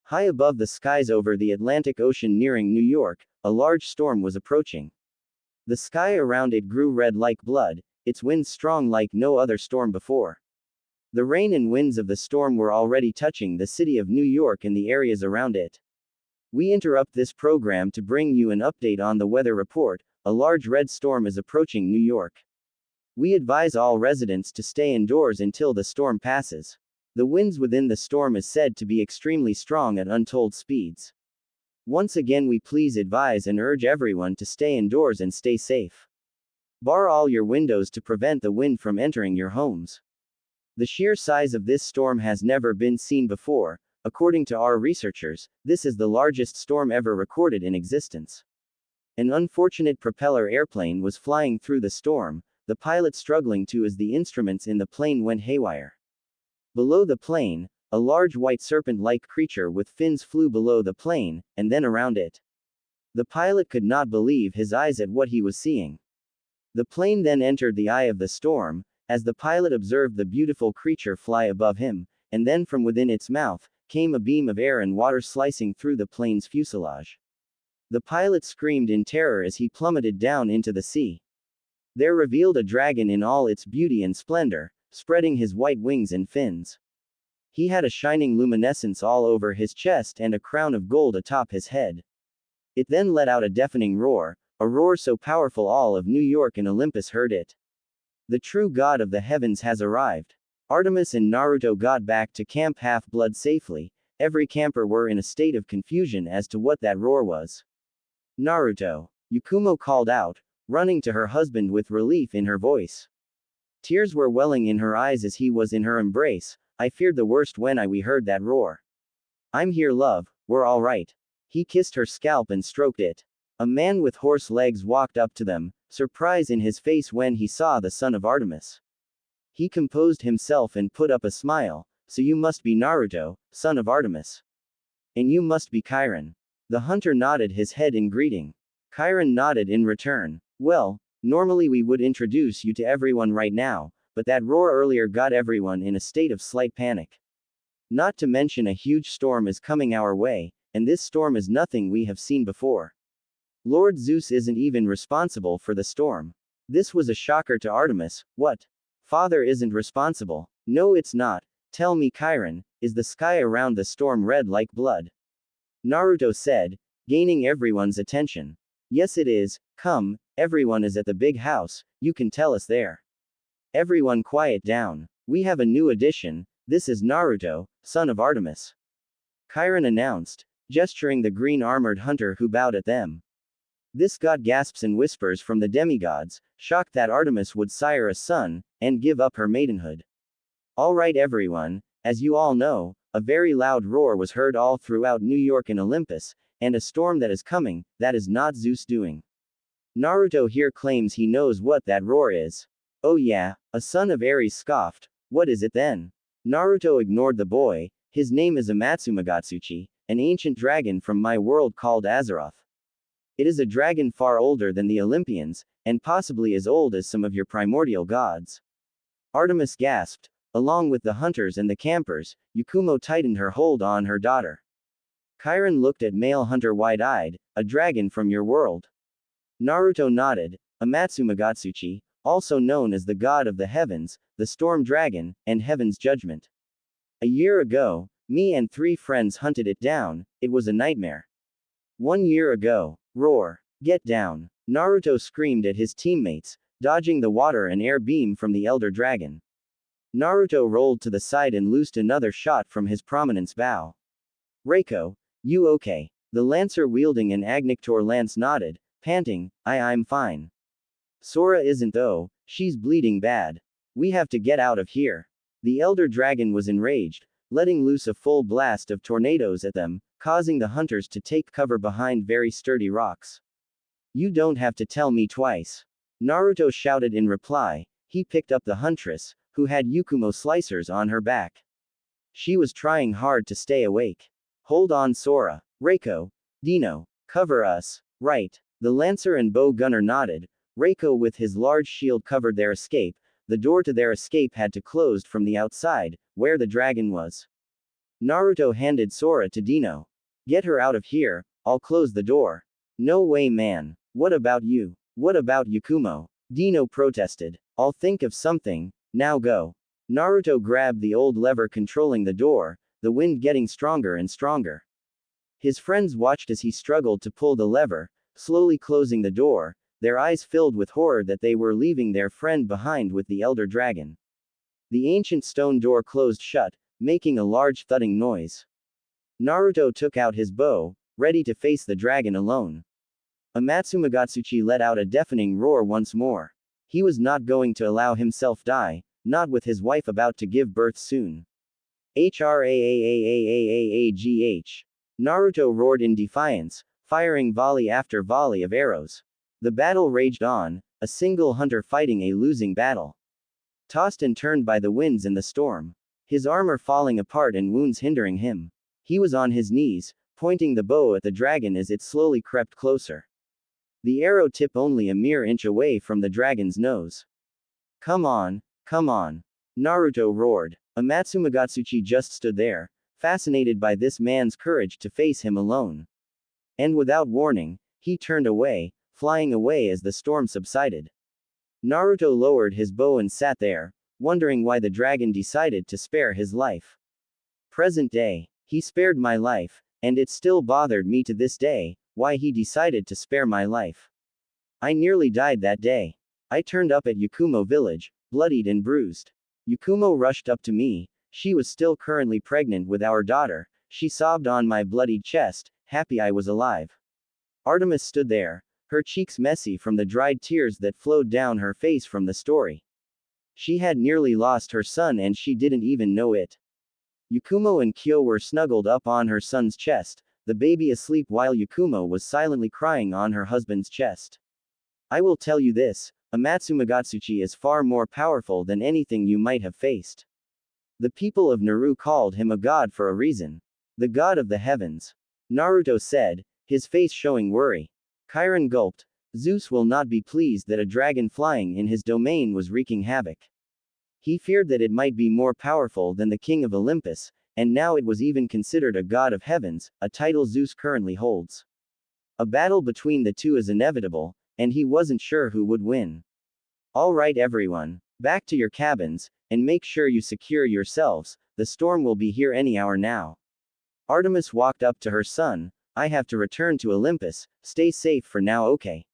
S1: High above the skies over the Atlantic Ocean nearing New York, a large storm was approaching. The sky around it grew red like blood, its winds strong like no other storm before. The rain and winds of the storm were already touching the city of New York and the areas around it. We interrupt this program to bring you an update on the weather report. A large red storm is approaching New York. We advise all residents to stay indoors until the storm passes. The winds within the storm is said to be extremely strong at untold speeds. Once again, we please advise and urge everyone to stay indoors and stay safe. Bar all your windows to prevent the wind from entering your homes. The sheer size of this storm has never been seen before. According to our researchers, this is the largest storm ever recorded in existence. An unfortunate propeller airplane was flying through the storm, the pilot struggling to as the instruments in the plane went haywire. Below the plane, a large white serpent-like creature with fins flew below the plane, and then around it. The pilot could not believe his eyes at what he was seeing. The plane then entered the eye of the storm, as the pilot observed the beautiful creature fly above him, and then from within its mouth, came a beam of air and water slicing through the plane's fuselage. The pilot screamed in terror as he plummeted down into the sea. There revealed a dragon in all its beauty and splendor, spreading his white wings and fins. He had a shining luminescence all over his chest and a crown of gold atop his head. It then let out a deafening roar, a roar so powerful all of New York and Olympus heard it. The true god of the heavens has arrived. Artemis and Naruto got back to Camp Half-Blood safely. Every camper were in a state of confusion as to what that roar was. Naruto, Yakumo called out, running to her husband with relief in her voice. Tears were welling in her eyes as he was in her embrace. I feared the worst when we heard that roar. I'm here, love, we're all right. He kissed her scalp and stroked it. A man with horse legs walked up to them, surprise in his face when he saw the son of Artemis. He composed himself and put up a smile. So you must be Naruto, son of Artemis. And you must be Chiron. The hunter nodded his head in greeting. Chiron nodded in return. Well, normally we would introduce you to everyone right now, but that roar earlier got everyone in a state of slight panic. Not to mention a huge storm is coming our way, and this storm is nothing we have seen before. Lord Zeus isn't even responsible for the storm. This was a shocker to Artemis. What? Father isn't responsible? No, it's not. Tell me, Chiron, is the sky around the storm red like blood? Naruto said, gaining everyone's attention. Yes, it is. Come, everyone is at the big house, you can tell us there. Everyone quiet down. We have a new addition. This is Naruto, son of Artemis. Chiron announced, gesturing the green-armored hunter who bowed at them. This god gasps and whispers from the demigods, shocked that Artemis would sire a son, and give up her maidenhood. Alright everyone, as you all know, a very loud roar was heard all throughout New York and Olympus, and a storm that is coming, that is not Zeus doing. Naruto here claims he knows what that roar is. Oh yeah, a son of Ares scoffed, what is it then? Naruto ignored the boy, his name is Amatsumagatsuchi, an ancient dragon from my world called Azeroth. It is a dragon far older than the Olympians, and possibly as old as some of your primordial gods. Artemis gasped. Along with the hunters and the campers, Yakumo tightened her hold on her daughter. Chiron looked at male hunter wide-eyed, a dragon from your world. Naruto nodded. Amatsumagatsuchi, also known as the god of the heavens, the storm dragon, and heaven's judgment. A year ago, me and 3 friends hunted it down, it was a nightmare. 1 year ago. Roar. Get down. Naruto screamed at his teammates, dodging the water and air beam from the elder dragon. Naruto rolled to the side and loosed another shot from his prominence bow. Reiko, you okay? The lancer wielding an Agnictor lance nodded, panting, I'm fine. Sora isn't though, she's bleeding bad. We have to get out of here. The elder dragon was enraged, letting loose a full blast of tornadoes at them, causing the hunters to take cover behind very sturdy rocks. You don't have to tell me twice. Naruto shouted in reply. He picked up the huntress, who had Yakumo slicers on her back. She was trying hard to stay awake. Hold on, Sora. Reiko. Dino. Cover us. Right. The lancer and bow gunner nodded. Reiko with his large shield covered their escape. The door to their escape had to close from the outside, where the dragon was. Naruto handed Sora to Dino. Get her out of here, I'll close the door. No way, man. What about you? What about Yakumo? Dino protested. I'll think of something, now go. Naruto grabbed the old lever controlling the door, the wind getting stronger and stronger. His friends watched as he struggled to pull the lever, slowly closing the door, their eyes filled with horror that they were leaving their friend behind with the elder dragon. The ancient stone door closed shut, making a large thudding noise. Naruto took out his bow, ready to face the dragon alone. Amatsumagatsuchi let out a deafening roar once more. He was not going to allow himself die, not with his wife about to give birth soon. HRAAAAAAAGH. Naruto roared in defiance, firing volley after volley of arrows. The battle raged on, a single hunter fighting a losing battle. Tossed and turned by the winds and the storm. His armor falling apart and wounds hindering him. He was on his knees, pointing the bow at the dragon as it slowly crept closer. The arrow tip only a mere inch away from the dragon's nose. Come on, come on. Naruto roared. Amatsumagatsuchi just stood there, fascinated by this man's courage to face him alone. And without warning, he turned away, flying away as the storm subsided. Naruto lowered his bow and sat there, wondering why the dragon decided to spare his life. Present day. He spared my life, and it still bothered me to this day, why he decided to spare my life. I nearly died that day. I turned up at Yakumo village, bloodied and bruised. Yakumo rushed up to me. She was still currently pregnant with our daughter. She sobbed on my bloodied chest, happy I was alive. Artemis stood there, her cheeks messy from the dried tears that flowed down her face from the story. She had nearly lost her son and she didn't even know it. Yakumo and Kyo were snuggled up on her son's chest, the baby asleep while Yakumo was silently crying on her husband's chest. I will tell you this, Amatsumagatsuchi is far more powerful than anything you might have faced. The people of Naru called him a god for a reason. The god of the heavens. Naruto said, his face showing worry. Chiron gulped. Zeus will not be pleased that a dragon flying in his domain was wreaking havoc. He feared that it might be more powerful than the king of Olympus, and now it was even considered a god of heavens, a title Zeus currently holds. A battle between the two is inevitable, and he wasn't sure who would win. All right everyone, back to your cabins, and make sure you secure yourselves, the storm will be here any hour now. Artemis walked up to her son. I have to return to Olympus, stay safe for now, okay?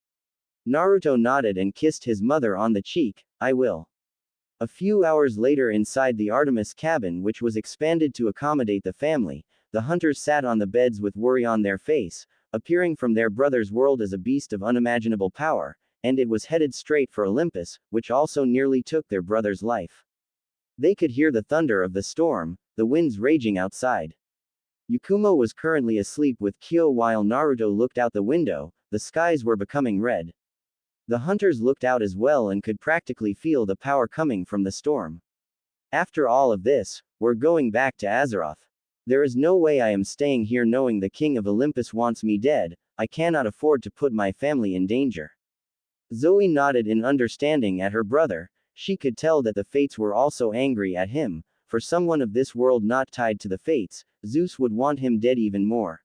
S1: Naruto nodded and kissed his mother on the cheek. I will. A few hours later inside the Artemis cabin, which was expanded to accommodate the family, the hunters sat on the beds with worry on their face, appearing from their brother's world as a beast of unimaginable power, and it was headed straight for Olympus, which also nearly took their brother's life. They could hear the thunder of the storm, the winds raging outside. Yakumo was currently asleep with Kyo while Naruto looked out the window. The skies were becoming red. The hunters looked out as well and could practically feel the power coming from the storm. After all of this, we're going back to Azeroth. There is no way I am staying here knowing the king of Olympus wants me dead. I cannot afford to put my family in danger. Zoe nodded in understanding at her brother. She could tell that the fates were also angry at him. For someone of this world not tied to the fates, Zeus would want him dead even more.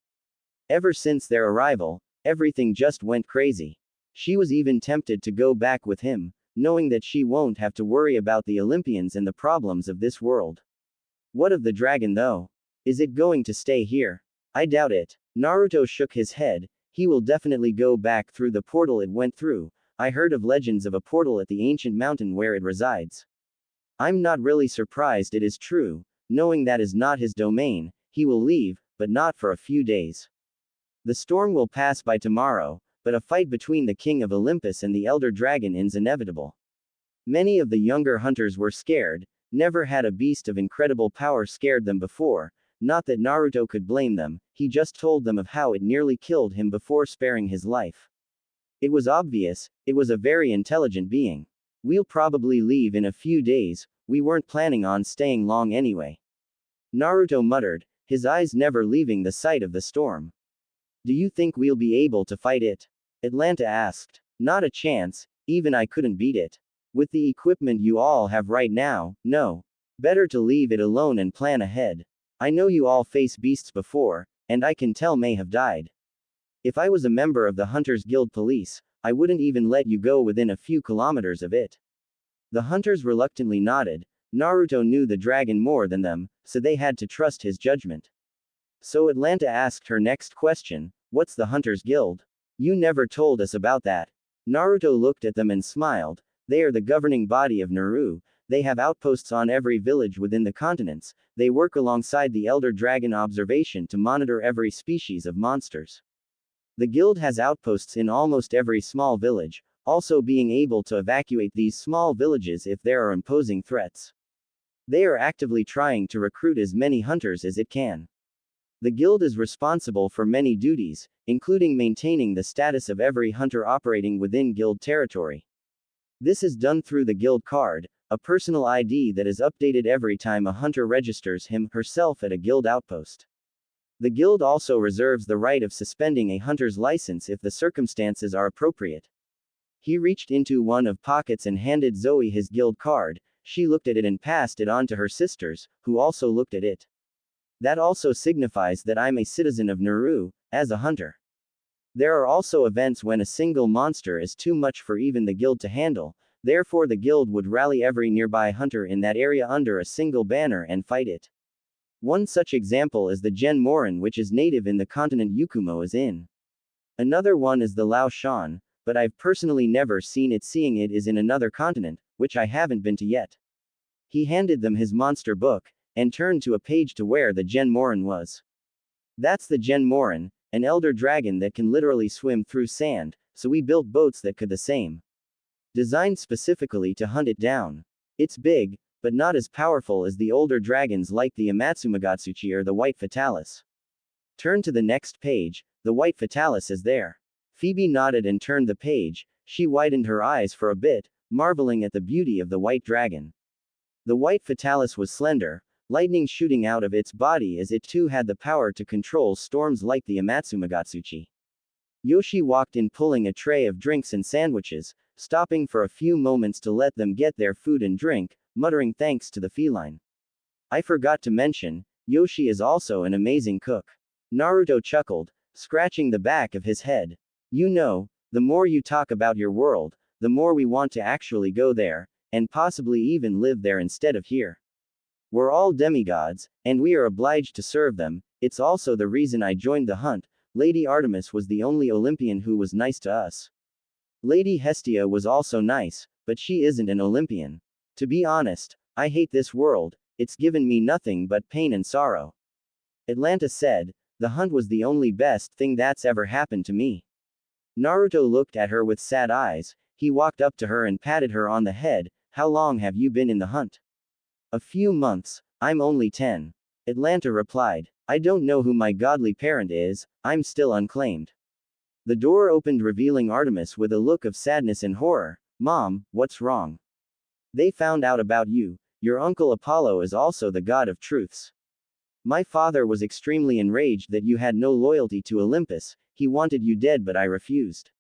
S1: Ever since their arrival, everything just went crazy. She was even tempted to go back with him, knowing that she won't have to worry about the Olympians and the problems of this world. What of the dragon though? Is it going to stay here? I doubt it. Naruto shook his head. He will definitely go back through the portal it went through. I heard of legends of a portal at the ancient mountain where it resides. I'm not really surprised it is true, knowing that is not his domain. He will leave, but not for a few days. The storm will pass by tomorrow, but a fight between the king of Olympus and the elder dragon is inevitable. Many of the younger hunters were scared. Never had a beast of incredible power scared them before. Not that Naruto could blame them, he just told them of how it nearly killed him before sparing his life. It was obvious, it was a very intelligent being. We'll probably leave in a few days, we weren't planning on staying long anyway. Naruto muttered, his eyes never leaving the sight of the storm. Do you think we'll be able to fight it? Atlanta asked. Not a chance, even I couldn't beat it. With the equipment you all have right now, no. Better to leave it alone and plan ahead. I know you all face beasts before, and I can tell may have died. If I was a member of the Hunters Guild police, I wouldn't even let you go within a few kilometers of it. The hunters reluctantly nodded. Naruto knew the dragon more than them, so they had to trust his judgment. So Atlanta asked her next question, what's the Hunters Guild? You never told us about that. Naruto looked at them and smiled. They are the governing body of Naru. They have outposts on every village within the continents. They work alongside the Elder Dragon Observation to monitor every species of monsters. The guild has outposts in almost every small village, also being able to evacuate these small villages if there are imposing threats. They are actively trying to recruit as many hunters as it can. The guild is responsible for many duties, including maintaining the status of every hunter operating within guild territory. This is done through the guild card, a personal ID that is updated every time a hunter registers him/herself at a guild outpost. The guild also reserves the right of suspending a hunter's license if the circumstances are appropriate. He reached into one of pockets and handed Zoe his guild card. She looked at it and passed it on to her sisters, who also looked at it. That also signifies that I'm a citizen of Naru, as a hunter. There are also events when a single monster is too much for even the guild to handle, therefore the guild would rally every nearby hunter in that area under a single banner and fight it. One such example is the Gen Morin, which is native in the continent Yakumo is in. Another one is the Lao Shan, but I've personally never seen it. Seeing it is in another continent, which I haven't been to yet. He handed them his monster book, and turned to a page to where the Gen Morin was. That's the Gen Morin, an elder dragon that can literally swim through sand, so we built boats that could the same. Designed specifically to hunt it down. It's big, but not as powerful as the older dragons like the Amatsumagatsuchi or the White Fatalis. Turn to the next page, the White Fatalis is there. Phoebe nodded and turned the page. She widened her eyes for a bit, marveling at the beauty of the white dragon. The White Fatalis was slender, lightning shooting out of its body as it too had the power to control storms like the Amatsumagatsuchi. Yoshi walked in pulling a tray of drinks and sandwiches, stopping for a few moments to let them get their food and drink, muttering thanks to the feline. I forgot to mention, Yoshi is also an amazing cook. Naruto chuckled, scratching the back of his head. You know, the more you talk about your world, the more we want to actually go there, and possibly even live there instead of here. We're all demigods, and we are obliged to serve them. It's also the reason I joined the hunt. Lady Artemis was the only Olympian who was nice to us. Lady Hestia was also nice, but she isn't an Olympian. To be honest, I hate this world, it's given me nothing but pain and sorrow. Atlanta said, the hunt was the only best thing that's ever happened to me. Naruto looked at her with sad eyes. He walked up to her and patted her on the head. How long have you been in the hunt? A few months, I'm only 10. Atlanta replied. I don't know who my godly parent is, I'm still unclaimed. The door opened, revealing Artemis with a look of sadness and horror. Mom, what's wrong? They found out about you. Your uncle Apollo is also the god of truths. My father was extremely enraged that you had no loyalty to Olympus. He wanted you dead, but I refused.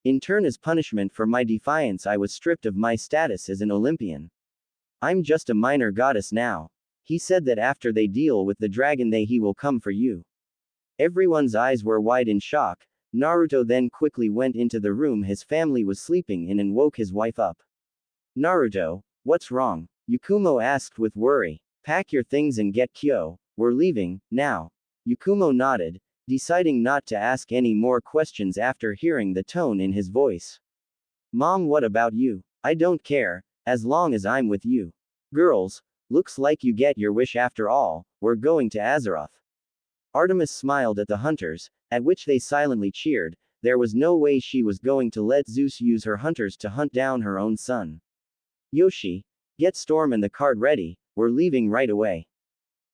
S1: In turn, as punishment for my defiance, I was stripped of my status as an Olympian. I'm just a minor goddess now. He said that after they deal with the dragon, he will come for you. Everyone's eyes were wide in shock. Naruto then quickly went into the room his family was sleeping in and woke his wife up. Naruto, what's wrong? Yakumo asked with worry. Pack your things and get Kyo. We're leaving, now. Yakumo nodded, deciding not to ask any more questions after hearing the tone in his voice. Mom, what about you? I don't care, as long as I'm with you. Girls, looks like you get your wish after all, we're going to Azeroth. Artemis smiled at the hunters, at which they silently cheered. There was no way she was going to let Zeus use her hunters to hunt down her own son. Yoshi, get Storm and the cart ready, we're leaving right away.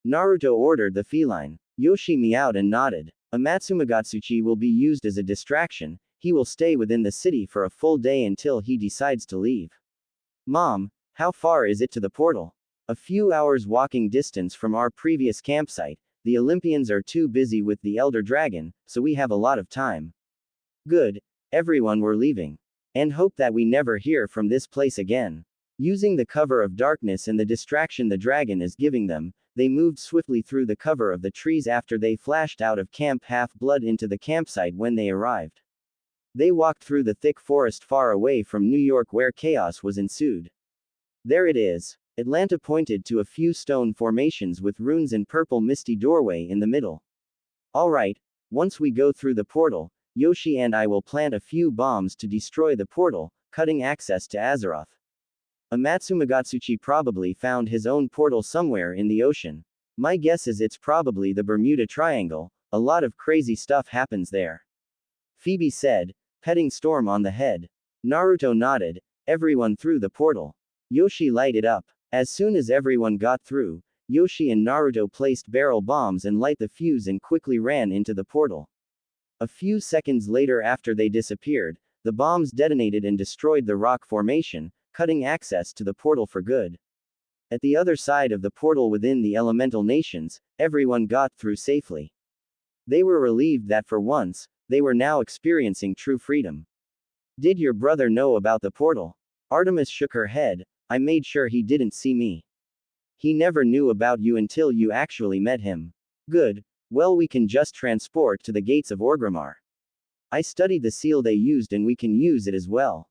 S1: Naruto ordered the feline. Yoshi meowed and nodded. Amatsumagatsuchi will be used as a distraction. He will stay within the city for a full day until he decides to leave. Mom, how far is it to the portal? A few hours walking distance from our previous campsite. The Olympians are too busy with the Elder Dragon, so we have a lot of time. Good, everyone, we're leaving. And hope that we never hear from this place again. Using the cover of darkness and the distraction the dragon is giving them, they moved swiftly through the cover of the trees after they flashed out of Camp Half-Blood into the campsite when they arrived. They walked through the thick forest far away from New York where chaos was ensued. There it is. Atlanta pointed to a few stone formations with runes and purple misty doorway in the middle. Alright, once we go through the portal, Yoshi and I will plant a few bombs to destroy the portal, cutting access to Azeroth. Amatsumagatsuchi probably found his own portal somewhere in the ocean. My guess is it's probably the Bermuda Triangle, a lot of crazy stuff happens there. Phoebe said, petting Storm on the head. Naruto nodded, everyone through the portal. Yoshi lighted up. As soon as everyone got through, Yoshi and Naruto placed barrel bombs and light the fuse and quickly ran into the portal. A few seconds later, after they disappeared, the bombs detonated and destroyed the rock formation, cutting access to the portal for good. At the other side of the portal within the elemental nations, everyone got through safely. They were relieved that for once, they were now experiencing true freedom. Did your brother know about the portal? Artemis shook her head. I made sure he didn't see me. He never knew about you until you actually met him. Good, well, we can just transport to the gates of Orgrimmar. I studied the seal they used and we can use it as well.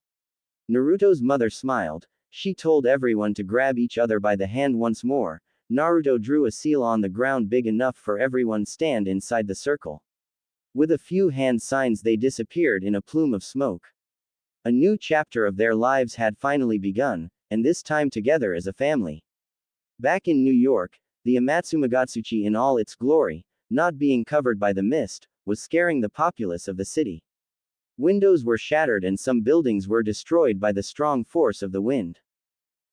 S1: Naruto's mother smiled. She told everyone to grab each other by the hand once more. Naruto drew a seal on the ground big enough for everyone stand inside the circle. With a few hand signs they disappeared in a plume of smoke. A new chapter of their lives had finally begun, and this time together as a family. Back in New York, the Amatsumagatsuchi in all its glory, not being covered by the mist, was scaring the populace of the city. Windows were shattered and some buildings were destroyed by the strong force of the wind.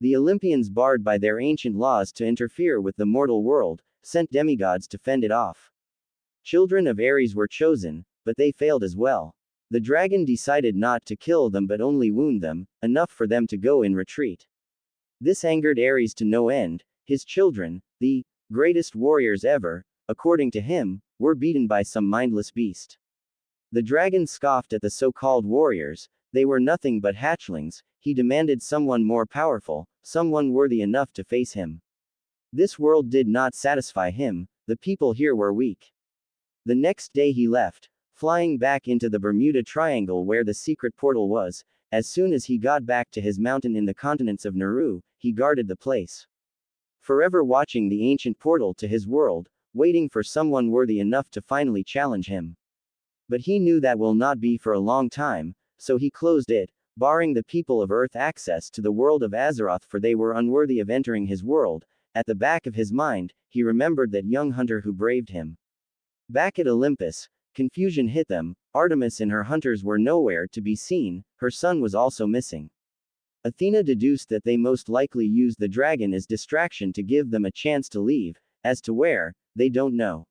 S1: The Olympians, barred by their ancient laws to interfere with the mortal world, sent demigods to fend it off. Children of Ares were chosen, but they failed as well. The dragon decided not to kill them but only wound them, enough for them to go in retreat. This angered Ares to no end. His children, the greatest warriors ever, according to him, were beaten by some mindless beast. The dragon scoffed at the so-called warriors. They were nothing but hatchlings. He demanded someone more powerful, someone worthy enough to face him. This world did not satisfy him. The people here were weak. The next day he left, flying back into the Bermuda Triangle where the secret portal was. As soon as he got back to his mountain in the continents of Naru, he guarded the place. Forever watching the ancient portal to his world, waiting for someone worthy enough to finally challenge him. But he knew that will not be for a long time, so he closed it, barring the people of Earth access to the world of Azeroth, for they were unworthy of entering his world. At the back of his mind, he remembered that young hunter who braved him. Back at Olympus, confusion hit them. Artemis and her hunters were nowhere to be seen. Her son was also missing. Athena deduced that they most likely used the dragon as distraction to give them a chance to leave. As to where, they don't know.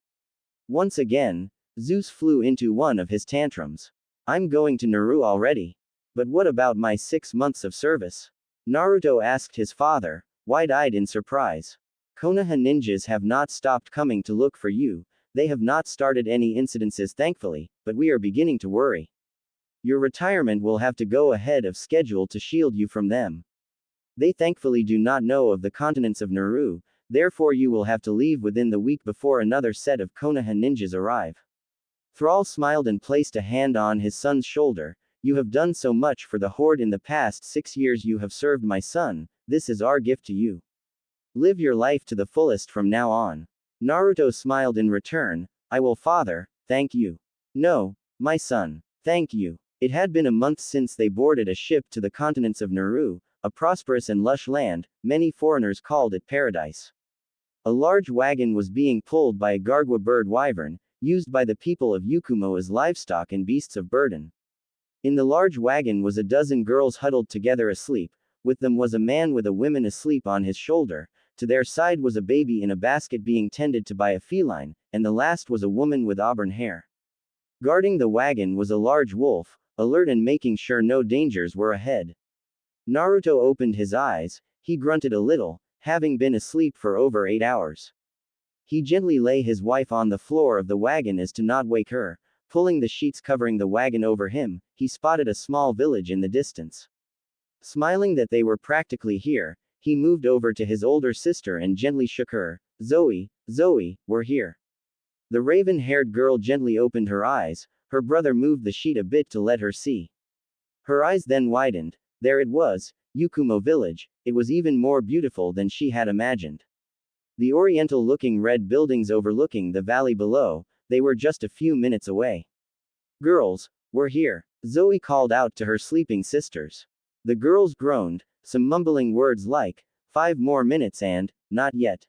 S1: Once again, Zeus flew into one of his tantrums. I'm going to Naru already. But what about my 6 months of service? Naruto asked his father, wide-eyed in surprise. Konoha ninjas have not stopped coming to look for you. They have not started any incidences thankfully, but we are beginning to worry. Your retirement will have to go ahead of schedule to shield you from them. They thankfully do not know of the continents of Naru, therefore you will have to leave within the week before another set of Konoha ninjas arrive. Thrall smiled and placed a hand on his son's shoulder. You have done so much for the Horde in the past 6 years. You have served my son. This is our gift to you. Live your life to the fullest from now on. Naruto smiled in return. I will, father, thank you. No, my son, thank you. It had been a month since they boarded a ship to the continents of Naru, a prosperous and lush land. Many foreigners called it paradise. A large wagon was being pulled by a gargwa bird wyvern, used by the people of Yakumo as livestock and beasts of burden. In the large wagon was a dozen girls huddled together asleep. With them was a man with a woman asleep on his shoulder. To their side was a baby in a basket being tended to by a feline, and the last was a woman with auburn hair. Guarding the wagon was a large wolf, alert and making sure no dangers were ahead. Naruto opened his eyes. He grunted a little, having been asleep for over 8 hours. He gently lay his wife on the floor of the wagon as to not wake her. Pulling the sheets covering the wagon over him, he spotted a small village in the distance. Smiling that they were practically here, he moved over to his older sister and gently shook her. Zoe, we're here. The raven-haired girl gently opened her eyes. Her brother moved the sheet a bit to let her see. Her eyes then widened. There it was, Yakumo village. It was even more beautiful than she had imagined. The oriental-looking red buildings overlooking the valley below. They were just a few minutes away. Girls, we're here, Zoe called out to her sleeping sisters. The girls groaned, some mumbling words like, 5 more minutes and, not yet.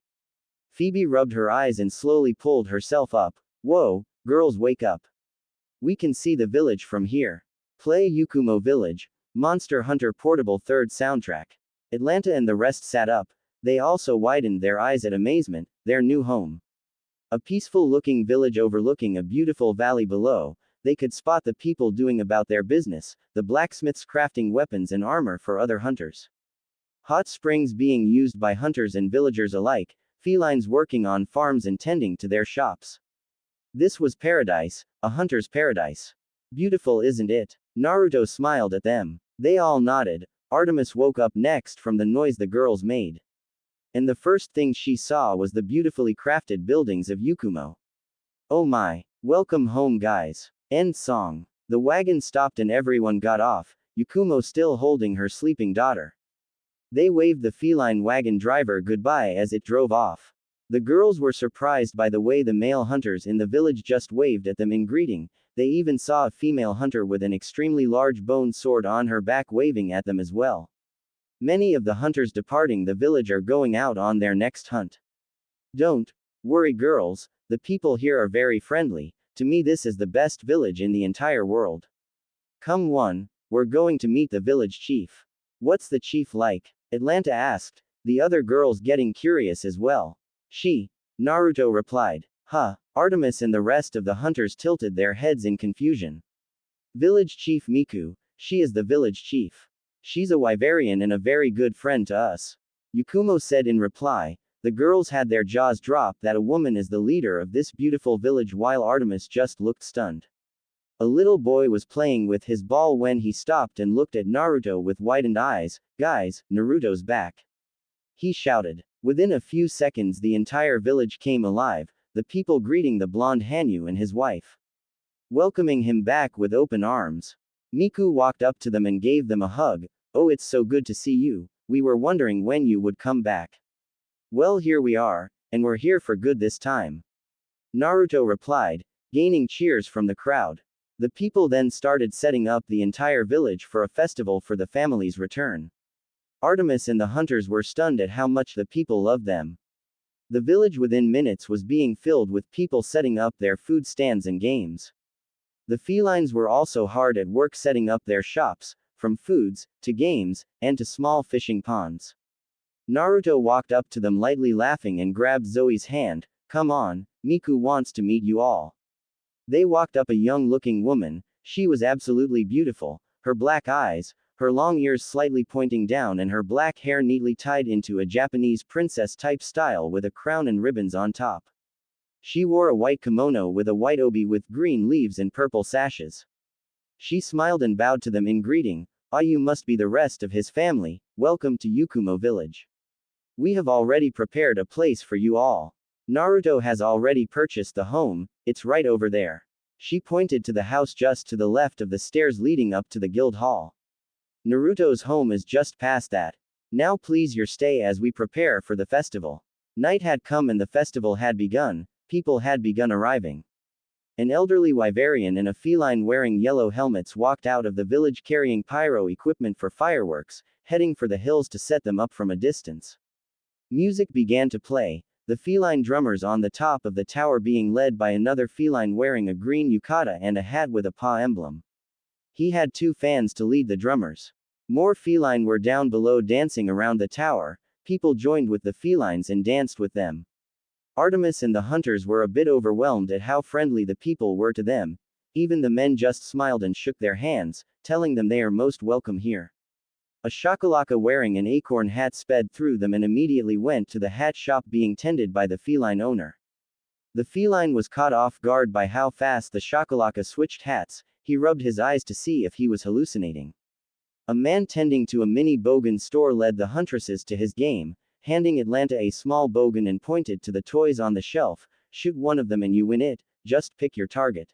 S1: Phoebe rubbed her eyes and slowly pulled herself up. Whoa, girls wake up. We can see the village from here. Play Yakumo Village, Monster Hunter Portable 3rd soundtrack. Atlanta and the rest sat up. They also widened their eyes at amazement, their new home. A peaceful-looking village overlooking a beautiful valley below. They could spot the people doing about their business, the blacksmiths crafting weapons and armor for other hunters. Hot springs being used by hunters and villagers alike, felines working on farms and tending to their shops. This was paradise, a hunter's paradise. Beautiful, isn't it? Naruto smiled at them. They all nodded. Artemis woke up next from the noise the girls made. And the first thing she saw was the beautifully crafted buildings of Yakumo. Oh my. Welcome home, guys. End song. The wagon stopped and everyone got off, Yakumo still holding her sleeping daughter. They waved the feline wagon driver goodbye as it drove off. The girls were surprised by the way the male hunters in the village just waved at them in greeting. They even saw a female hunter with an extremely large bone sword on her back waving at them as well. Many of the hunters departing the village are going out on their next hunt. Don't worry, girls, the people here are very friendly. To me, this is the best village in the entire world. Come on, we're going to meet the village chief. What's the chief like? Atlanta asked, the other girls getting curious as well. Naruto replied. Artemis and the rest of the hunters tilted their heads in confusion. Village Chief Miku, she is the village chief. She's a Wyverian and a very good friend to us. Yakumo said in reply. The girls had their jaws drop that a woman is the leader of this beautiful village while Artemis just looked stunned. A little boy was playing with his ball when he stopped and looked at Naruto with widened eyes. Guys, Naruto's back. He shouted. Within a few seconds the entire village came alive, the people greeting the blonde Hanyu and his wife. Welcoming him back with open arms. Miku walked up to them and gave them a hug. Oh, it's so good to see you, we were wondering when you would come back. Well, here we are, and we're here for good this time. Naruto replied, gaining cheers from the crowd. The people then started setting up the entire village for a festival for the family's return. Artemis and the hunters were stunned at how much the people loved them. The village within minutes was being filled with people setting up their food stands and games. The felines were also hard at work setting up their shops, from foods, to games, and to small fishing ponds. Naruto walked up to them lightly laughing and grabbed Zoe's hand. Come on, Miku wants to meet you all. They walked up a young-looking woman. She was absolutely beautiful, her black eyes, her long ears slightly pointing down and her black hair neatly tied into a Japanese princess-type style with a crown and ribbons on top. She wore a white kimono with a white obi with green leaves and purple sashes. She smiled and bowed to them in greeting. Ah, you must be the rest of his family. Welcome to Yakumo village. We have already prepared a place for you all. Naruto has already purchased the home, it's right over there. She pointed to the house just to the left of the stairs leading up to the guild hall. Naruto's home is just past that. Now please your stay as we prepare for the festival. Night had come and the festival had begun, people had begun arriving. An elderly Wyverian and a feline wearing yellow helmets walked out of the village carrying pyro equipment for fireworks, heading for the hills to set them up from a distance. Music began to play, the feline drummers on the top of the tower being led by another feline wearing a green yukata and a hat with a paw emblem. He had 2 fans to lead the drummers. More feline were down below dancing around the tower, people joined with the felines and danced with them. Artemis and the hunters were a bit overwhelmed at how friendly the people were to them. Even the men just smiled and shook their hands, telling them they are most welcome here. A shakalaka wearing an acorn hat sped through them and immediately went to the hat shop being tended by the feline owner. The feline was caught off guard by how fast the shakalaka switched hats. He rubbed his eyes to see if he was hallucinating. A man tending to a mini bogan store led the huntresses to his game, handing Atlanta a small bogan and pointed to the toys on the shelf. Shoot one of them and you win it, just pick your target.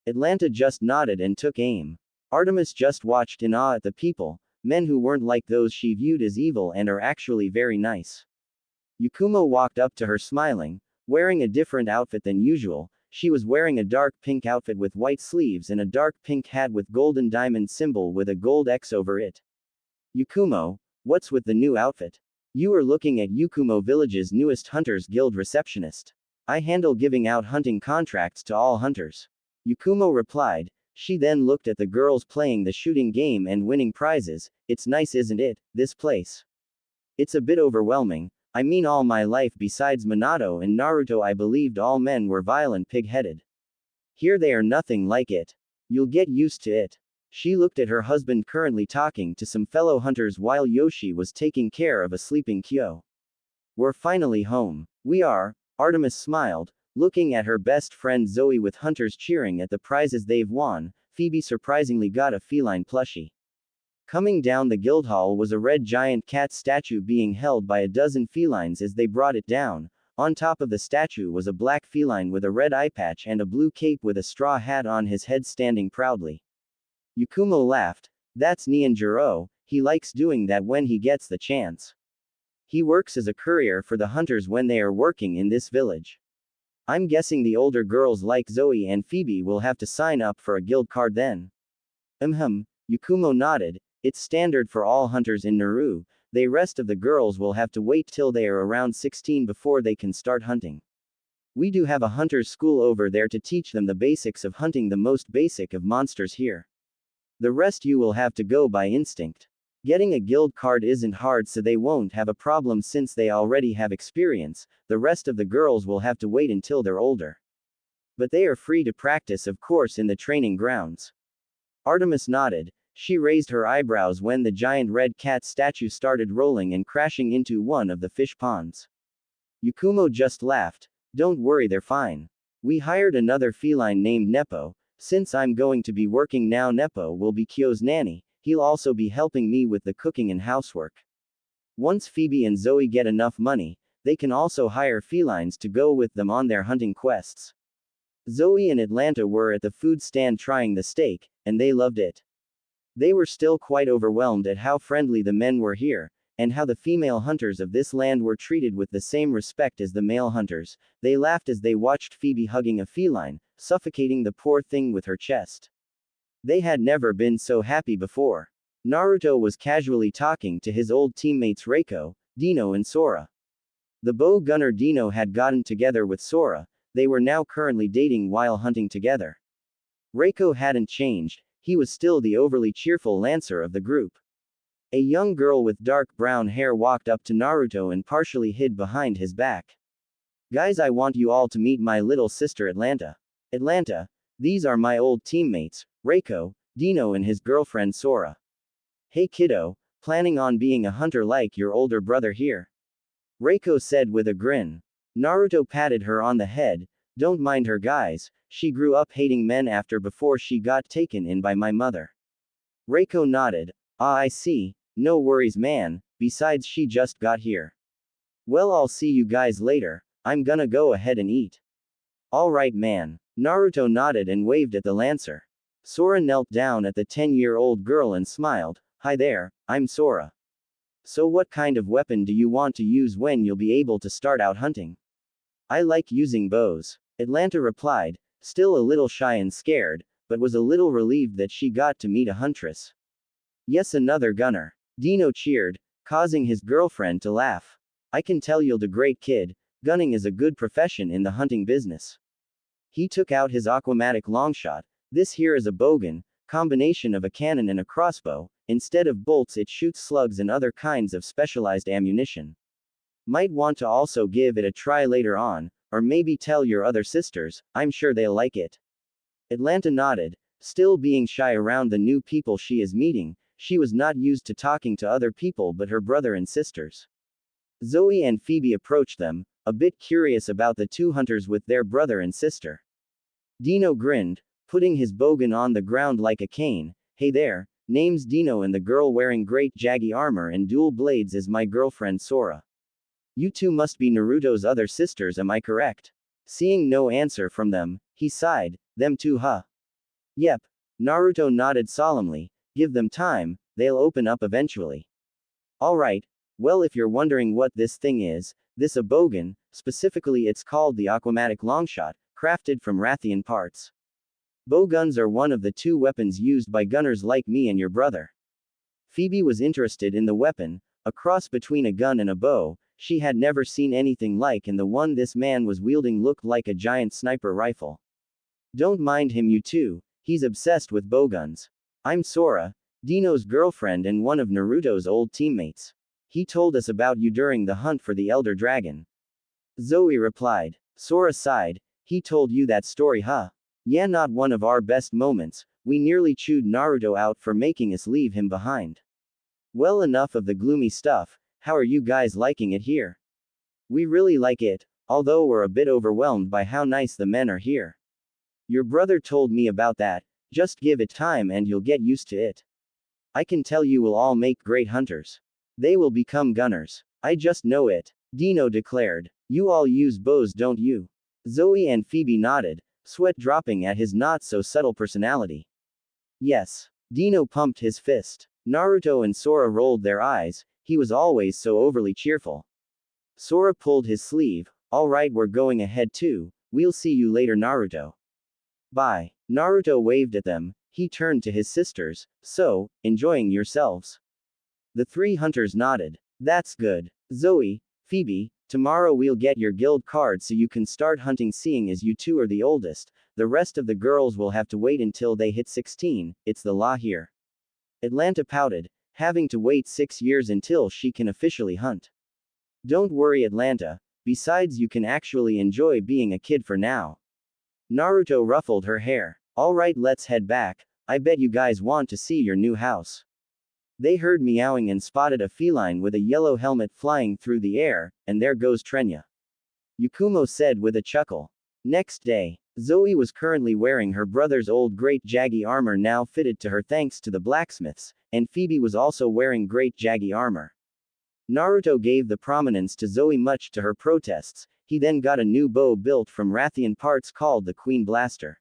S1: Atlanta just nodded and took aim. Artemis just watched in awe at the people, men who weren't like those she viewed as evil and are actually very nice. Yakumo walked up to her smiling, wearing a different outfit than usual. She was wearing a dark pink outfit with white sleeves and a dark pink hat with golden diamond symbol with a gold X over it. Yakumo, what's with the new outfit? You are looking at Yakumo Village's newest Hunters Guild receptionist. I handle giving out hunting contracts to all hunters. Yakumo replied. She then looked at the girls playing the shooting game and winning prizes. It's nice, isn't it, this place? It's a bit overwhelming. I mean, all my life besides Minato and Naruto I believed all men were vile and pig-headed. Here they are nothing like it. You'll get used to it. She looked at her husband currently talking to some fellow hunters while Yoshi was taking care of a sleeping Kyo. We're finally home. We are. Artemis smiled, looking at her best friend Zoe with hunters cheering at the prizes they've won. Phoebe surprisingly got a feline plushie. Coming down the guild hall was a red giant cat statue being held by a dozen felines as they brought it down. On top of the statue was a black feline with a red eye patch and a blue cape with a straw hat on his head standing proudly. Yakumo laughed. That's Nianjiro, he likes doing that when he gets the chance. He works as a courier for the hunters when they are working in this village. I'm guessing the older girls like Zoe and Phoebe will have to sign up for a guild card then. Yakumo nodded. It's standard for all hunters in Naru. The rest of the girls will have to wait till they are around 16 before they can start hunting. We do have a hunter's school over there to teach them the basics of hunting, the most basic of monsters here. The rest you will have to go by instinct. Getting a guild card isn't hard, so they won't have a problem since they already have experience. The rest of the girls will have to wait until they're older. But they are free to practice, of course, in the training grounds. Artemis nodded. She raised her eyebrows when the giant red cat statue started rolling and crashing into one of the fish ponds. Yakumo just laughed. Don't worry, they're fine. We hired another feline named Nepo. Since I'm going to be working now, Nepo will be Kyo's nanny. He'll also be helping me with the cooking and housework. Once Phoebe and Zoe get enough money, they can also hire felines to go with them on their hunting quests. Zoe and Atlanta were at the food stand trying the steak, and they loved it. They were still quite overwhelmed at how friendly the men were here, and how the female hunters of this land were treated with the same respect as the male hunters. They laughed as they watched Phoebe hugging a feline, suffocating the poor thing with her chest. They had never been so happy before. Naruto was casually talking to his old teammates Reiko, Dino and Sora. The bow gunner Dino had gotten together with Sora. They were now currently dating while hunting together. Reiko hadn't changed. He was still the overly cheerful lancer of the group. A young girl with dark brown hair walked up to Naruto and partially hid behind his back. Guys, I want you all to meet my little sister Atlanta. Atlanta, these are my old teammates, Reiko, Dino and his girlfriend Sora. Hey kiddo, planning on being a hunter like your older brother here? Reiko said with a grin. Naruto patted her on the head. Don't mind her guys, she grew up hating men before she got taken in by my mother. Reiko nodded. Ah, I see, no worries man, besides she just got here. Well, I'll see you guys later, I'm gonna go ahead and eat. Alright man. Naruto nodded and waved at the lancer. Sora knelt down at the 10-year-old girl and smiled. Hi there, I'm Sora. So what kind of weapon do you want to use when you'll be able to start out hunting? I like using bows, Atlanta replied, still a little shy and scared, but was a little relieved that she got to meet a huntress. Yes, another gunner. Dino cheered, causing his girlfriend to laugh. I can tell you'll do great, kid. Gunning is a good profession in the hunting business. He took out his aquamatic longshot. This here is a bowgun, combination of a cannon and a crossbow. Instead of bolts, it shoots slugs and other kinds of specialized ammunition. Might want to also give it a try later on, or maybe tell your other sisters, I'm sure they'll like it. Atlanta nodded, still being shy around the new people she is meeting. She was not used to talking to other people but her brother and sisters. Zoe and Phoebe approached them, a bit curious about the two hunters with their brother and sister. Dino grinned, putting his bowgun on the ground like a cane. Hey there, name's Dino and the girl wearing great jaggy armor and dual blades is my girlfriend Sora. You two must be Naruto's other sisters, am I correct? Seeing no answer from them, he sighed, them too huh? Yep. Naruto nodded solemnly, give them time, they'll open up eventually. Alright, well if you're wondering what this thing is, this a bowgun, specifically it's called the aquamatic longshot, crafted from Rathian parts. Bowguns are one of the two weapons used by gunners like me and your brother. Phoebe was interested in the weapon, a cross between a gun and a bow. She had never seen anything like, and the one this man was wielding looked like a giant sniper rifle. Don't mind him, you two, he's obsessed with bowguns. I'm Sora, Dino's girlfriend and one of Naruto's old teammates. He told us about you during the hunt for the Elder Dragon. Zoe replied. Sora sighed, he told you that story huh? Yeah, not one of our best moments, we nearly chewed Naruto out for making us leave him behind. Well, enough of the gloomy stuff, how are you guys liking it here? We really like it, although we're a bit overwhelmed by how nice the men are here. Your brother told me about that, just give it time and you'll get used to it. I can tell you will all make great hunters. They will become gunners. I just know it, Dino declared. You all use bows, don't you? Zoe and Phoebe nodded, sweat dropping at his not so subtle personality. Yes. Dino pumped his fist. Naruto and Sora rolled their eyes, he was always so overly cheerful. Sora pulled his sleeve, alright, we're going ahead too, we'll see you later, Naruto. Bye. Naruto waved at them, he turned to his sisters, so, enjoying yourselves? The three hunters nodded. That's good. Zoe, Phoebe, tomorrow we'll get your guild card so you can start hunting, seeing as you two are the oldest, the rest of the girls will have to wait until they hit 16, it's the law here. Atlanta pouted, having to wait 6 years until she can officially hunt. Don't worry, Atlanta, besides you can actually enjoy being a kid for now. Naruto ruffled her hair. Alright, let's head back, I bet you guys want to see your new house. They heard meowing and spotted a feline with a yellow helmet flying through the air, and there goes Trenya. Yakumo said with a chuckle. Next day, Zoe was currently wearing her brother's old Great Jaggy armor now fitted to her thanks to the blacksmiths, and Phoebe was also wearing Great Jaggy armor. Naruto gave the prominence to Zoe much to her protests, he then got a new bow built from Rathian parts called the Queen Blaster.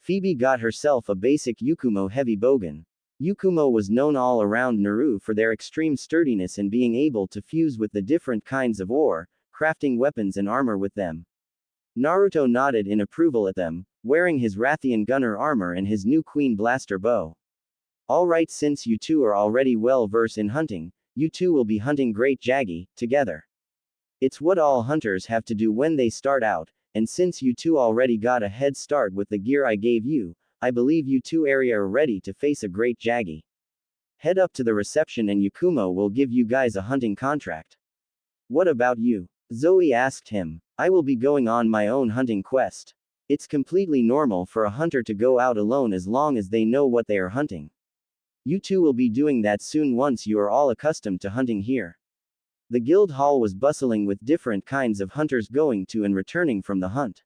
S1: Phoebe got herself a basic Yakumo heavy bowgun. Yakumo was known all around Naru for their extreme sturdiness and being able to fuse with the different kinds of ore, crafting weapons and armor with them. Naruto nodded in approval at them, wearing his Rathian gunner armor and his new Queen Blaster bow. Alright, since you two are already well versed in hunting, you two will be hunting Great Jaggy, together. It's what all hunters have to do when they start out, and since you two already got a head start with the gear I gave you, I believe you two are ready to face a Great Jaggy. Head up to the reception and Yakumo will give you guys a hunting contract. What about you? Zoe asked him. I will be going on my own hunting quest. It's completely normal for a hunter to go out alone as long as they know what they are hunting. You two will be doing that soon once you are all accustomed to hunting here. The guild hall was bustling with different kinds of hunters going to and returning from the hunt.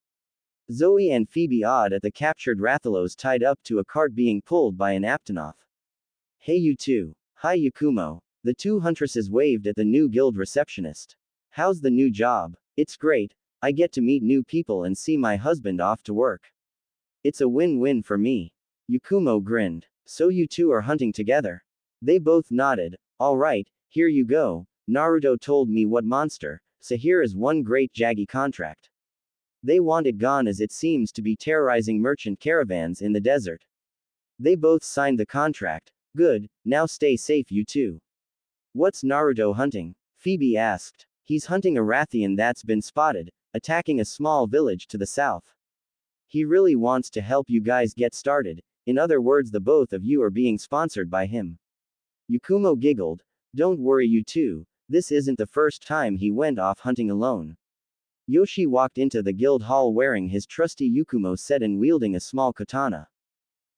S1: Zoe and Phoebe awed at the captured Rathalos tied up to a cart being pulled by an Aptonoth. Hey you two. Hi Yakumo. The two huntresses waved at the new guild receptionist. How's the new job? It's great, I get to meet new people and see my husband off to work. It's a win-win for me. Yakumo grinned. So you two are hunting together? They both nodded. Alright, here you go. Naruto told me what monster, so here is one Great Jaggy contract. They want it gone as it seems to be terrorizing merchant caravans in the desert. They both signed the contract. Good, now stay safe you two. What's Naruto hunting? Phoebe asked. He's hunting a Rathian that's been spotted, attacking a small village to the south. He really wants to help you guys get started, in other words the both of you are being sponsored by him. Yakumo giggled. Don't worry you two, this isn't the first time he went off hunting alone. Yoshi walked into the guild hall wearing his trusty Yakumo set and wielding a small katana.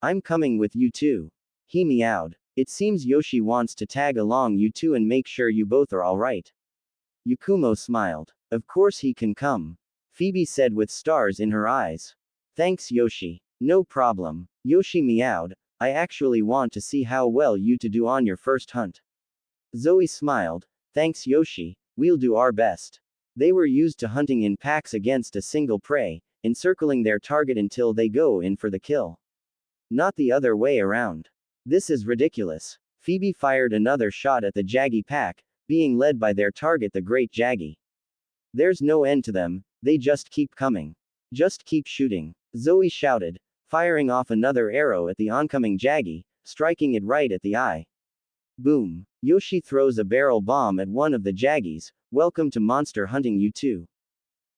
S1: I'm coming with you too. He meowed. It seems Yoshi wants to tag along you two and make sure you both are alright. Yakumo smiled. Of course he can come. Phoebe said with stars in her eyes. Thanks Yoshi. No problem. Yoshi meowed. I actually want to see how well you two do on your first hunt. Zoe smiled. Thanks Yoshi, we'll do our best. They were used to hunting in packs against a single prey, encircling their target until they go in for the kill. Not the other way around. This is ridiculous. Phoebe fired another shot at the Jaggy pack, being led by their target the Great Jaggy. There's no end to them, they just keep coming. Just keep shooting. Zoe shouted, firing off another arrow at the oncoming Jaggy, striking it right at the eye. Boom. Yoshi throws a barrel bomb at one of the Jaggies. Welcome to monster hunting you two.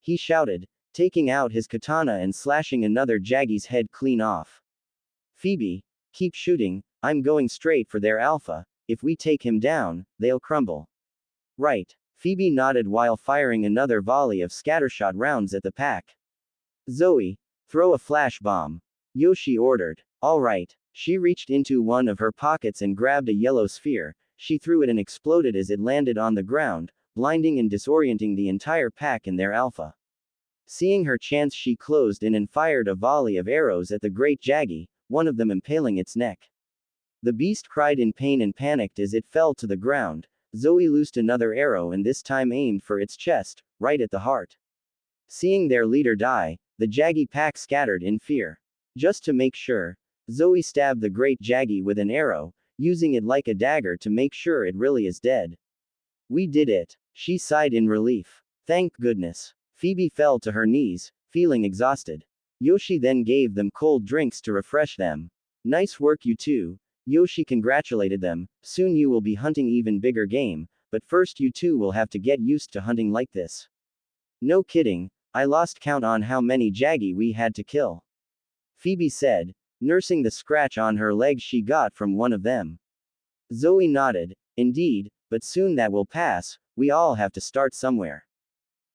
S1: He shouted, taking out his katana and slashing another Jaggy's head clean off. Phoebe, keep shooting, I'm going straight for their alpha, if we take him down, they'll crumble. Right. Phoebe nodded while firing another volley of scattershot rounds at the pack. Zoe, throw a flash bomb. Yoshi ordered. Alright. She reached into one of her pockets and grabbed a yellow sphere, she threw it and exploded as it landed on the ground, blinding and disorienting the entire pack and their alpha. Seeing her chance she closed in and fired a volley of arrows at the Great Jaggy, one of them impaling its neck. The beast cried in pain and panicked as it fell to the ground. Zoe loosed another arrow and this time aimed for its chest, right at the heart. Seeing their leader die, the Jaggy pack scattered in fear. Just to make sure, Zoe stabbed the Great Jaggy with an arrow, using it like a dagger to make sure it really is dead. We did it. She sighed in relief. Thank goodness. Phoebe fell to her knees, feeling exhausted. Yoshi then gave them cold drinks to refresh them. Nice work, you two. Yoshi congratulated them. Soon you will be hunting even bigger game, but first you two will have to get used to hunting like this. No kidding, I lost count on how many Jaggy we had to kill. Phoebe said, nursing the scratch on her leg she got from one of them. Zoe nodded, indeed, but soon that will pass, we all have to start somewhere.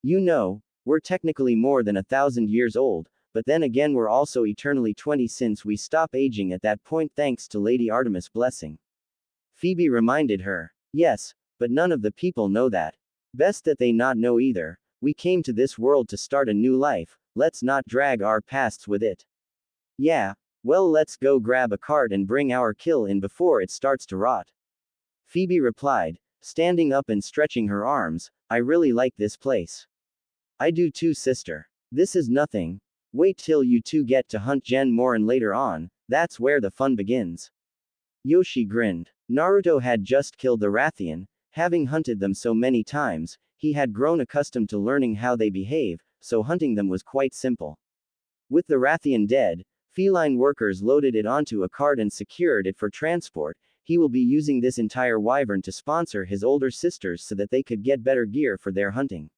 S1: You know, we're technically more than 1,000 years old, but then again we're also eternally 20 since we stop aging at that point thanks to Lady Artemis' blessing. Phoebe reminded her. Yes, but none of the people know that. Best that they not know either. We came to this world to start a new life, let's not drag our pasts with it. Yeah, well let's go grab a cart and bring our kill in before it starts to rot. Phoebe replied, standing up and stretching her arms, I really like this place. I do too, sister. This is nothing. Wait till you two get to hunt Gen Morin later on, that's where the fun begins. Yoshi grinned. Naruto had just killed the Rathian, having hunted them so many times, he had grown accustomed to learning how they behave, so hunting them was quite simple. With the Rathian dead, feline workers loaded it onto a cart and secured it for transport. He will be using this entire wyvern to sponsor his older sisters so that they could get better gear for their hunting.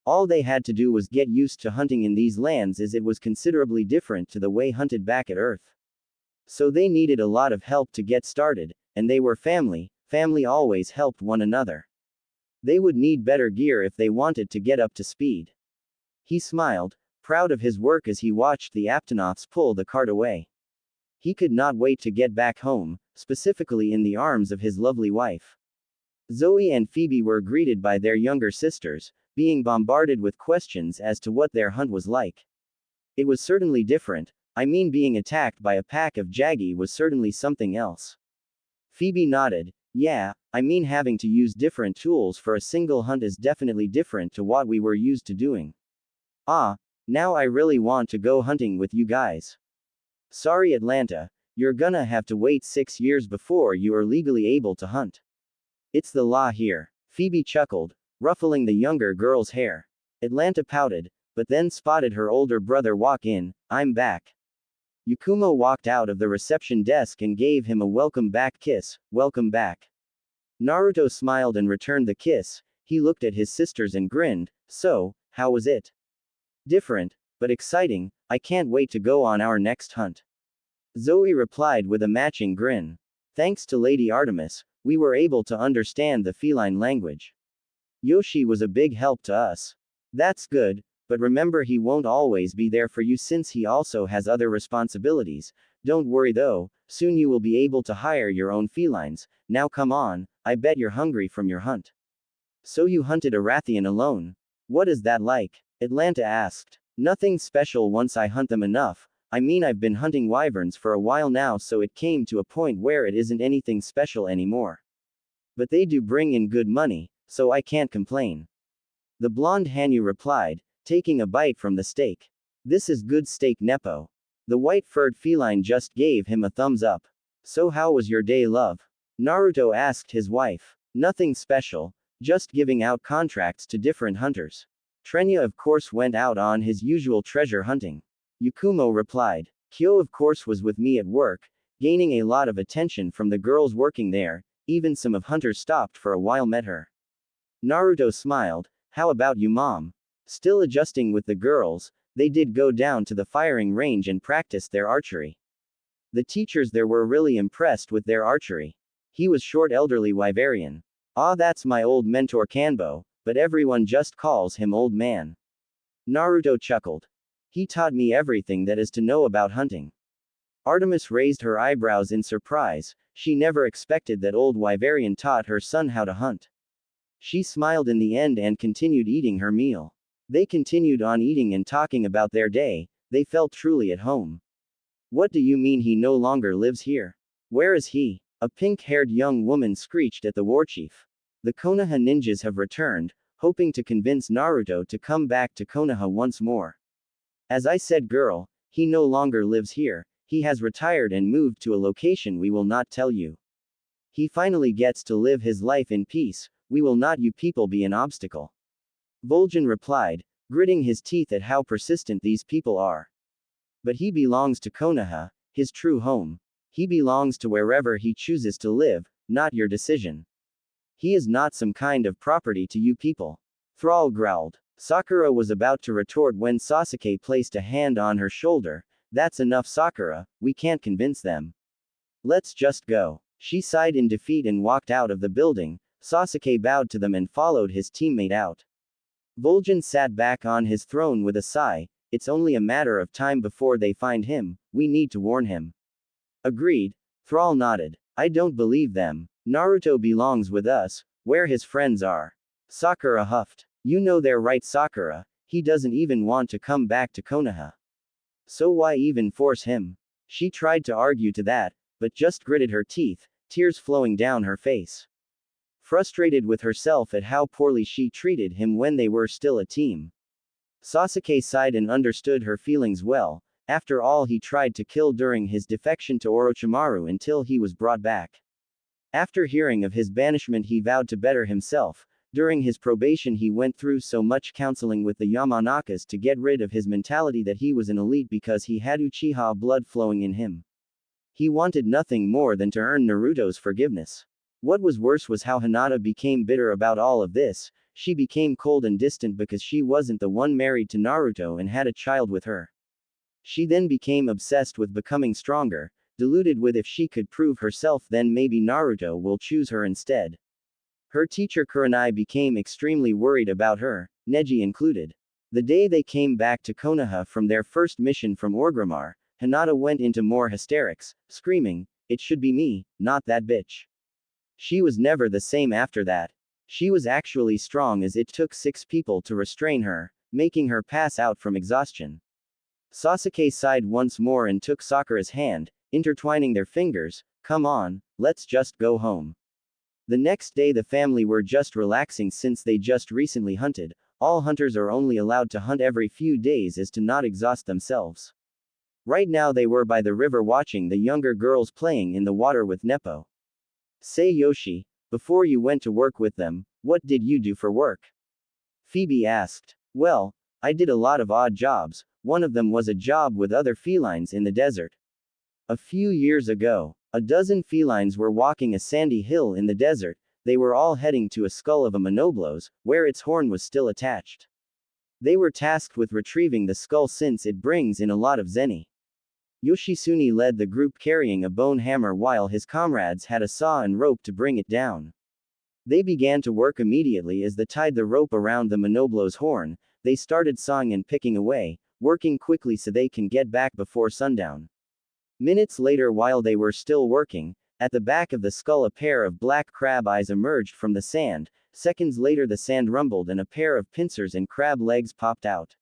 S1: All they had to do was get used to hunting in these lands as it was considerably different to the way hunted back at Earth. So they needed a lot of help to get started, and they were family always helped one another. They would need better gear if they wanted to get up to speed. He smiled, proud of his work as he watched the Aptonoths pull the cart away. He could not wait to get back home, specifically in the arms of his lovely wife. Zoe and Phoebe were greeted by their younger sisters, being bombarded with questions as to what their hunt was like. It was certainly different, I mean being attacked by a pack of Jaggy was certainly something else. Phoebe nodded, yeah, I mean having to use different tools for a single hunt is definitely different to what we were used to doing. Ah, now I really want to go hunting with you guys. Sorry Atlanta, you're gonna have to wait 6 years before you are legally able to hunt. It's the law here. Phoebe chuckled, ruffling the younger girl's hair. Atlanta pouted, but then spotted her older brother walk in. I'm back. Yakumo walked out of the reception desk and gave him a welcome back kiss. Welcome back. Naruto smiled and returned the kiss. He looked at his sisters and grinned. So, how was it? Different, but exciting. I can't wait to go on our next hunt. Zoe replied with a matching grin. Thanks to Lady Artemis, we were able to understand the feline language. Yoshi was a big help to us. That's good, but remember he won't always be there for you since he also has other responsibilities. Don't worry though, soon you will be able to hire your own felines. Now come on, I bet you're hungry from your hunt. So you hunted a Rathian alone? What is that like? Atlanta asked. Nothing special once I hunt them enough. I mean I've been hunting wyverns for a while now so it came to a point where it isn't anything special anymore. But they do bring in good money, so I can't complain. The blonde Hanyu replied, taking a bite from the steak. This is good steak Nepo. The white-furred feline just gave him a thumbs up. So how was your day, love? Naruto asked his wife. Nothing special, just giving out contracts to different hunters. Trenya of course went out on his usual treasure hunting. Yakumo replied. Kyo of course was with me at work, gaining a lot of attention from the girls working there, even some of hunters stopped for a while met her. Naruto smiled, how about you mom? Still adjusting with the girls, they did go down to the firing range and practice their archery. The teachers there were really impressed with their archery. He was short elderly wyverian. Ah, that's my old mentor Kanbo, but everyone just calls him old man. Naruto chuckled. He taught me everything that is to know about hunting. Artemis raised her eyebrows in surprise, she never expected that old wyverian taught her son how to hunt. She smiled in the end and continued eating her meal. They continued on eating and talking about their day, they felt truly at home. What do you mean he no longer lives here? Where is he? A pink-haired young woman screeched at the warchief. The Konoha ninjas have returned, hoping to convince Naruto to come back to Konoha once more. As I said girl, he no longer lives here, he has retired and moved to a location we will not tell you. He finally gets to live his life in peace. We will not you people be an obstacle. Vol'jin replied, gritting his teeth at how persistent these people are. But he belongs to Konoha, his true home. He belongs to wherever he chooses to live, not your decision. He is not some kind of property to you people. Thrall growled. Sakura was about to retort when Sasuke placed a hand on her shoulder. That's enough, Sakura, we can't convince them. Let's just go. She sighed in defeat and walked out of the building. Sasuke bowed to them and followed his teammate out. Vol'jin sat back on his throne with a sigh. It's only a matter of time before they find him, we need to warn him. Agreed. Thrall nodded. I don't believe them. Naruto belongs with us, where his friends are. Sakura huffed. You know they're right, Sakura, he doesn't even want to come back to Konoha. So why even force him? She tried to argue to that, but just gritted her teeth, tears flowing down her face. Frustrated with herself at how poorly she treated him when they were still a team. Sasuke sighed and understood her feelings well. After all, he tried to kill during his defection to Orochimaru until he was brought back. After hearing of his banishment, he vowed to better himself. During his probation, he went through so much counseling with the Yamanakas to get rid of his mentality that he was an elite because he had Uchiha blood flowing in him. He wanted nothing more than to earn Naruto's forgiveness. What was worse was how Hinata became bitter about all of this. She became cold and distant because she wasn't the one married to Naruto and had a child with her. She then became obsessed with becoming stronger, deluded with if she could prove herself then maybe Naruto will choose her instead. Her teacher Kurenai became extremely worried about her, Neji included. The day they came back to Konoha from their first mission from Orgrimmar, Hinata went into more hysterics, screaming, "It should be me, not that bitch." She was never the same after that. She was actually strong as it took 6 people to restrain her, making her pass out from exhaustion. Sasuke sighed once more and took Sakura's hand, intertwining their fingers. Come on, let's just go home. The next day the family were just relaxing since they just recently hunted. All hunters are only allowed to hunt every few days as to not exhaust themselves. Right now they were by the river watching the younger girls playing in the water with Nepo. Say Yoshi, before you went to work with them, what did you do for work? Phoebe asked. Well, I did a lot of odd jobs. One of them was a job with other felines in the desert. A few years ago, a dozen felines were walking a sandy hill in the desert. They were all heading to a skull of a monoblos, where its horn was still attached. They were tasked with retrieving the skull since it brings in a lot of zeni. Yoshitsune led the group carrying a bone hammer while his comrades had a saw and rope to bring it down. They began to work immediately as they tied the rope around the monoblos horn. They started sawing and picking away, working quickly so they can get back before sundown. Minutes later, while they were still working, at the back of the skull a pair of black crab eyes emerged from the sand. Seconds later the sand rumbled and a pair of pincers and crab legs popped out.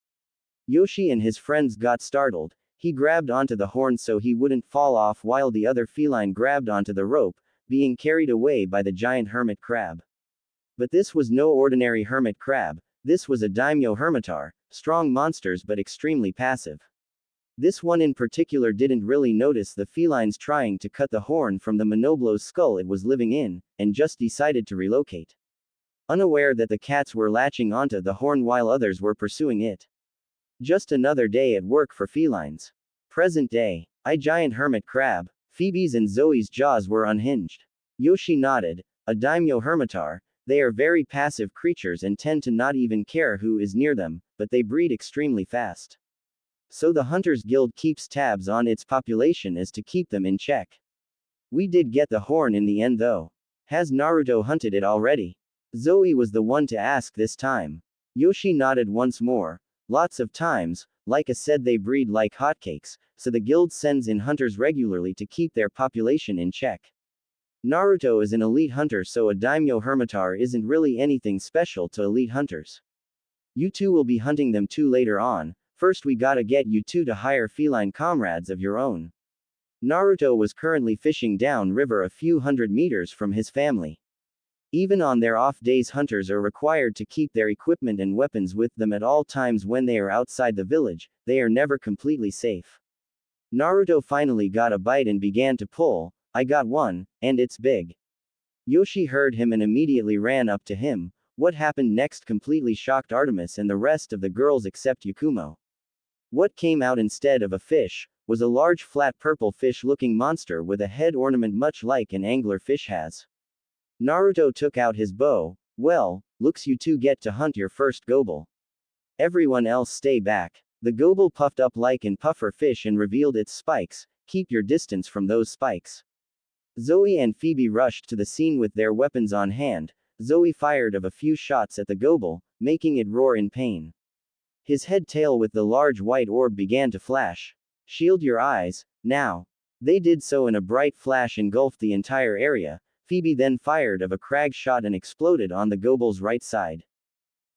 S1: Yoshi and his friends got startled. He grabbed onto the horn so he wouldn't fall off while the other feline grabbed onto the rope, being carried away by the giant hermit crab. But this was no ordinary hermit crab, this was a daimyo hermitar, strong monsters but extremely passive. This one in particular didn't really notice the felines trying to cut the horn from the monoblo's skull it was living in, and just decided to relocate. Unaware that the cats were latching onto the horn while others were pursuing it. Just another day at work for felines. Present day. I giant hermit crab. Phoebe's and Zoe's jaws were unhinged. Yoshi nodded. A daimyo hermitar. They are very passive creatures and tend to not even care who is near them, but they breed extremely fast. So the Hunters Guild keeps tabs on its population as to keep them in check. We did get the horn in the end though. Has Naruto hunted it already? Zoe was the one to ask this time. Yoshi nodded once more. Lots of times, like I said, they breed like hotcakes, so the guild sends in hunters regularly to keep their population in check. Naruto is an elite hunter, so a daimyo hermitar isn't really anything special to elite hunters. You two will be hunting them too later on. First we gotta get you two to hire feline comrades of your own. Naruto was currently fishing down river a few hundred meters from his family. Even on their off days, hunters are required to keep their equipment and weapons with them at all times when they are outside the village. They are never completely safe. Naruto finally got a bite and began to pull. I got one, and it's big. Yoshi heard him and immediately ran up to him. What happened next completely shocked Artemis and the rest of the girls except Yakumo. What came out instead of a fish was a large flat purple fish-looking monster with a head ornament much like an angler fish has. Naruto took out his bow. Well, looks you two get to hunt your first gobel. Everyone else stay back. The gobel puffed up like an puffer fish and revealed its spikes. Keep your distance from those spikes. Zoe and Phoebe rushed to the scene with their weapons on hand. Zoe fired a few shots at the gobel, making it roar in pain. His head tail with the large white orb began to flash. Shield your eyes, now. They did so and a bright flash engulfed the entire area. Phoebe then fired a crag shot and exploded on the gobel's right side.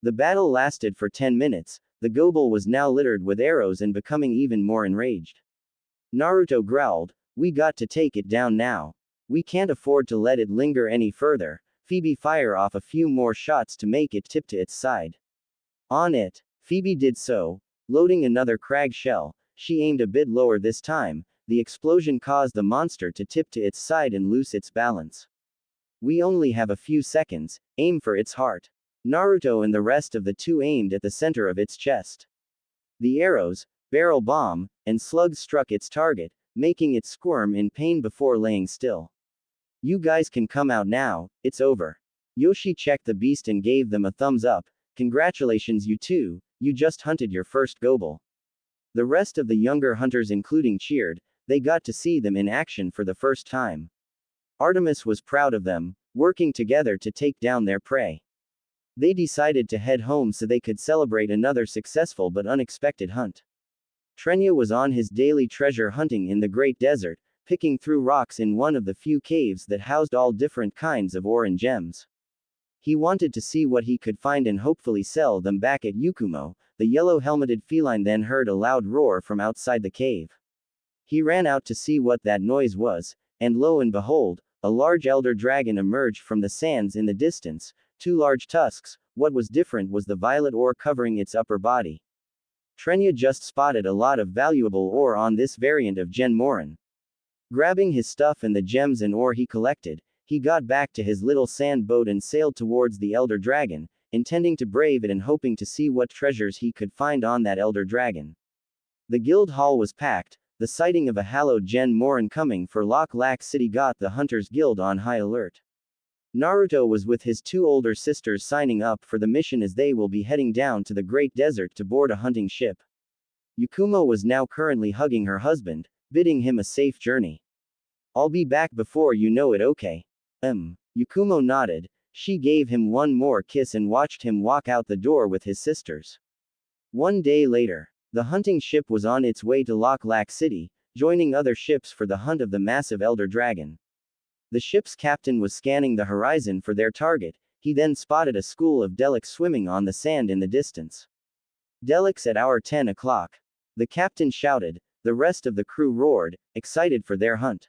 S1: The battle lasted for 10 minutes. The gobel was now littered with arrows and becoming even more enraged. Naruto growled, "We got to take it down now. We can't afford to let it linger any further." Phoebe fire off a few more shots to make it tip to its side. On it. Phoebe did so, loading another crag shell. She aimed a bit lower this time. The explosion caused the monster to tip to its side and lose its balance. We only have a few seconds. Aim for its heart. Naruto and the rest of the two aimed at the center of its chest. The arrows, barrel bomb, and slugs struck its target, making it squirm in pain before laying still. You guys can come out now, it's over. Yoshi checked the beast and gave them a thumbs up. Congratulations you two, you just hunted your first gobel. The rest of the younger hunters including cheered. They got to see them in action for the first time. Artemis was proud of them, working together to take down their prey. They decided to head home so they could celebrate another successful but unexpected hunt. Trenya was on his daily treasure hunting in the Great Desert, picking through rocks in one of the few caves that housed all different kinds of ore and gems. He wanted to see what he could find and hopefully sell them back at Yakumo. The yellow-helmeted feline then heard a loud roar from outside the cave. He ran out to see what that noise was, and lo and behold, a large elder dragon emerged from the sands in the distance. 2 large tusks. What was different was the violet ore covering its upper body. Trenya just spotted a lot of valuable ore on this variant of Gen Morin. Grabbing his stuff and the gems and ore he collected, he got back to his little sand boat and sailed towards the elder dragon, intending to brave it and hoping to see what treasures he could find on that elder dragon. The guild hall was packed. The sighting of a hallowed Gen Morin coming for Lock Lack City got the Hunters Guild on high alert. Naruto was with his 2 older sisters signing up for the mission as they will be heading down to the Great Desert to board a hunting ship. Yakumo was now currently hugging her husband, bidding him a safe journey. I'll be back before you know it, okay? Yakumo nodded. She gave him one more kiss and watched him walk out the door with his sisters. One day later, the hunting ship was on its way to Lock Lack City, joining other ships for the hunt of the massive elder dragon. The ship's captain was scanning the horizon for their target. He then spotted a school of Delics swimming on the sand in the distance. Delics at hour 10 o'clock. The captain shouted. The rest of the crew roared, excited for their hunt.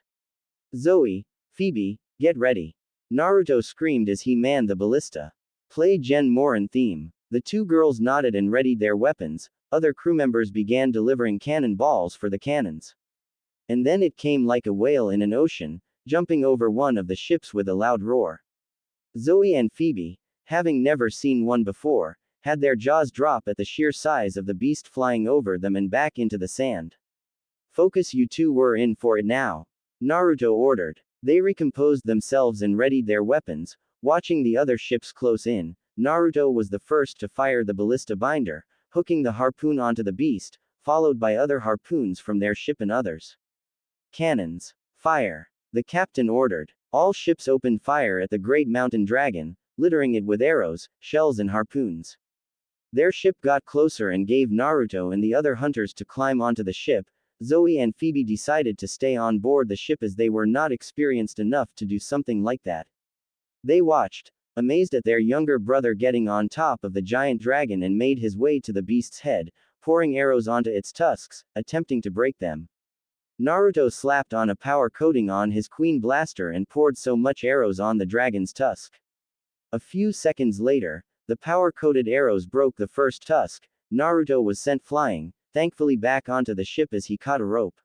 S1: Zoe, Phoebe, get ready. Naruto screamed as he manned the ballista. Play Gen Morin theme. The 2 girls nodded and readied their weapons. Other crew members began delivering cannon balls for the cannons. And then it came like a whale in an ocean, jumping over one of the ships with a loud roar. Zoe and Phoebe, having never seen one before, had their jaws drop at the sheer size of the beast flying over them and back into the sand. Focus, you two were in for it now. Naruto ordered. They recomposed themselves and readied their weapons, watching the other ships close in. Naruto was the first to fire the ballista binder, hooking the harpoon onto the beast, followed by other harpoons from their ship and others. Cannons. Fire. The captain ordered. All ships opened fire at the great mountain dragon, littering it with arrows, shells and harpoons. Their ship got closer and gave Naruto and the other hunters to climb onto the ship. Zoe and Phoebe decided to stay on board the ship as they were not experienced enough to do something like that. They watched, amazed at their younger brother getting on top of the giant dragon and made his way to the beast's head, pouring arrows onto its tusks, attempting to break them. Naruto slapped on a power coating on his queen blaster and poured so much arrows on the dragon's tusk. A few seconds later, the power-coated arrows broke the first tusk. Naruto was sent flying, thankfully back onto the ship as he caught a rope.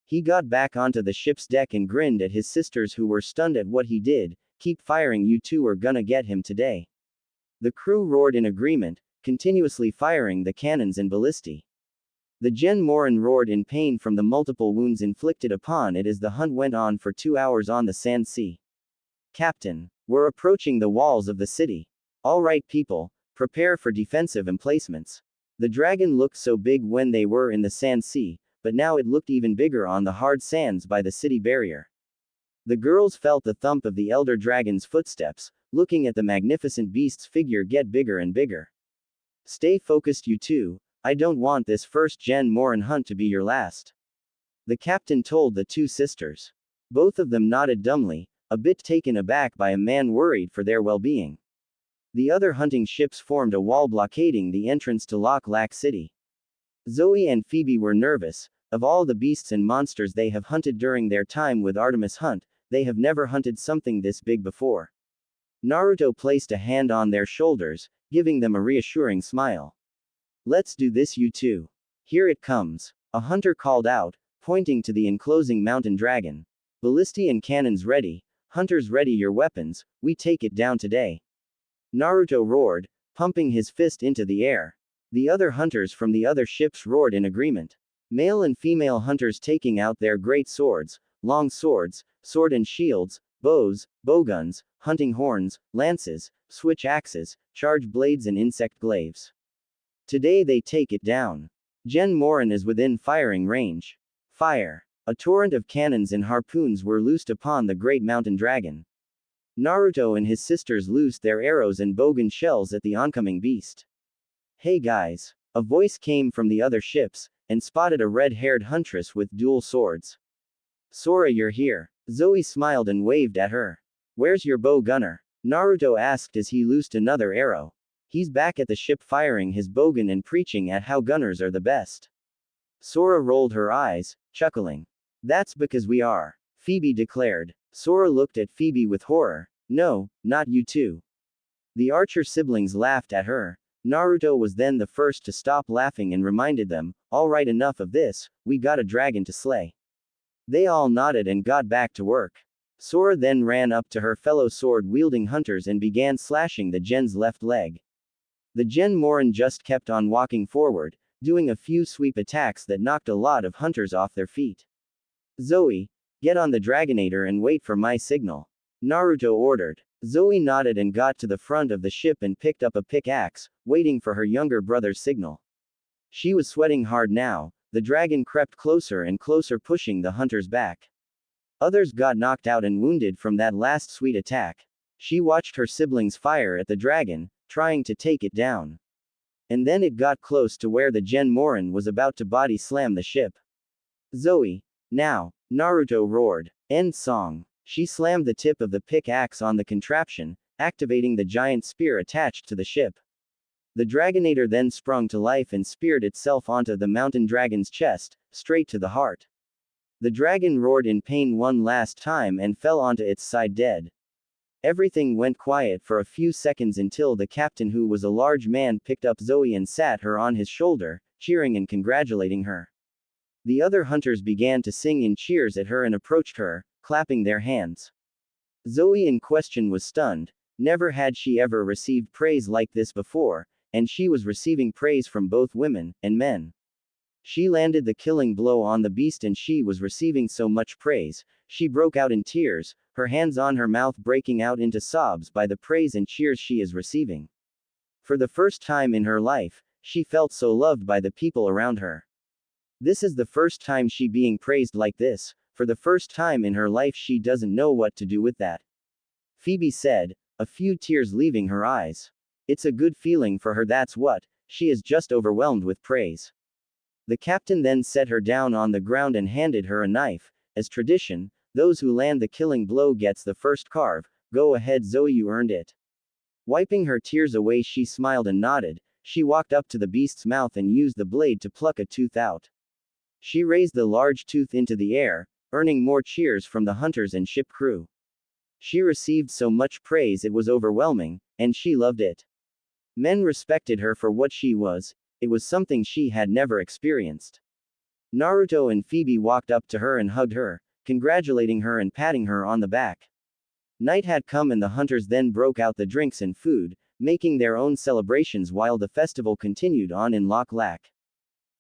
S1: He got back onto the ship's deck and grinned at his sisters who were stunned at what he did. keep firing, you two are gonna get him today. The crew roared in agreement, continuously firing the cannons and ballistae. The Gen Morin roared in pain from the multiple wounds inflicted upon it as the hunt went on for 2 hours on the sand sea. Captain, we're approaching the walls of the city. All right, people, prepare for defensive emplacements. The dragon looked so big when they were in the sand sea, but now it looked even bigger on the hard sands by the city barrier. The girls felt the thump of the elder dragon's footsteps, looking at the magnificent beast's figure get bigger and bigger. Stay focused, you two. I don't want this first Gen Morin hunt to be your last. The captain told the two sisters. Both of them nodded dumbly, a bit taken aback by a man worried for their well-being. The other hunting ships formed a wall blockading the entrance to Loch Lac City. Zoe and Phoebe were nervous. Of all the beasts and monsters they have hunted during their time with Artemis Hunt, they have never hunted something this big before. Naruto placed a hand on their shoulders, giving them a reassuring smile. Let's do this, you two. Here it comes. A hunter called out, pointing to the enclosing mountain dragon. Ballistae and cannons ready. Hunters ready your weapons, we take it down today. Naruto roared, pumping his fist into the air. The other hunters from the other ships roared in agreement. Male and female hunters taking out their great swords, long swords, sword and shields, bows, bowguns, hunting horns, lances, switch axes, charge blades and insect glaives. Today they take it down. Gen Morin is within firing range. Fire. A torrent of cannons and harpoons were loosed upon the great mountain dragon. Naruto and his sisters loosed their arrows and bogan shells at the oncoming beast. Hey guys. A voice came from the other ships, and spotted a red-haired huntress with dual swords. Sora, you're here. Zoe smiled and waved at her. Where's your bow gunner? Naruto asked as he loosed another arrow. He's back at the ship firing his bogan and preaching at how gunners are the best. Sora rolled her eyes, chuckling. That's because we are. Phoebe declared. Sora looked at Phoebe with horror. No, not you two. The archer siblings laughed at her. Naruto was then the first to stop laughing and reminded them, all right, enough of this, we got a dragon to slay. They all nodded and got back to work. Sora then ran up to her fellow sword-wielding hunters and began slashing the Gen's left leg. The Gen Morin just kept on walking forward, doing a few sweep attacks that knocked a lot of hunters off their feet. Zoe, get on the Dragonator and wait for my signal. Naruto ordered. Zoe nodded and got to the front of the ship and picked up a pickaxe, waiting for her younger brother's signal. She was sweating hard now. The dragon crept closer and closer, pushing the hunters back. Others got knocked out and wounded from that last sweet attack. She watched her siblings fire at the dragon, trying to take it down. And then it got close to where the Gen Morin was about to body slam the ship. Zoe, now, Naruto roared. End song. She slammed the tip of the pickaxe on the contraption, activating the giant spear attached to the ship. The Dragonator then sprung to life and speared itself onto the mountain dragon's chest, straight to the heart. The dragon roared in pain one last time and fell onto its side dead. Everything went quiet for a few seconds until the captain, who was a large man, picked up Zoe and sat her on his shoulder, cheering and congratulating her. The other hunters began to sing in cheers at her and approached her, clapping their hands. Zoe in question was stunned. Never had she ever received praise like this before, and she was receiving praise from both women and men. She landed the killing blow on the beast and she was receiving so much praise, she broke out in tears, her hands on her mouth breaking out into sobs by the praise and cheers she is receiving. For the first time in her life, she felt so loved by the people around her. This is the first time she being praised like this. For the first time in her life she doesn't know what to do with that. Phoebe said, a few tears leaving her eyes. It's a good feeling for her, that's what, she is just overwhelmed with praise. The captain then set her down on the ground and handed her a knife. As tradition, those who land the killing blow gets the first carve. Go ahead Zoe, you earned it. Wiping her tears away she smiled and nodded. She walked up to the beast's mouth and used the blade to pluck a tooth out. She raised the large tooth into the air, earning more cheers from the hunters and ship crew. She received so much praise it was overwhelming, and she loved it. Men respected her for what she was. It was something she had never experienced. Naruto and Phoebe walked up to her and hugged her, congratulating her and patting her on the back. Night had come and the hunters then broke out the drinks and food, making their own celebrations while the festival continued on in Lok Lak.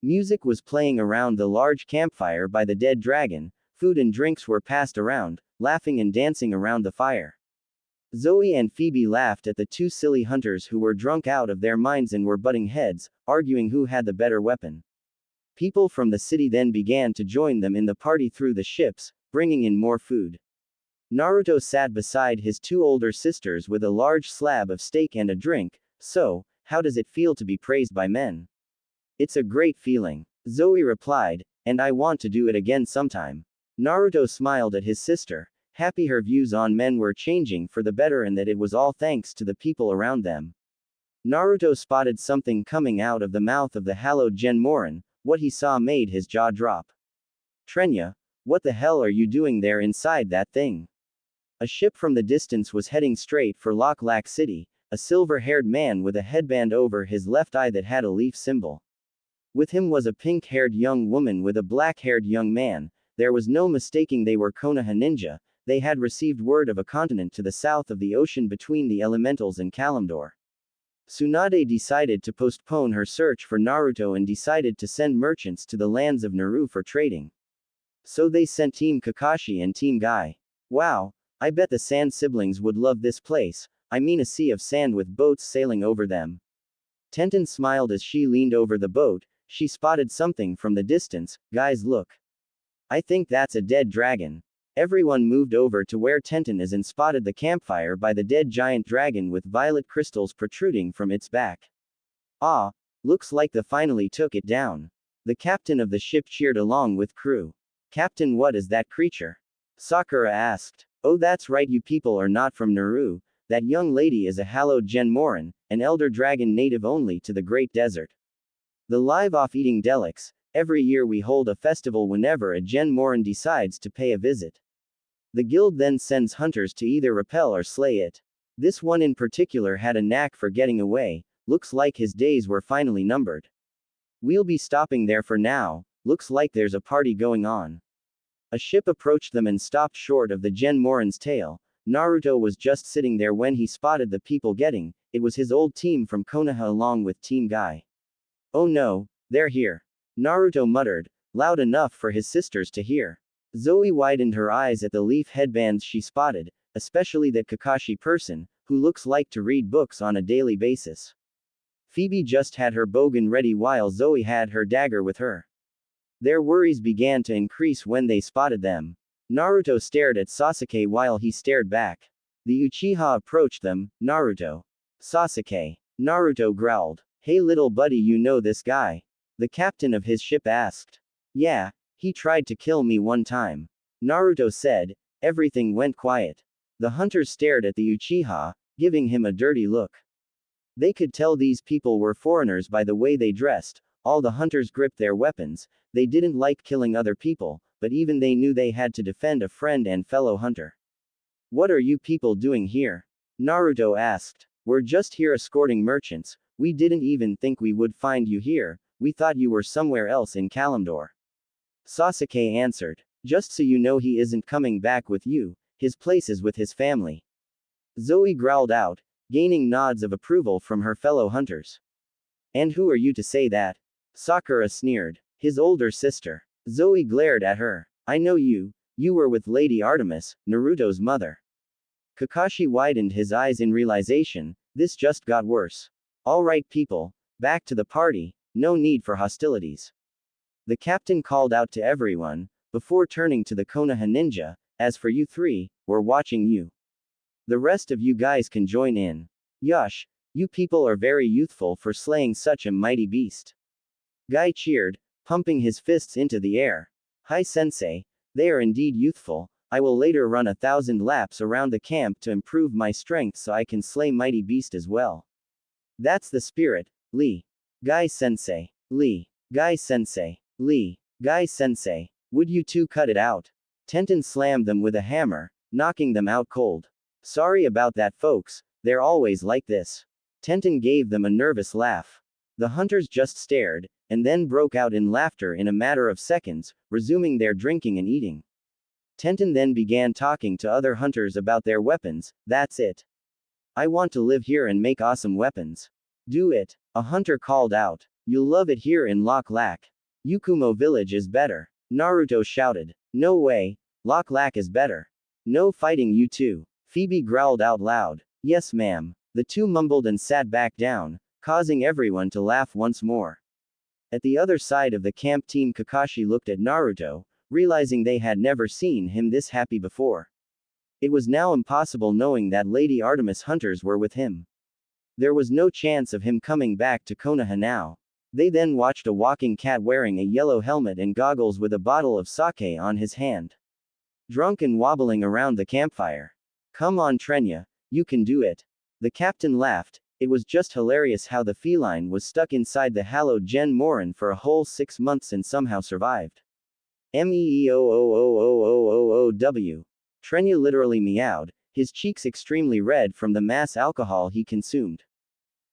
S1: Music was playing around the large campfire by the dead dragon, food and drinks were passed around, laughing and dancing around the fire. Zoe and Phoebe laughed at the two silly hunters who were drunk out of their minds and were butting heads, arguing who had the better weapon. People from the city then began to join them in the party through the ships, bringing in more food. Naruto sat beside his two older sisters with a large slab of steak and a drink. So, how does it feel to be praised by men? It's a great feeling. Zoe replied, and I want to do it again sometime. Naruto smiled at his sister, happy her views on men were changing for the better and that it was all thanks to the people around them. Naruto spotted something coming out of the mouth of the hallowed Genmoran. What he saw made his jaw drop. Trenya, what the hell are you doing there inside that thing? A ship from the distance was heading straight for Lok Lak City, a silver-haired man with a headband over his left eye that had a leaf symbol. With him was a pink-haired young woman with a black-haired young man. There was no mistaking they were Konoha ninja. They had received word of a continent to the south of the ocean between the elementals and Kalimdor. Tsunade decided to postpone her search for Naruto and decided to send merchants to the lands of Naru for trading. So they sent Team Kakashi and Team Guy. Wow, I bet the Sand siblings would love this place. I mean a sea of sand with boats sailing over them. Tenten smiled as she leaned over the boat. She spotted something from the distance. Guys, look. I think that's a dead dragon. Everyone moved over to where Tenten is and spotted the campfire by the dead giant dragon with violet crystals protruding from its back. Ah, looks like they finally took it down. The captain of the ship cheered along with crew. Captain, what is that creature? Sakura asked. Oh, that's right, you people are not from Naru. That young lady is a hallowed Genmoran, an elder dragon native only to the Great Desert. The live-off eating deluxe. Every year we hold a festival whenever a Genmoran decides to pay a visit. The guild then sends hunters to either repel or slay it. This one in particular had a knack for getting away. Looks like his days were finally numbered. We'll be stopping there for now. Looks like there's a party going on. A ship approached them and stopped short of the Genmoran's tail. Naruto was just sitting there when he spotted the people getting. It was his old team from Konoha along with Team Guy. Oh no, they're here. Naruto muttered, loud enough for his sisters to hear. Zoe widened her eyes at the leaf headbands she spotted, especially that Kakashi person, who looks like to read books on a daily basis. Phoebe just had her bogan ready while Zoe had her dagger with her. Their worries began to increase when they spotted them. Naruto stared at Sasuke while he stared back. The Uchiha approached them. Naruto. Sasuke. Naruto growled. Hey little buddy, you know this guy? The captain of his ship asked. Yeah, he tried to kill me one time. Naruto said. Everything went quiet. The hunters stared at the Uchiha, giving him a dirty look. They could tell these people were foreigners by the way they dressed. All the hunters gripped their weapons. They didn't like killing other people, but even they knew they had to defend a friend and fellow hunter. What are you people doing here? Naruto asked. We're just here escorting merchants. We didn't even think we would find you here. We thought you were somewhere else in Kalimdor. Sasuke answered. Just so you know, he isn't coming back with you. His place is with his family. Zoe growled out, gaining nods of approval from her fellow hunters. And who are you to say that? Sakura sneered. His older sister. Zoe glared at her. I know you. You were with Lady Artemis, Naruto's mother. Kakashi widened his eyes in realization. This just got worse. All right people, back to the party. No need for hostilities. The captain called out to everyone, before turning to the Konoha ninja. As for you three, we're watching you. The rest of you guys can join in. Yush, you people are very youthful for slaying such a mighty beast. Guy cheered, pumping his fists into the air. Hi sensei, they are indeed youthful. I will later run 1,000 laps around the camp to improve my strength so I can slay mighty beast as well. That's the spirit, Lee. Guy sensei. Lee. Guy sensei. Lee. Guy sensei. Would you two cut it out? Tenten slammed them with a hammer, knocking them out cold. Sorry about that folks, they're always like this. Tenten gave them a nervous laugh. The hunters just stared, and then broke out in laughter in a matter of seconds, resuming their drinking and eating. Tenten then began talking to other hunters about their weapons. That's it. I want to live here and make awesome weapons. Do it. A hunter called out. You'll love it here in Lok Lak. Yakumo village is better. Naruto shouted. No way. Lok Lak is better. No fighting you two. Phoebe growled out loud. Yes ma'am. The two mumbled and sat back down, causing everyone to laugh once more. At the other side of the camp, Team Kakashi looked at Naruto, realizing they had never seen him this happy before. It was now impossible knowing that Lady Artemis hunters were with him. There was no chance of him coming back to Konoha now. They then watched a walking cat wearing a yellow helmet and goggles with a bottle of sake on his hand. Drunk and wobbling around the campfire. Come on Trenya, you can do it. The captain laughed. It was just hilarious how the feline was stuck inside the hallowed Gen Morin for a whole 6 months and somehow survived. Meeoooooooooow. Trenya literally meowed, his cheeks extremely red from the mass alcohol he consumed.